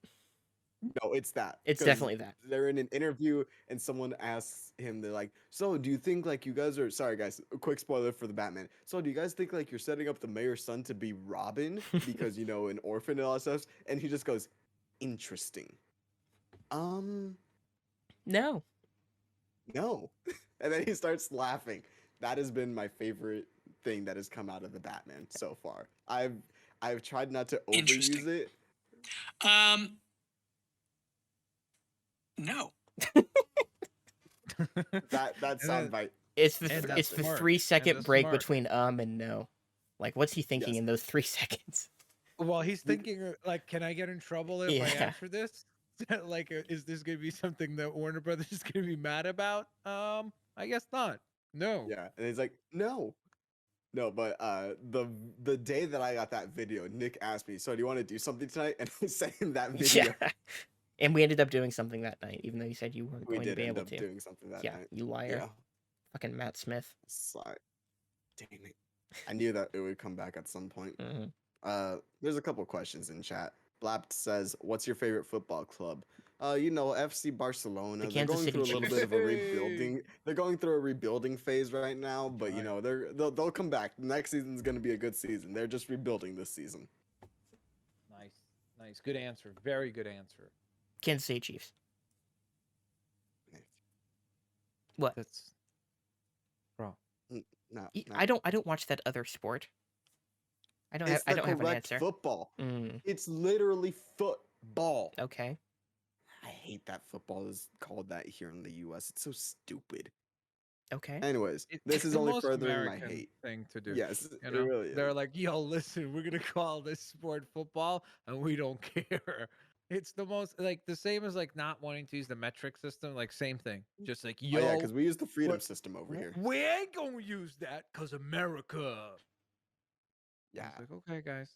No, it's that. It's 'cause definitely that. They're in an interview and someone asks him, they're like, "So, do you think like you guys are sorry guys, a quick spoiler for the Batman. So, do you guys think like you're setting up the mayor's son to be Robin because you know an orphan and all that stuff?" And he just goes, "Interesting." No. No. And then he starts laughing. That has been my favorite thing that has come out of the Batman so far. I've tried not to Interesting. overuse it. No. That soundbite. It's the And it's that's the smart. 3-second And break smart. between and no. Like what's he thinking Yes. in those 3 seconds? Well, he's thinking like, can I get in trouble if I Yeah. answer this? Like, is this gonna be something that Warner Brothers is gonna be mad about? I guess not. No. Yeah, and he's like, no, but the day that I got that video, Nick asked me, "So do you want to do something tonight?" And I sent him that video. Yeah. And we ended up doing something that night, even though you said you weren't We going to did be end able up to. doing something that Yeah, night. you liar. Yeah, Fucking Matt Smith. dang it! I knew that it would come back at some point. Mhm. There's a couple questions in chat. Blapt says, "What's your favorite football club?" FC The Barcelona. They're Kansas going City through a little Chiefs. bit of a rebuilding. They're going through a rebuilding phase right now, but Right. they'll come back. Next season's going to be a good season. They're just rebuilding this season. Nice. Good answer. Very good answer. Kansas City Chiefs. What? That's bro. No, I don't watch that other sport. I don't it's have the an correct answer. football. Mm, It's literally football. okay. I hate that football is called that here in the U.S. It's so stupid. Okay. Anyways, It's this is the only most furthering my American hate. thing to do. Yes, You it know, really they're is. like, "Yo, listen, we're gonna call this sport football, and we don't care." It's the most like the same as like not wanting to use the metric system. Like same thing. Just like, Oh yeah, yo, because we use the freedom what system over here. we ain't gonna use that because America. I Yeah. was like, okay, guys,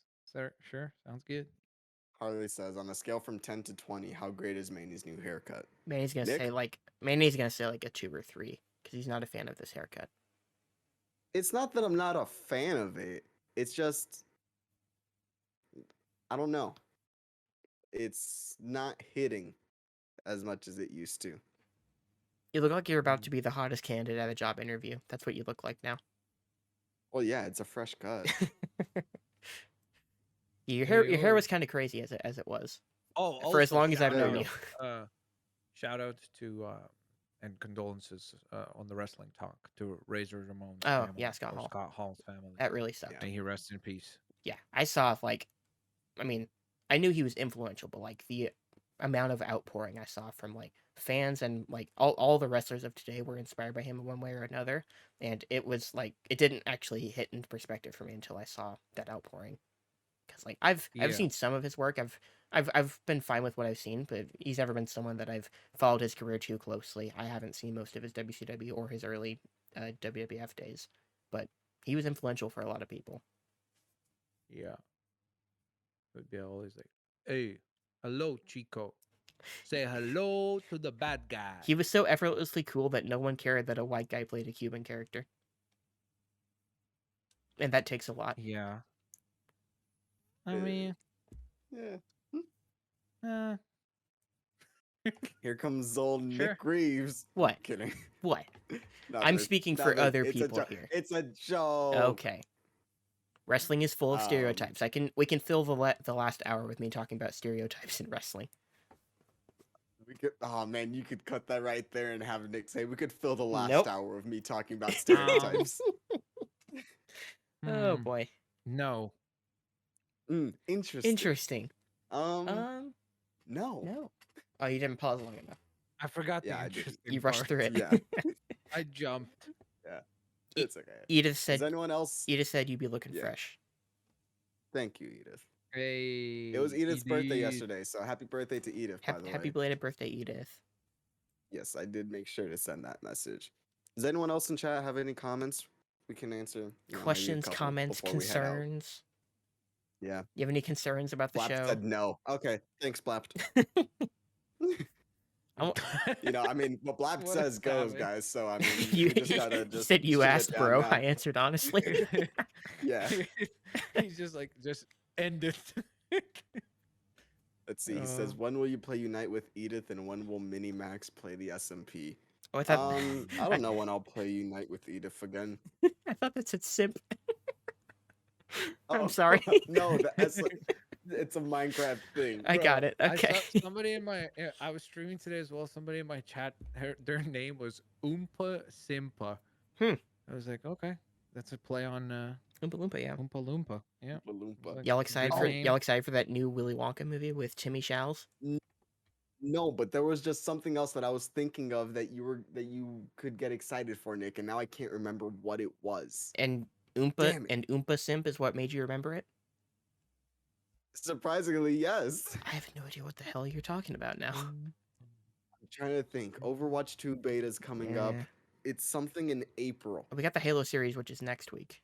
sure, sounds good. Harley says, on a scale from 10 to 20, how great is Manny's new haircut? Manny's gonna Nick? say like a 2 or 3 because he's not a fan of this haircut. It's not that I'm not a fan of it. It's just, I don't know. It's not hitting as much as it used to. You look like you're about to be the hottest candidate at a job interview. That's what you look like now. Well, yeah, it's a fresh cut. Your hair Ayo. was kind of crazy as it was. Oh, For as also, long as I've shout known you. out, shout out to and condolences on the wrestling talk to Razor Ramon's Oh, family. yeah, Scott or Hall. Scott Hall's family. That really sucked. May he rest in peace. Yeah, I saw like, I mean, I knew he was influential, but like the amount of outpouring I saw from like fans and like all the wrestlers of today were inspired by him in one way or another, and it was like it didn't actually hit into perspective for me until I saw that outpouring. Because like I've Yeah. seen some of his work. I've been fine with what I've seen, but he's never been someone that I've followed his career too closely. I haven't seen most of his WCW or his early WWF days, but he was influential for a lot of people. Yeah. Would be always like, hey, hello, Chico. Say hello to the bad guy. He was so effortlessly cool that no one cared that a white guy played a Cuban character. And that takes a lot. Yeah. I mean, Yeah. Here comes old Sure. Nick Reeves. What? Kidding. What? No, I'm there's- speaking no, for there's- other it's a people jo- here. It's a joke. Okay. Wrestling is full of stereotypes. We can fill the last hour with me talking about stereotypes in wrestling. We could. Oh man, you could cut that right there and have Nick say, "We could fill the last Nope. hour of me talking about stereotypes." Oh boy. No. Interesting. Interesting. No. No. Oh, you didn't pause long enough. I forgot Yeah, the I didn't. interesting You rushed part. through it. Yeah. I jumped. It's okay. Edith Does said anyone else? Edith said you'd be looking Yeah. fresh. Thank you, Edith. Hey. It was Edith's birthday Edith. yesterday, so happy birthday to Edith, by the Happy way. belated birthday, Edith. Yes, I did make sure to send that message. Does anyone else in chat have any comments we can answer? Maybe a Questions, couple comments, before we head out. concerns? Yeah. You have any concerns about the Blapt show? said no. Okay, thanks, Blapt. I mean, what Blapt What a says goes, savage. guys. So I mean, You we just gotta he said you shut it asked, down bro. now. I answered honestly. Yeah. He's just like, just end it. Let's see. He says, "When will you play Unite with Edith, and when will Mini Max play the SMP?" Oh, I thought I don't know when I'll play Unite with Edith again. I thought that said simp. Oh, I'm sorry. No, it's a Minecraft thing. I got it. I Okay. saw somebody in my, I was streaming today as well. Somebody in my chat, their name was Oompa Simpa. I was like, okay, that's a play on Oompa Loompa, yeah. Oompa Loompa. Yeah. Loompa. Like, Y'all excited for name. y'all excited for that new Willy Wonka movie with Timmy Chalamet? No, but there was just something else that I was thinking of that you could get excited for, Nick, and now I can't remember what it was. And Damn Oompa it. and Oompa Simp is what made you remember it? Surprisingly, yes. I have no idea what the hell you're talking about now. I'm trying to think. Overwatch 2 beta's coming up. Yeah. It's something in April. We got the Halo series, which is next week.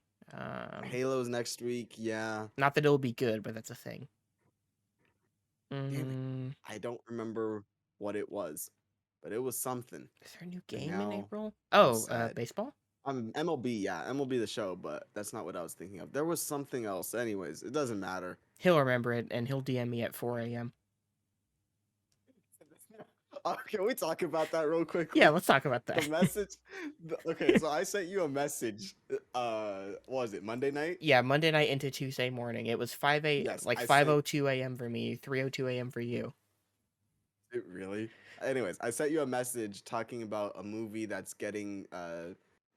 Halo's next week, yeah. Not that it'll be good, but that's a thing. Damn it. I don't remember what it was, but it was something. Is there a new game in now April? I'm Oh, sad. baseball? MLB, yeah, MLB the show, but that's not what I was thinking of. There was something else. Anyways, it doesn't matter. He'll remember it, and he'll DM me at 4 a.m. Can we talk about that real quickly? Yeah, let's talk about The that. message. Okay, so I sent you a message. What was it, Monday night? Yeah, Monday night into Tuesday morning. It was 5 a Yes, like I 5:02 a.m. for me, 3:02 a.m. for you. It really? Anyways, I sent you a message talking about a movie that's getting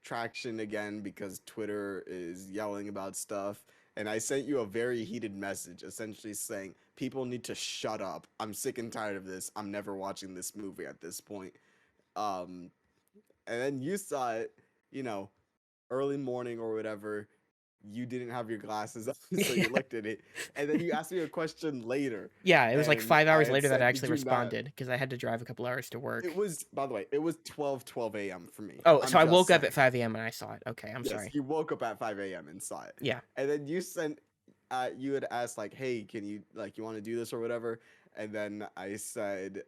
traction again because Twitter is yelling about stuff. And I sent you a very heated message essentially saying, people need to shut up. I'm sick and tired of this. I'm never watching this movie at this point. Um, and then you saw it, you know, early morning or whatever. You didn't have your glasses on, so you looked at it. And then you asked me a question later. Yeah, it was like And 5 I hours had later that I said, actually "Did you not?" responded because I had to drive a couple hours to work. It was, by the way, it was 12 a.m. for me. Oh, I'm so I just woke up saying. at 5 a.m. and I saw it. Okay, I'm Yes, sorry. you woke up at 5 a.m. and saw it. Yeah. And then you sent, you had asked like, "Hey, can you like you want to do this or whatever?" And then I said,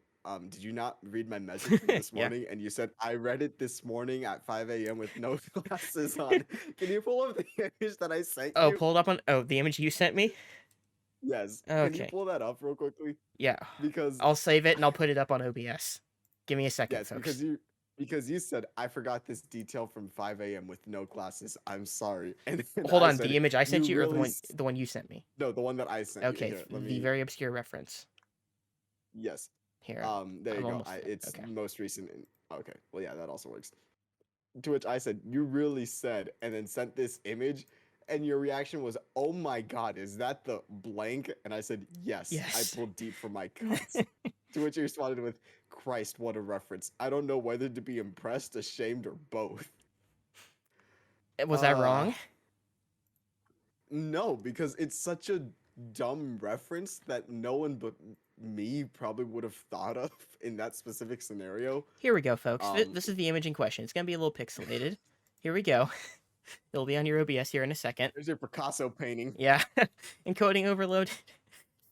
"Did you not read my message from this Yeah. morning?" And you said, "I read it this morning at 5 a.m. with no glasses on." Can you pull up the image that I sent Oh, you? pull it up on. Oh, the image you sent me. Yes. Can you Okay. pull that up real quickly? Yeah. Because I'll save it and I'll put it up on OBS. Give me a second, yes, folks. because you said I forgot this detail from 5 a.m. with no glasses. I'm sorry. And then Hold I on, said, the image I sent "You you or really the one you sent me? no, the one that I sent you. Okay, Here, let the me very obscure reference. yes. Here, There you I'm go. almost there. It's Okay. most recent. Okay, well, yeah, that also works. To which I said, "You really said," and then sent this image, and your reaction was, "Oh my God, is that the blank?" And I said, "Yes." I Yes. pulled deep from my guts. To which you responded with, "Christ, what a reference! I don't know whether to be impressed, ashamed, or both." Was I wrong? No, because it's such a dumb reference that no one but me probably would have thought of in that specific scenario. Here we go, folks. Um, This is the image in question. It's gonna be a little pixelated. Here we go. It'll be on your OBS here in a second. there's your Picasso painting. Yeah, encoding overload.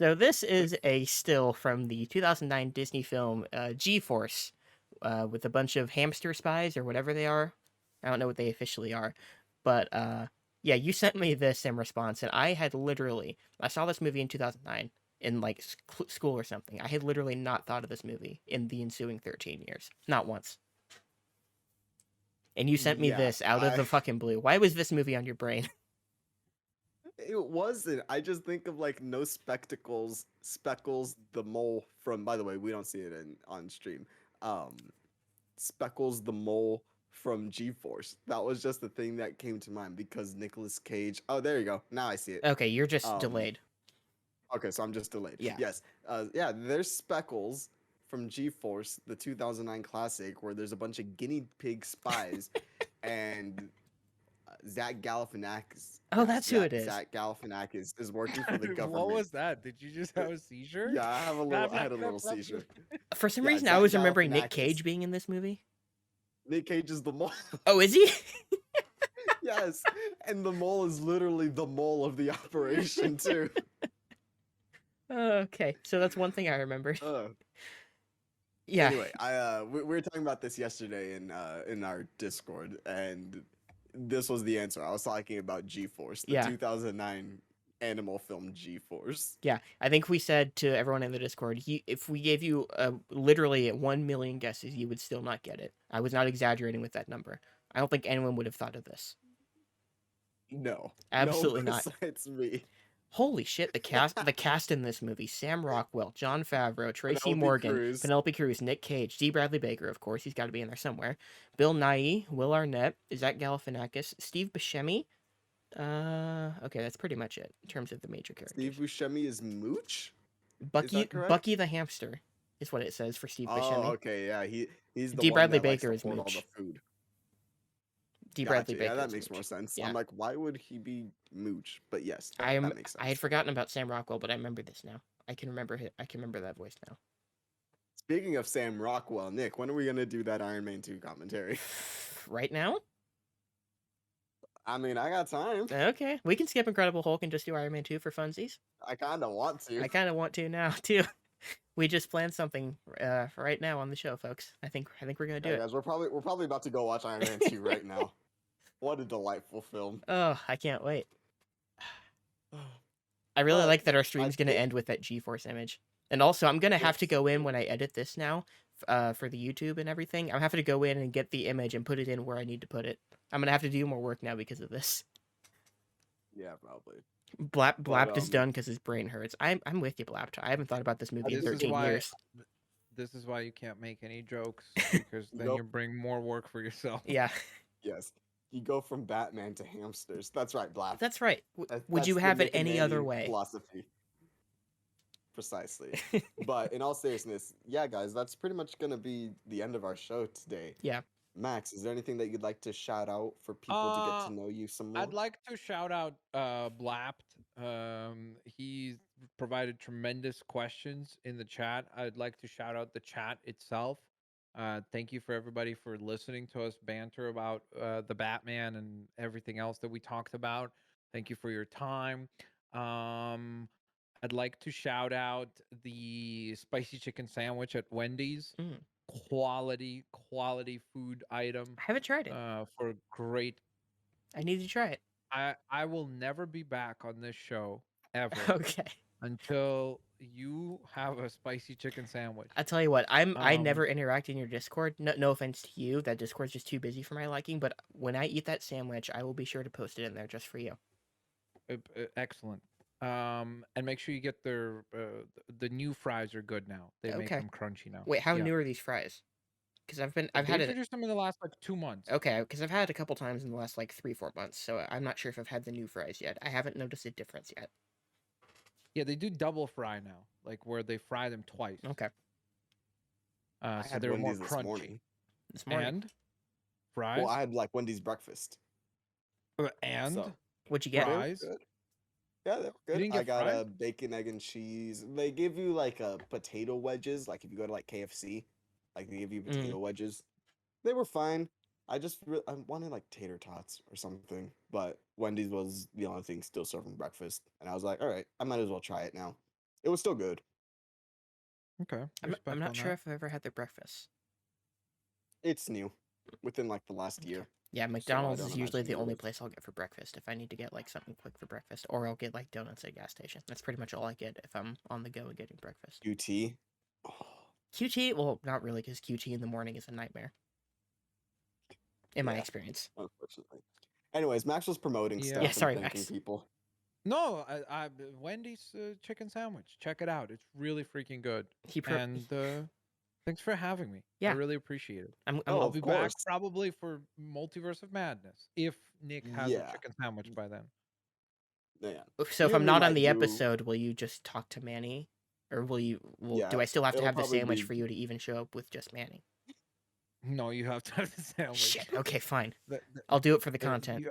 So this is a still from the 2009 Disney film G-Force, with a bunch of hamster spies or whatever they are. I don't know what they officially are, but yeah, you sent me this in response, and I saw this movie in 2009 in like school or something. I had literally not thought of this movie in the ensuing 13 years, not once. And you sent me Yeah, this out of the fucking blue. Why was this movie on your brain? it wasn't. I just think of like No Spectacles, Speckles the mole from. By the way, we don't see it on stream. Um, Speckles the mole from G-Force. That was just the thing that came to mind because Nicolas Cage. Oh, there you go. Now I see it. Okay, you're just Um, delayed. Okay, so I'm just delayed. Yeah. Yes. Yeah, there's Speckles from G-Force, the 2009 classic, where there's a bunch of guinea pig spies, and Zach Galifianakis. Oh, yes, that's who it is. Zach Galifianakis is working for the What government. was that? Did you just have a seizure? Yeah, I had a little seizure. For some Yeah, reason, I Zach was remembering Nick Galifianakis. Cage being in this movie. Nick Cage is the mole. Oh, is he? Yes, and the mole is literally the mole of the operation too. Okay, so that's one thing I remembered. Yeah. Anyway, we were talking about this yesterday in our Discord, and this was the answer. I was talking about G-Force, the Yeah. 2009 animal film G-Force. Yeah, I think we said to everyone in the Discord, if we gave you literally 1 million guesses, you would still not get it. I was not exaggerating with that number. I don't think anyone would have thought of this. No, Absolutely no not. besides me. Holy shit, the cast in this movie: Sam Rockwell, Jon Favreau, Tracy Penelope Morgan, Cruz. Penelope Cruz, Nick Cage, D. Bradley Baker, of course, he's got to be in there somewhere. Bill Nighy, Will Arnett, Zach Galifianakis, Steve Buscemi. Okay, that's pretty much it in terms of the major characters. Steve Buscemi is Mooch. Bucky correct? Bucky the hamster is what it says for Steve Buscemi. Oh, okay, yeah, he's the D. one Bradley that likes Baker to is hoard all Mooch. the food. D. Bradley Gotcha, Baker. yeah, that is makes more Mooch. sense. Yeah. I'm like, why would he be Mooch? But yes, I that makes sense. had forgotten about Sam Rockwell, but I remember this now. I can remember that voice now. Speaking of Sam Rockwell, Nick, when are we gonna do that Iron Man 2 commentary? Right now? I mean, I got time. Okay, we can skip Incredible Hulk and just do Iron Man 2 for funsies. I kind of want to. I kind of want to now too. We just planned something right now on the show, folks. I think we're gonna do Yeah, it. guys, we're probably about to go watch Iron Man 2 right now. What a delightful film. Oh, I can't wait. I really But like that our I stream's gonna think end with that GeForce image. And also, I'm gonna have to yes. go in when I edit this now, for the YouTube and everything. I'm having to go in and get the image and put it in where I need to put it. I'm gonna have to do more work now because of this. Yeah, probably. Blap But Blapt is done because his brain hurts. I'm with you, Blapt. I haven't thought about this movie in This is 13 why years. this is why you can't make any jokes, because you then go you bring more work for yourself. Yeah, yes. You go from Batman to hamsters. That's right, Blap. that's right. Would you That's the have it Nick and any other Manny way? philosophy. Precisely. But in all seriousness, yeah, guys, that's pretty much gonna be the end of our show today. Yeah. Max, is there anything that you'd like to shout out for people to get to know you some more? I'd like to shout out Blapt. He's provided tremendous questions in the chat. I'd like to shout out the chat itself. Thank you for everybody for listening to us banter about the Batman and everything else that we talked about. Thank you for your time. I'd like to shout out the spicy chicken sandwich at Wendy's. Mm. Quality food item I haven't tried it. for great. I need to try it. I will never be back on this show ever Okay. until you have a spicy chicken sandwich. I tell you what, I Um, never interact in your Discord. No offense to you, that Discord's just too busy for my liking. But when I eat that sandwich, I will be sure to post it in there just for you. Excellent. And make sure you get the new fries are good now. They make Okay. them crunchy now. Wait, how Yeah. new are these fries? Because I've They had it. introduced them in the last like 2 months. Okay, because I've had it a couple times in the last like 3-4 months, so I'm not sure if I've had the new fries yet. I haven't noticed a difference yet. Yeah, they do double fry now, like where they fry them twice. Okay. I So had they're more Wendy's this crunchy. morning. This morning. And fries. Well, I had like Wendy's breakfast. And So What'd you they get? were fries. good. Yeah, they were You good. didn't I get got fries? a bacon, egg, and cheese. They give you like a potato wedges, like if you go to like KFC, like they give you potato wedges. They were fine. I wanted like tater tots or something, but Wendy's was the only thing still serving breakfast, and I was like, all right, I might as well try it now. It was still good. Okay. I'm Respect not on sure that. if I've ever had their breakfast. It's new, within like the last Okay. year. Yeah, So I McDonald's don't is usually imagine the it only is. place I'll get for breakfast if I need to get like something quick for breakfast, or I'll get like donuts at a gas station. That's pretty much all I get if I'm on the go and getting breakfast. QT. Oh, QT, well, not really, because QT in the morning is a nightmare. In my yeah, experience. unfortunately. Anyways, Max was promoting Yeah. stuff Yeah, and sorry, thanking Max. people. No, Wendy's chicken sandwich. Check it out. It's really freaking good. And thanks for having me. I Yeah. really appreciate it. I'm Oh, I'll of be back course. probably for Multiverse of Madness if Nick has a Yeah. chicken sandwich by then. Yeah. So if Me I'm and you not on might the do- episode, will you just talk to Manny? Or will Yeah, do I still have to it'll have the probably sandwich be- for you to even show up with just Manny? No, you have to have the sandwich. Shit, okay, fine. The- I'll do it for the the- content.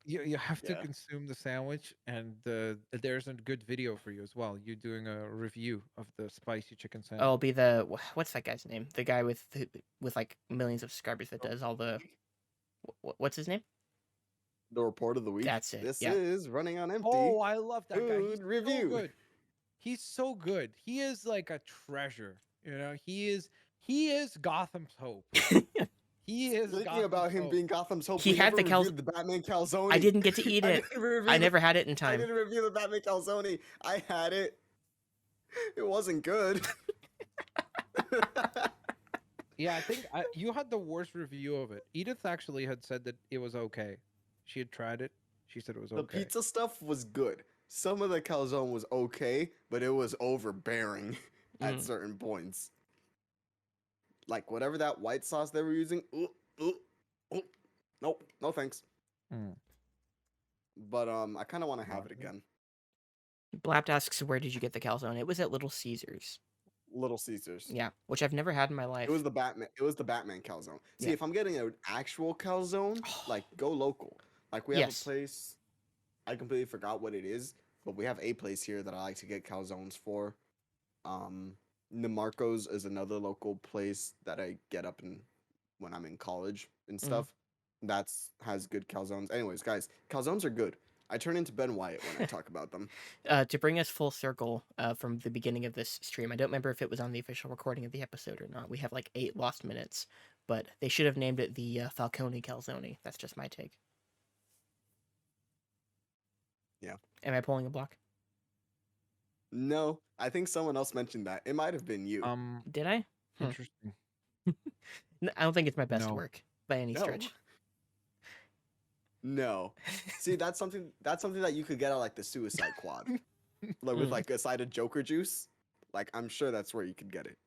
You have to Yeah. consume the sandwich, and there's a good video for you as well. You doing a review of the spicy chicken sandwich. Oh, I'll be what's that guy's name? The guy with like millions of subscribers that does all the what's his name? The report of the week. That's it, This yeah. is running on empty. Oh, I love that guy. He's Food review. so good. He's so good. He is like a treasure. You know, he is Gotham's hope. He is. Thinking Gotham's about him hope. being Gotham's hope. He we had never the reviewed the Batman calzone. I didn't get to eat it. I never had it in I time. didn't review the Batman calzone. I had it. It wasn't good. Yeah, I think you had the worst review of it. Edith actually had said that it was okay. She had tried it. She said it was The okay. pizza stuff was good. Some of the calzone was okay, but it was overbearing at certain points. Like whatever that white sauce they were using. Nope, no thanks. Mm. But I kind of want to have it again. Blapt asks, where did you get the calzone? It was at Little Caesars. Little Caesars. Yeah, which I've never had in my life. It was the Batman. It was the Batman calzone. See, Yeah. if I'm getting an actual calzone, like go local. Like we have Yes. a place. I completely forgot what it is, but we have a place here that I like to get calzones for. Nemarco's is another local place that I get up in when I'm in college and stuff. That's has good calzones. Anyways, guys, calzones are good. I turn into Ben Wyatt when I talk about them. To bring us full circle from the beginning of this stream, I don't remember if it was on the official recording of the episode or not. We have like 8 lost minutes, but they should have named it the Falcone Calzone. That's just my take. Yeah. Am I pulling a block? No, I think someone else mentioned that. It might have been you. Did I? Interesting. I don't think it's my best No. work by any No. stretch. No. See, that's something that you could get at like the Suicide Quad. Like with like a side of Joker juice. Like I'm sure that's where you could get it.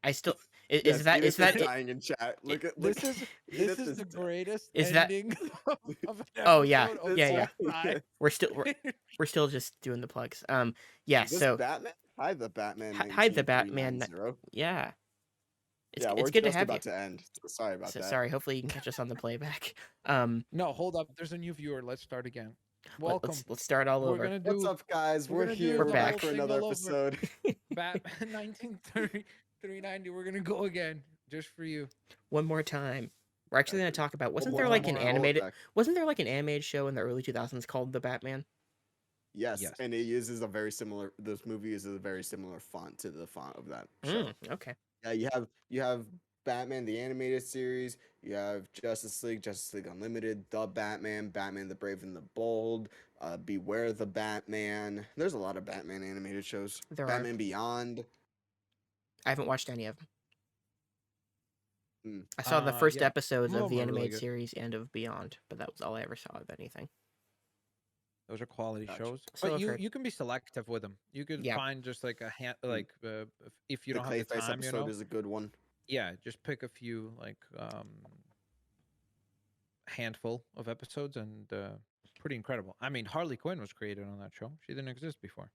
I still Yes, is that Edith is that dying in chat. Look. This is Edith the dying. greatest Is that- ending of an Oh, yeah. episode of Yeah, yeah. all time. we're still just doing the plugs. Yeah. Is this So Batman? Hi, the Batman. hi, the Batman. 19390. Yeah. Yeah, It's we're good to just have you. about to end. So sorry about that. Sorry. Hopefully you can catch us on the playback. No, hold up. There's a new viewer. Let's start again. Welcome. Let's start all We're over. gonna do What's up, guys? we're We're gonna here. do We're the back whole for thing another all over. episode. Batman 1930 390. We're gonna go again just for you. One more time. We're actually going to talk about. Wasn't One there more like an time. animated? Back. Wasn't there like an animated show in the early 2000s called The Batman? Yes, Yes. and it uses a very similar. This movie uses a very similar font to the font of that show. Okay. Yeah, you have Batman the animated series. You have Justice League Unlimited, The Batman, Batman the Brave and the Bold, Beware the Batman. There's a lot of Batman animated shows. There are. Batman Beyond. I haven't watched any of them. Hmm. I saw the first Yeah. episodes Some of of the them are really animated good. series and of Beyond, but that was all I ever saw of anything. Those are quality Gotcha. shows. So But I've you heard. you can be selective with them. You could Yeah. find just like a hand like if you The don't have the Clayface time, you episode know. is a good one. Yeah, just pick a few like handful of episodes and pretty incredible. I mean, Harley Quinn was created on that show. She didn't exist before.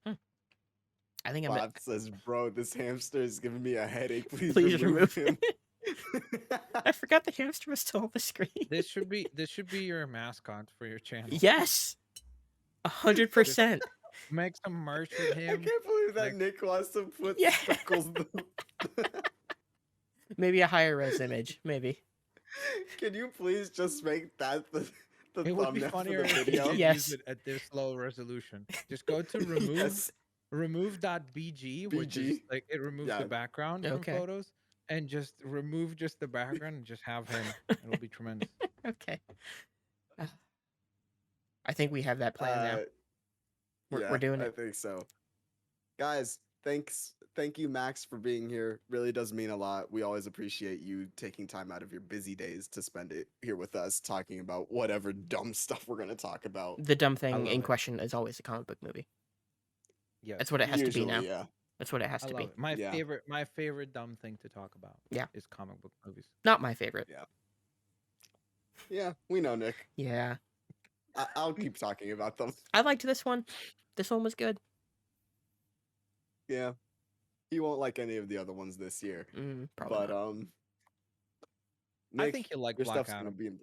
I think Bob says, "Bro, this hamster is giving me a headache. Please, Please remove remove him." I forgot the hamster was still on the screen. This should be your mascot for your channel. Yes, 100%. Make some merch with I him. can't believe that like- Nick wants to put Yeah. speckles. Maybe a higher res image. Maybe. Can you please just make that the It would be thumbnail for funnier the if you video? did Yes. use it at this low resolution. Just go to remove Yes. remove.bg, which is BG. like it removes Yeah. the background from Okay. photos, and just remove just the background and just have him. It'll be tremendous. Okay. I think we have that plan now. We're doing I it. think so. Guys, thank you, Max, for being here. Really does mean a lot. We always appreciate you taking time out of your busy days to spend it here with us, talking about whatever dumb stuff we're gonna talk about. The dumb thing love in it. question is always a comic book movie. Yeah, That's what it has to be now. Yeah. That's what it has I to love be. it. My Yeah. favorite dumb thing to talk about. Yeah. Is comic book movies. Not my favorite. Yeah, we know, Nick. Yeah. I'll keep talking about them. I liked this one. This one was good. Yeah. He won't like any of the other ones this year. Probably But not. Nick, I think he'll like your Black stuff's gonna Adam. be in.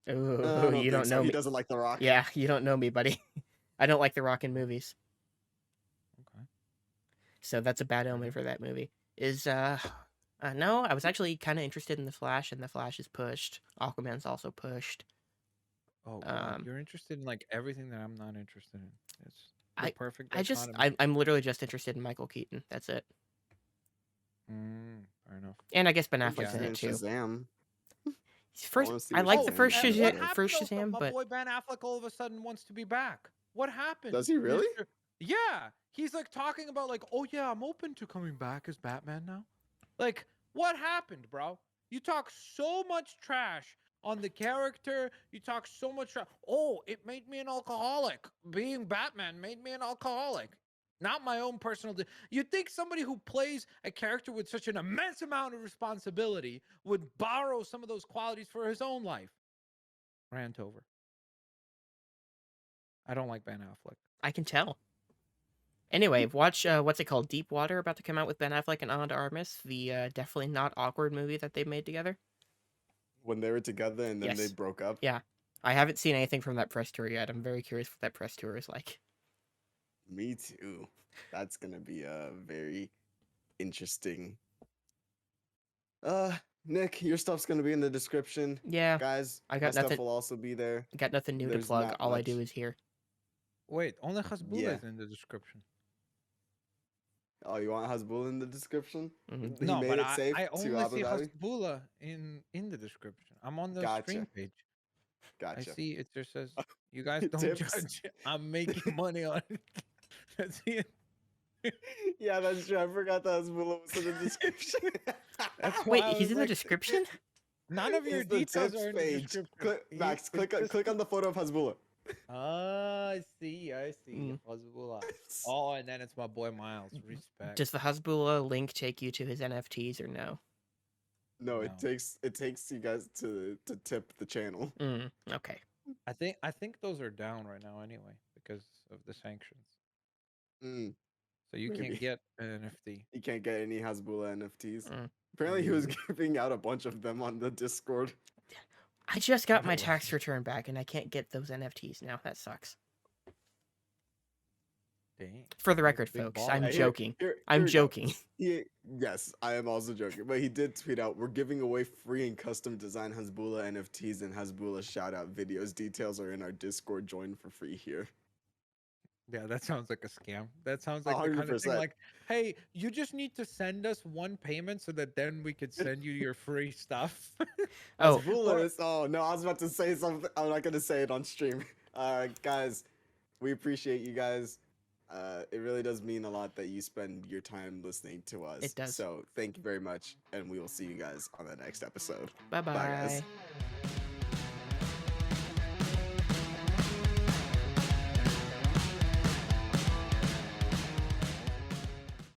Ooh, I you think don't so. know He me. doesn't like The Rock. Yeah, you don't know me, buddy. I don't like The Rock in movies. Okay. So that's a bad omen for that movie. No, I was actually kind of interested in The Flash, and The Flash is pushed. Aquaman's also pushed. Oh, God, Um, you're interested in like everything that I'm not interested in. It's the I- perfect. I just, dichotomy. I'm literally just interested in Michael Keaton. That's it. Fair enough. And I guess Ben Yeah. Affleck's in And it too. Shazam. First, wanna see I what like Shazam the is first about. Shazam, What first happened? Shazam, My but boy Ben Affleck all of a sudden wants to be back. What happened? Does he really? Yeah, he's like talking about like, oh yeah, I'm open to coming back as Batman now. Like, what happened, bro? You talk so much trash on the character. You talk so much trash. Oh, it made me an alcoholic. Being Batman made me an alcoholic. Not my own personal. You'd think somebody who plays a character with such an immense amount of responsibility would borrow some of those qualities for his own life. Rant over. I don't like Ben Affleck. I can tell. Anyway, watch what's it called? Deep Water, about to come out with Ben Affleck and Ana de Armas, the definitely not awkward movie that they made together. When they were together and then they Yes. broke up. Yeah. I haven't seen anything from that press tour yet. I'm very curious what that press tour is like. Me too. That's gonna be a very interesting. Nick, your stuff's gonna be in the description. Yeah, Guys, I my got stuff nothing- will also be there. got nothing new to There's plug. not All I much. do is here. Wait, only Hasbulla Yeah. is in the description. Oh, you want Hasbulla in the description? Mhm. He No, made but it safe I to only Abu see Dhabi? Hasbulla in the description. I'm on the Gotcha. stream page. I Gotcha. see it just says you guys don't Tips. judge. I'm making money on it. That's it. Yeah, that's true. I forgot that Hasbulla was in the description. That's why Wait, I he's was in the like, description? none of your It's the details tips are in the page. description. Max, It's just click on the photo of Hasbulla. ah, I see, I see. Mm. Hezbollah. Oh, and then it's my boy Miles. Respect. Does the Hasbulla link take you to his NFTs or no? No, No. it takes you guys to tip the channel. Okay. I think those are down right now anyway because of the sanctions. Mm, So you maybe. can't get an NFT. You can't get any Hasbulla NFTs. Mm. Apparently, he was giving out a bunch of them on the Discord. I just got my No tax way. return back and I can't get those NFTs now. That sucks. Dang. For the He's a record, big folks, baller. I'm Here- joking. here I'm we go. joking. Yes, I am also joking, but he did tweet out, "We're giving away free and custom design Hasbulla NFTs and Hasbulla shout out videos. Details are in our Discord. Join for free here." Yeah, that sounds like a scam. That sounds like the kind of thing 100%. like, hey, you just need to send us one payment so that then we could send you your free stuff. Oh, Hasbulla is. Oh no, I was about to say something. I'm not gonna say it on stream. Guys, we appreciate you guys. It really does mean a lot that you spend your time listening to us. It does. So thank you very much, and we will see you guys on the next episode. bye Bye, guys. bye.